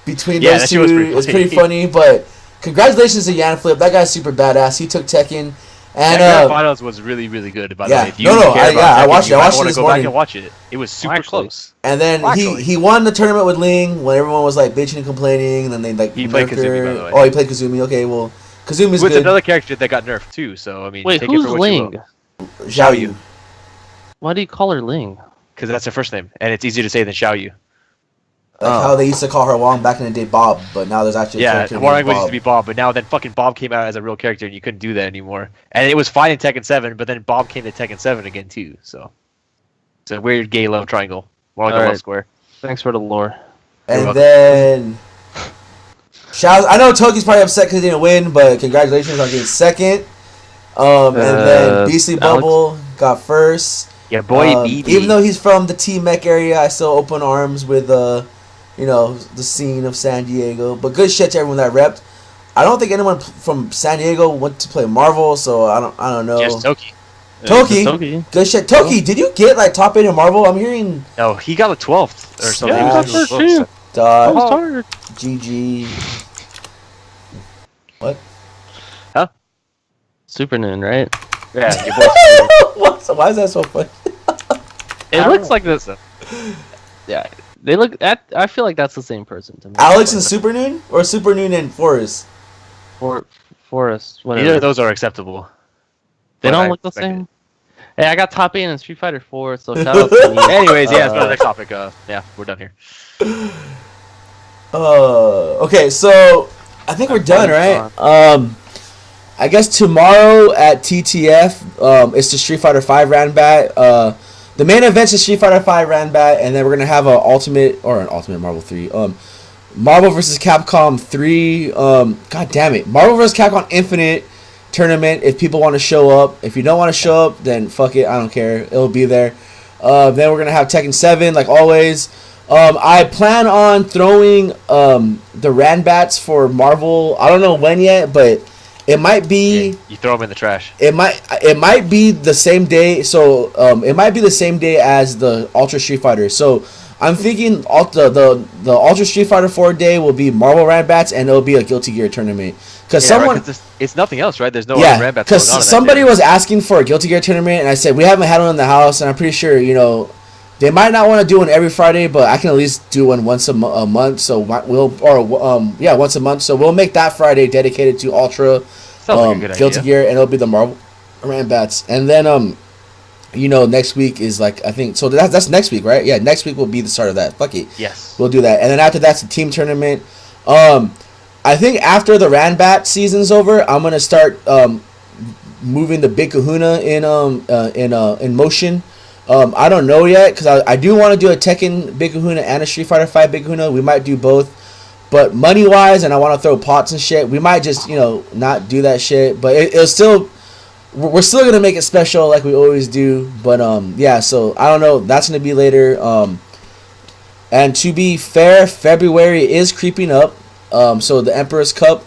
B: between those two was pretty funny. But congratulations to Yan Flip. That guy's super badass. He took Tekken. And
C: that grand finals was really, really good. By the way, if you
B: I watched it. I watched it this
C: go
B: morning.
C: Back and watch it. It was super close.
B: And then he won the tournament with Ling when everyone was bitching and complaining, and then
C: he played Kazumi, by the way.
B: Oh, he played Kazumi. Okay, well, Kazumi's
C: with
B: good.
C: Another character that got nerfed too. So I mean,
D: wait,
C: take
D: who's
C: it for what
D: Ling?
C: You will.
B: Xiaoyu.
D: Why do you call her Ling?
C: Because that's her first name, and it's easier to say than Xiaoyu.
B: How they used to call her Wong back in the day, Bob, but now there's actually a character
C: Wong
B: named Bob.
C: used to be Bob, but now then fucking Bob came out as a real character, and you couldn't do that anymore. And it was fine in Tekken 7, but then Bob came to Tekken 7 again too. So it's a weird gay love triangle, more like a love square.
D: Thanks for the lore.
B: And
C: welcome.
B: then I know Toki's probably upset because he didn't win, but congratulations on getting second. And then Beastly
D: Alex?
B: Bubble got first.
C: Yeah, boy, BB.
B: Even though he's from the T-Mech area, I still open arms with the scene of San Diego. But good shit to everyone that repped. I don't think anyone from San Diego went to play Marvel, so I don't know.
C: Just Toki.
B: Toki, good shit. Toki, did you get like top 8 in Marvel? I'm hearing.
C: No, he got a 12th or something.
B: Yeah,
C: He was
D: I
C: really
D: got
C: close.
D: I was tired.
B: GG. What?
D: Super Noon, right?
C: Yeah, your boy.
B: Why is that so funny?
D: It
C: I
D: looks
C: don't
D: like this. Yeah, they look. I feel like that's the same person to me.
B: Alex and Supernoon or Supernoon and Forrest?
D: Forrest, whatever.
C: Neither of those are acceptable.
D: They
C: but
D: don't
C: I
D: look the
C: expect
D: same. Hey, I got top 8 in Street Fighter 4, so shout out to me.
C: Anyways, yeah, let's go to the next topic. Yeah, we're done here.
B: Okay, so I think we're done, right? I guess tomorrow at TTF, it's the Street Fighter 5 Ranbat. The main event's the Street Fighter 5 Ranbat, and then we're gonna have an Ultimate Marvel 3. Marvel vs. Capcom 3. God damn it, Marvel vs. Capcom Infinite tournament. If people want to show up, if you don't want to show up, then fuck it, I don't care. It'll be there. Then we're gonna have Tekken 7 like always. I plan on throwing the Ranbats for Marvel. I don't know when yet, but it might be.
C: Yeah, you throw them in the trash.
B: It might be the same day. So it might be the same day as the Ultra Street Fighter. So I'm thinking the Ultra Street Fighter 4 day will be Marvel Ranbats, and it'll be a Guilty Gear tournament. Because
C: it's nothing else, right? There's no
B: yeah,
C: other Ranbats
B: because
C: going on.
B: somebody was asking for a Guilty Gear tournament, and I said we haven't had one in the house, and I'm pretty sure they might not want to do one every Friday, but I can at least do one once a month. So once a month. So we'll make that Friday dedicated to Ultra
C: Sounds like a good
B: Guilty
C: idea.
B: Gear, and it'll be the Marvel Ranbats. And then next week is like I think so that's next week, right? Yeah, next week will be the start of that. Fuck it.
C: Yes.
B: We'll do that, and then after that's the team tournament. I think after the Ranbat season's over, I'm gonna start moving the Big Kahuna in motion. I don't know yet because I do want to do a Tekken Big Kahuna and a Street Fighter 5 Big Kahuna. We might do both, but money wise, and I want to throw pots and shit. We might just not do that shit, but it'll still. We're still gonna make it special like we always do. But yeah. So I don't know. That's gonna be later. And to be fair, February is creeping up. So the Emperor's Cup,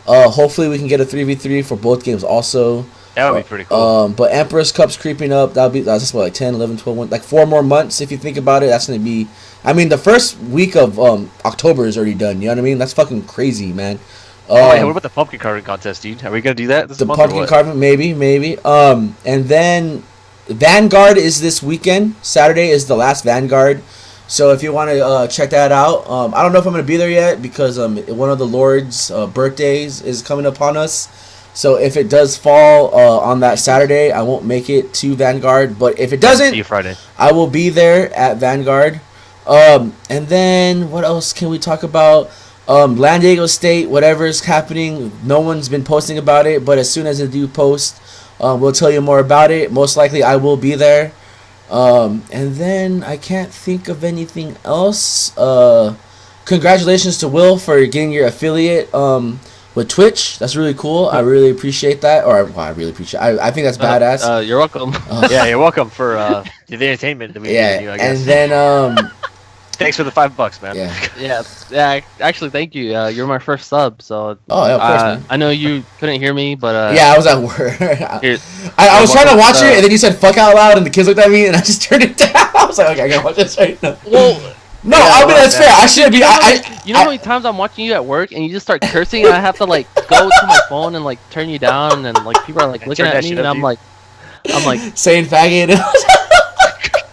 B: hopefully we can get a 3v3 for both games also.
C: That would be pretty cool.
B: But Emperor's Cup's creeping up. That's what, like 10, 11, 12, like 4 more months if you think about it. That's going to be, I mean, the first week of October is already done. You know what I mean? That's fucking crazy, man.
C: What about the pumpkin carving contest, dude? Are we going to do that this month? The
B: pumpkin carving, maybe. And then Vanguard is this weekend. Saturday is the last Vanguard. So if you want to check that out, I don't know if I'm going to be there yet because one of the Lord's birthdays is coming upon us. So if it does fall on that Saturday, I won't make it to Vanguard. But if it doesn't,
C: See you Friday.
B: I will be there at Vanguard. And then what else can we talk about? San Diego State, whatever is happening, no one's been posting about it. But as soon as they do post, we'll tell you more about it. Most likely I will be there. And then I can't think of anything else. Congratulations to Will for getting your affiliate with Twitch. That's really cool. I really appreciate that. I really appreciate I think that's badass.
D: You're welcome.
C: Yeah, you're welcome for the entertainment that we gave you, I guess.
B: And then
C: thanks for the $5, man.
B: Yeah.
D: Actually, thank you. You're my first sub, so.
B: Oh, yeah, of course, man.
D: I know you couldn't hear me, but.
B: Yeah, I was at work. I was trying to watch it, and then you said "fuck" out loud, and the kids looked at me, and I just turned it down. I was like, okay, I gotta watch this right now.
D: Well.
B: No, I mean that's fair. I should be.
D: You know how many times I'm watching you at work and you just start cursing and I have to like go to my phone and like turn you down and like people are like looking at me and I'm like
B: saying faggot.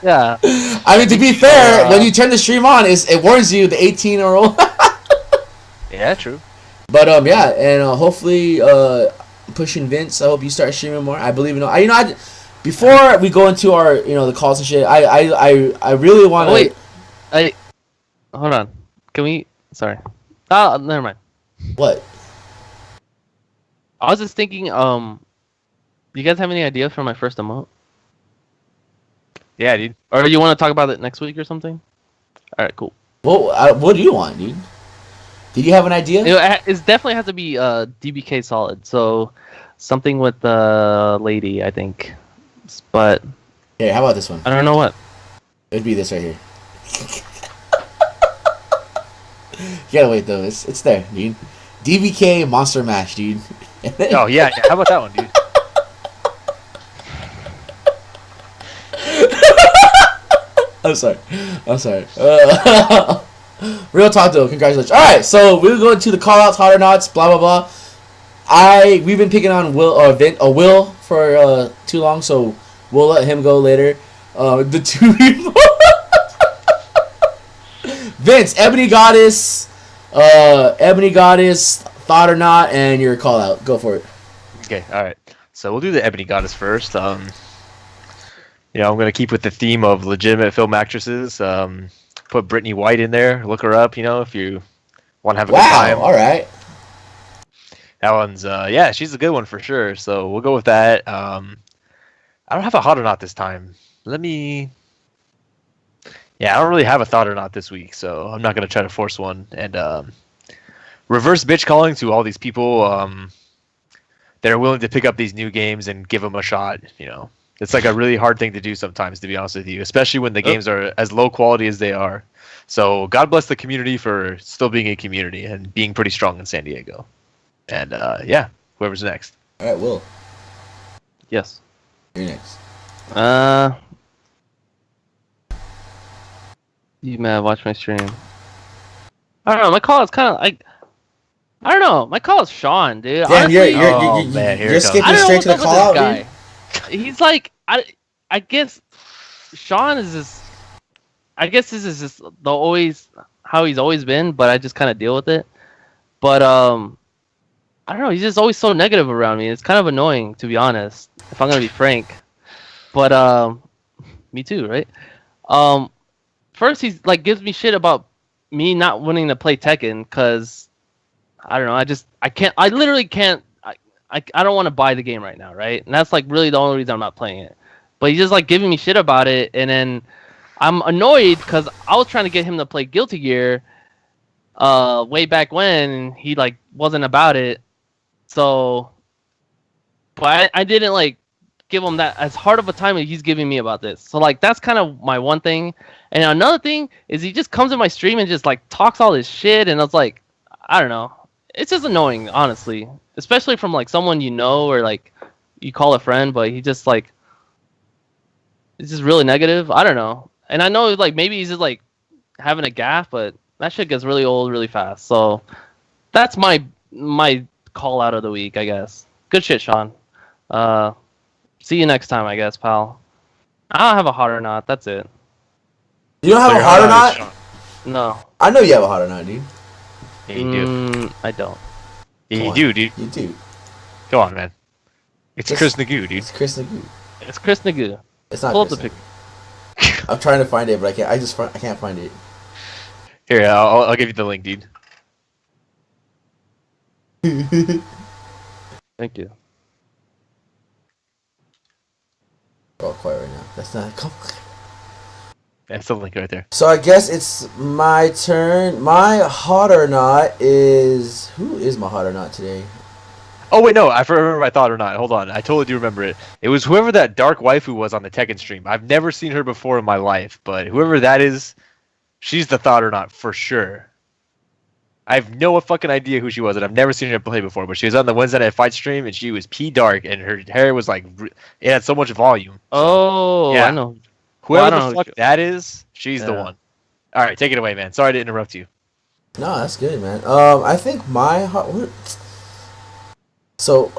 D: Yeah.
B: I mean, to be fair, when you turn the stream on, it warns you the 18-year-old.
C: Yeah, true.
B: But yeah, and hopefully, pushing Vince. I hope you start streaming more. I believe before we go into our the calls and shit, I really want to.
D: Wait. Hold on. Can we? Sorry. Never mind.
B: What?
D: I was just thinking. Do you guys have any idea for my first emote?
C: Yeah, dude.
D: Or you want to talk about it next week or something? All right, cool.
B: Well, what do you want, dude? Did you have an idea?
D: It definitely has to be DBK solid. So something with the lady, I think. But
B: Here, how about this one?
D: I don't know what.
B: It'd be this right here. You gotta wait though. It's there, dude. DBK Monster Mash, dude.
C: Oh yeah, how about that one, dude?
B: I'm sorry. Real talk though, congratulations. All right, so we're going to the call outs, hot or nots, blah blah blah. We've been picking on Will for too long, so we'll let him go later. The two people, Vince, Ebony Goddess, thought or not, and your call out. Go for it.
C: Okay, all right. So we'll do the Ebony Goddess first. You know, I'm gonna keep with the theme of legitimate film actresses. Put Brittany White in there. Look her up. You know, if you want to have a good time.
B: Wow. All right.
C: That one's yeah, she's a good one for sure. So we'll go with that. I don't have a hot or not this time. Yeah, I don't really have a thought or not this week, so I'm not gonna try to force one. And reverse bitch calling to all these people that are willing to pick up these new games and give them a shot. You know, it's like a really hard thing to do sometimes, to be honest with you, especially when the games are as low quality as they are. So God bless the community for still being a community and being pretty strong in San Diego. And yeah, whoever's next.
B: All right, Will.
D: Yes.
B: You're next.
D: You may have watched my stream. I don't know. My call is kind of like. I don't know. My call is Sean, dude.
B: Damn,
D: honestly,
B: you're skipping
D: I don't
B: straight
D: know
B: to the
D: what's
B: call
D: up with
B: out,
D: this
B: dude.
D: guy. He's like, I guess Sean is just. I guess this is just how he's always been, but I just kind of deal with it. But I don't know. He's just always so negative around me. It's kind of annoying, to be honest. If I'm gonna be frank. But me too, right? First he's like gives me shit about me not wanting to play Tekken because I don't know. I literally can't. I don't want to buy the game right now, right? And that's like really the only reason I'm not playing it. But he's just like giving me shit about it, and then I'm annoyed because I was trying to get him to play Guilty Gear, way back when, and he like wasn't about it. So, but I didn't like give him that as hard of a time as he's giving me about this. So like that's kind of my one thing. And another thing is he just comes in my stream and just like talks all this shit, and it's like I don't know. It's just annoying, honestly, especially from like someone you know or like you call a friend, but he just like it's just really negative. I don't know. And I know like maybe he's just like having a gaff, but that shit gets really old really fast. So that's my call out of the week, I guess. Good shit, Sean. See you next time, I guess, pal. I don't have a hot or not. That's it.
B: You don't have a hot or not?
D: No.
B: I know you have a hot or not, dude.
C: Yeah, you do.
D: I don't.
C: Yeah, you do, dude.
B: You do.
C: Come on, man. It's Chris Nagu, dude.
B: It's Chris Nagu.
D: It's Chris Nagu.
B: It's not
D: Pull
B: Chris
D: up the
B: Nagu. I'm trying to find it, but I can't find it.
C: Here, I'll give you the link, dude.
D: Thank you.
B: Oh, quiet right now. That's not.
C: That's the link right there.
B: So I guess it's my turn. My hot or not is who is my hot or not today?
C: Oh wait, no, I remember my thought or not. Hold on, I totally do remember it. It was whoever that dark waifu was on the Tekken stream. I've never seen her before in my life, but whoever that is, she's the thought or not for sure. I have no fucking idea who she was, and I've never seen her play before. But she was on the Wednesday Night Fight stream, and she was pee dark, and her hair was like it had so much volume.
D: Oh, yeah. I know.
C: Whoever the fuck that is, she's the one. All right, take it away, man. Sorry to interrupt you.
B: No, that's good, man. I think my hot. So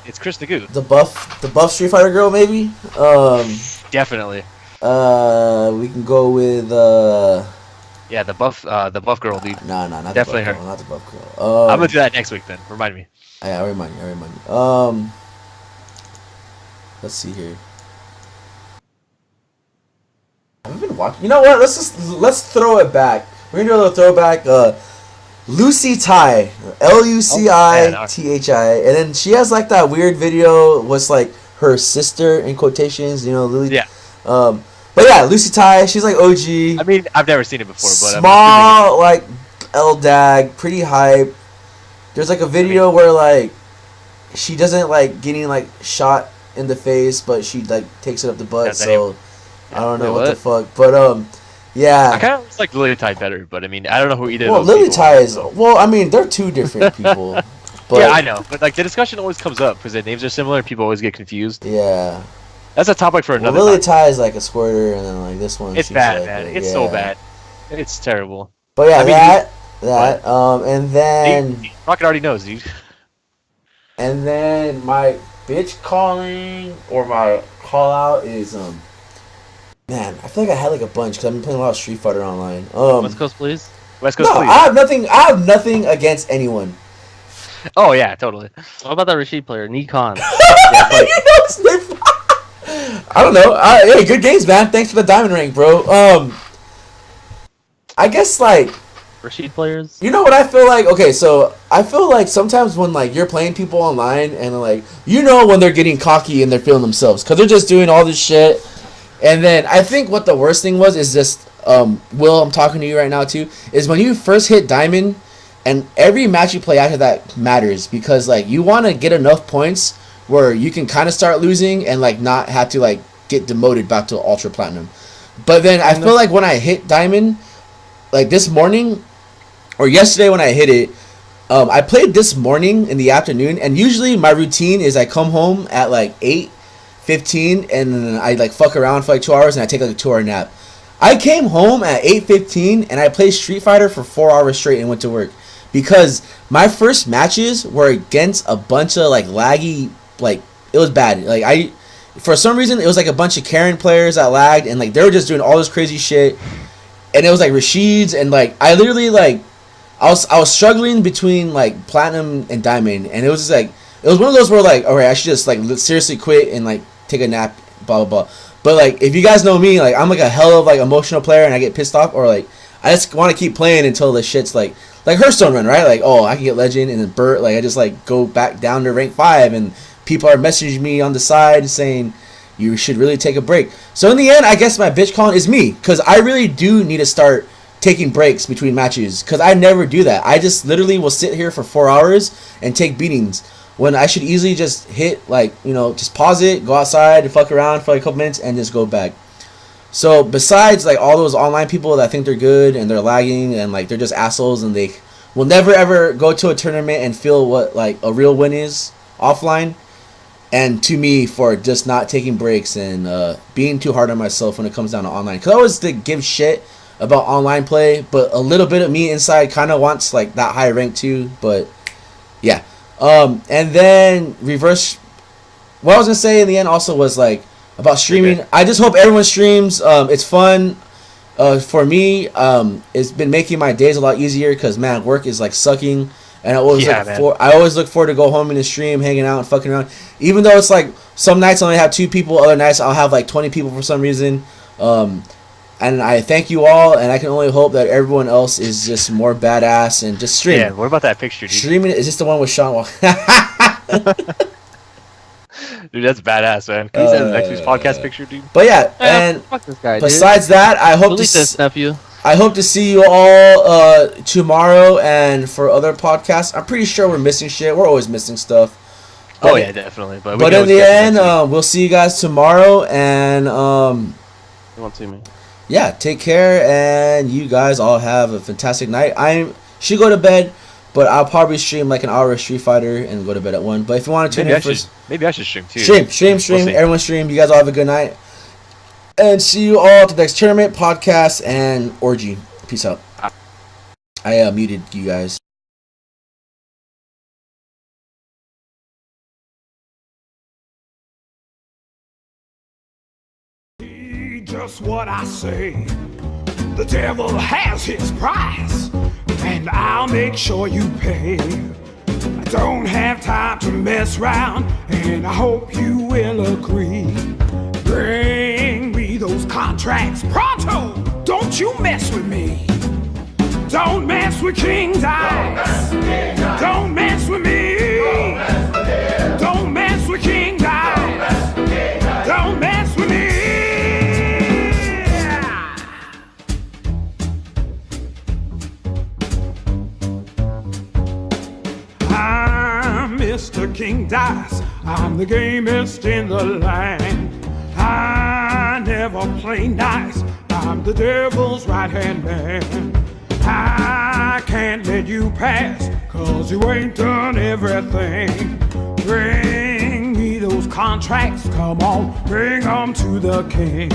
C: it's Chris Nagu.
B: The buff Street Fighter girl, maybe.
C: Definitely.
B: We can go with.
C: Yeah, the buff girl, dude.
B: No, not
C: definitely
B: the buff
C: her.
B: Girl, not the buff girl.
C: I'm gonna do that next week then. Remind me.
B: Yeah, I'll remind you. Let's see here. I've been watching. You know what? Let's throw it back. We're gonna do a little throwback. Lucy Tai, Lucithai, and then she has like that weird video. Was like her sister in quotations. You know, Lily.
C: Yeah.
B: But yeah, Lucy Tai, she's like OG.
C: I mean, I've never seen it before, but
B: small, like LDAG, pretty hype. There's like a video where like she doesn't like getting like shot in the face, but she like takes it up the butt. So I don't know what the fuck, but yeah.
C: I kind of like Lily Tai better, but I mean, I don't know who either.
B: Well,
C: of those
B: Lily
C: people
B: Tai
C: are,
B: is
C: so.
B: well. I mean, they're two different people. But,
C: yeah, I know, but like the discussion always comes up because their names are similar. People always get confused.
B: Yeah.
C: That's a topic for another.
B: Lily Tai is like a squirter, and then like this one.
C: It's
B: she's
C: bad,
B: like,
C: man. It's so bad. It's terrible.
B: But yeah,
C: I mean,
B: and then
C: Rocket already knows, dude.
B: And then my bitch calling or my call out is man, I feel like I had like a bunch because I've been playing a lot of Street Fighter online.
D: West Coast, please.
C: West Coast,
B: no,
C: please.
B: I have nothing against anyone.
C: Oh yeah, totally.
D: What about that Rashid player, Nikon?
C: Yeah, but,
B: I don't know. Hey, good games, man. Thanks for the diamond rank, bro. I guess like
D: Rashid players.
B: you know what I feel like? Okay, so I feel like sometimes when like you're playing people online and like you know when they're getting cocky and they're feeling themselves because they're just doing all this shit, and then I think what the worst thing was is just Will, I'm talking to you right now too, is when you first hit diamond, and every match you play after that matters because like you want to get enough points where you can kind of start losing and like not have to like get demoted back to ultra platinum. But then I feel like when I hit diamond, like this morning or yesterday when I hit it, I played this morning in the afternoon, and usually my routine is I come home at like 8:15 and then I like fuck around for like 2 hours and I take like a 2 hour nap. I came home at 8:15 and I played Street Fighter for 4 hours straight and went to work because my first matches were against a bunch of like laggy, like it was bad. Like for some reason it was like a bunch of Karen players that lagged and like they were just doing all this crazy shit, and it was like Rashid's and like I literally like I was struggling between like platinum and diamond, and it was just like it was one of those where like alright, I should just like seriously quit and like take a nap, blah blah blah. But like if you guys know me, like I'm like a hell of like emotional player and I get pissed off, or like I just want to keep playing until the shit's like Hearthstone run, right? Like oh I can get legend and then Burt, like I just like go back down to rank 5 and people are messaging me on the side saying you should really take a break. So in the end, I guess my bitch calling is me because I really do need to start taking breaks between matches because I never do that. I just literally will sit here for 4 hours and take beatings when I should easily just hit like, you know, just pause it, go outside and fuck around for like a couple minutes and just go back. So besides like all those online people that think they're good and they're lagging and like they're just assholes and they will never ever go to a tournament and feel what like a real win is offline, and to me for just not taking breaks and being too hard on myself when it comes down to online, because I always give shit about online play, but a little bit of me inside kind of wants like that high rank too. But yeah, and then reverse. What I was gonna say in the end also was like about streaming. Okay. I just hope everyone streams. It's fun. For me, it's been making my days a lot easier because man, work is like sucking, and I always look forward to go home in the stream, hanging out and fucking around. Even though it's like some nights I only have 2 people, other nights I'll have like 20 people for some reason. And I thank you all, and I can only hope that everyone else is just more badass and just stream.
C: Yeah, what about that picture, dude?
B: Streaming, is this the one with Sean Wall?
C: Dude, that's badass, man. Can you send the next week's podcast picture, dude?
B: But yeah, and
D: fuck this guy,
B: besides that, I hope I hope to see you all tomorrow and for other podcasts. I'm pretty sure we're missing shit. We're always missing stuff. But,
C: oh yeah, definitely. But
B: in the end, we'll see you guys tomorrow, and
D: you won't see me.
B: Yeah, take care, and you guys all have a fantastic night. I should go to bed, but I'll probably stream like an hour of Street Fighter and go to bed at 1. But if you want to tune in first,
C: maybe I should stream too.
B: Stream. We'll everyone stream. You guys all have a good night, and see you all at the next tournament, podcast, and orgy. Peace out. I muted you guys.
A: Just what I say. The devil has his price, and I'll make sure you pay. I don't have time to mess around, and I hope you will agree. Bring me those contracts pronto. Don't you mess with me. Don't mess with King's Eyes. Don't mess with me. Don't mess with King's Eyes. Don't mess with me. Mr. King Dice. I'm the gamest in the land. I never play nice. I'm the devil's right-hand man. I can't let you pass, 'cause you ain't done everything. Bring me those contracts, come on, bring them to the king.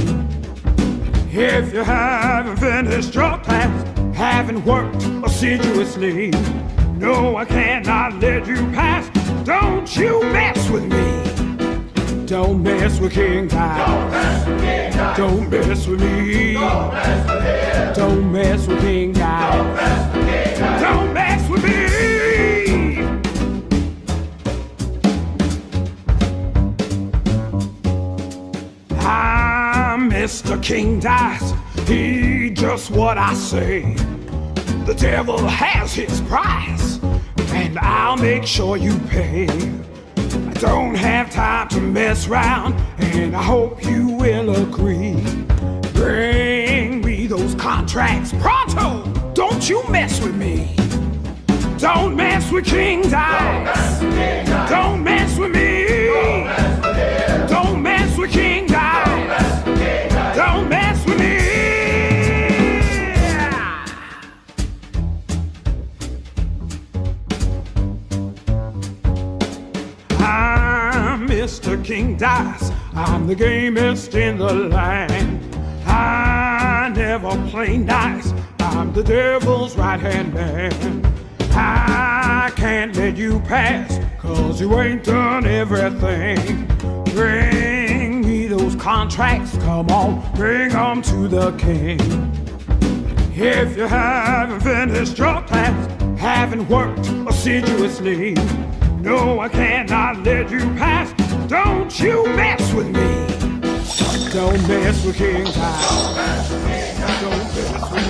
A: If you haven't finished your class, haven't worked assiduously, no, I cannot let you pass. Don't you mess with me. Don't mess with King Dice. Don't mess with me. Don't mess with King Dice. Don't mess with me. I'm Mr. King Dice. He just what I say. The devil has his price, and I'll make sure you pay. I don't have time to mess around, and I hope you will agree. Bring me those contracts pronto. Don't you mess with me. Don't mess with King Dice. Don't mess with me. Don't mess with King Dice. Don't mess with me. I'm Mr. King Dice. I'm the gamest in the land. I never play nice. I'm the devil's right-hand man. I can't let you pass, 'cause you ain't done everything. Bring me those contracts, come on, bring them to the king. If you haven't finished your class, haven't worked assiduously, no, I cannot let you pass. Don't you mess with me. Don't mess with King Dice. Don't mess with me.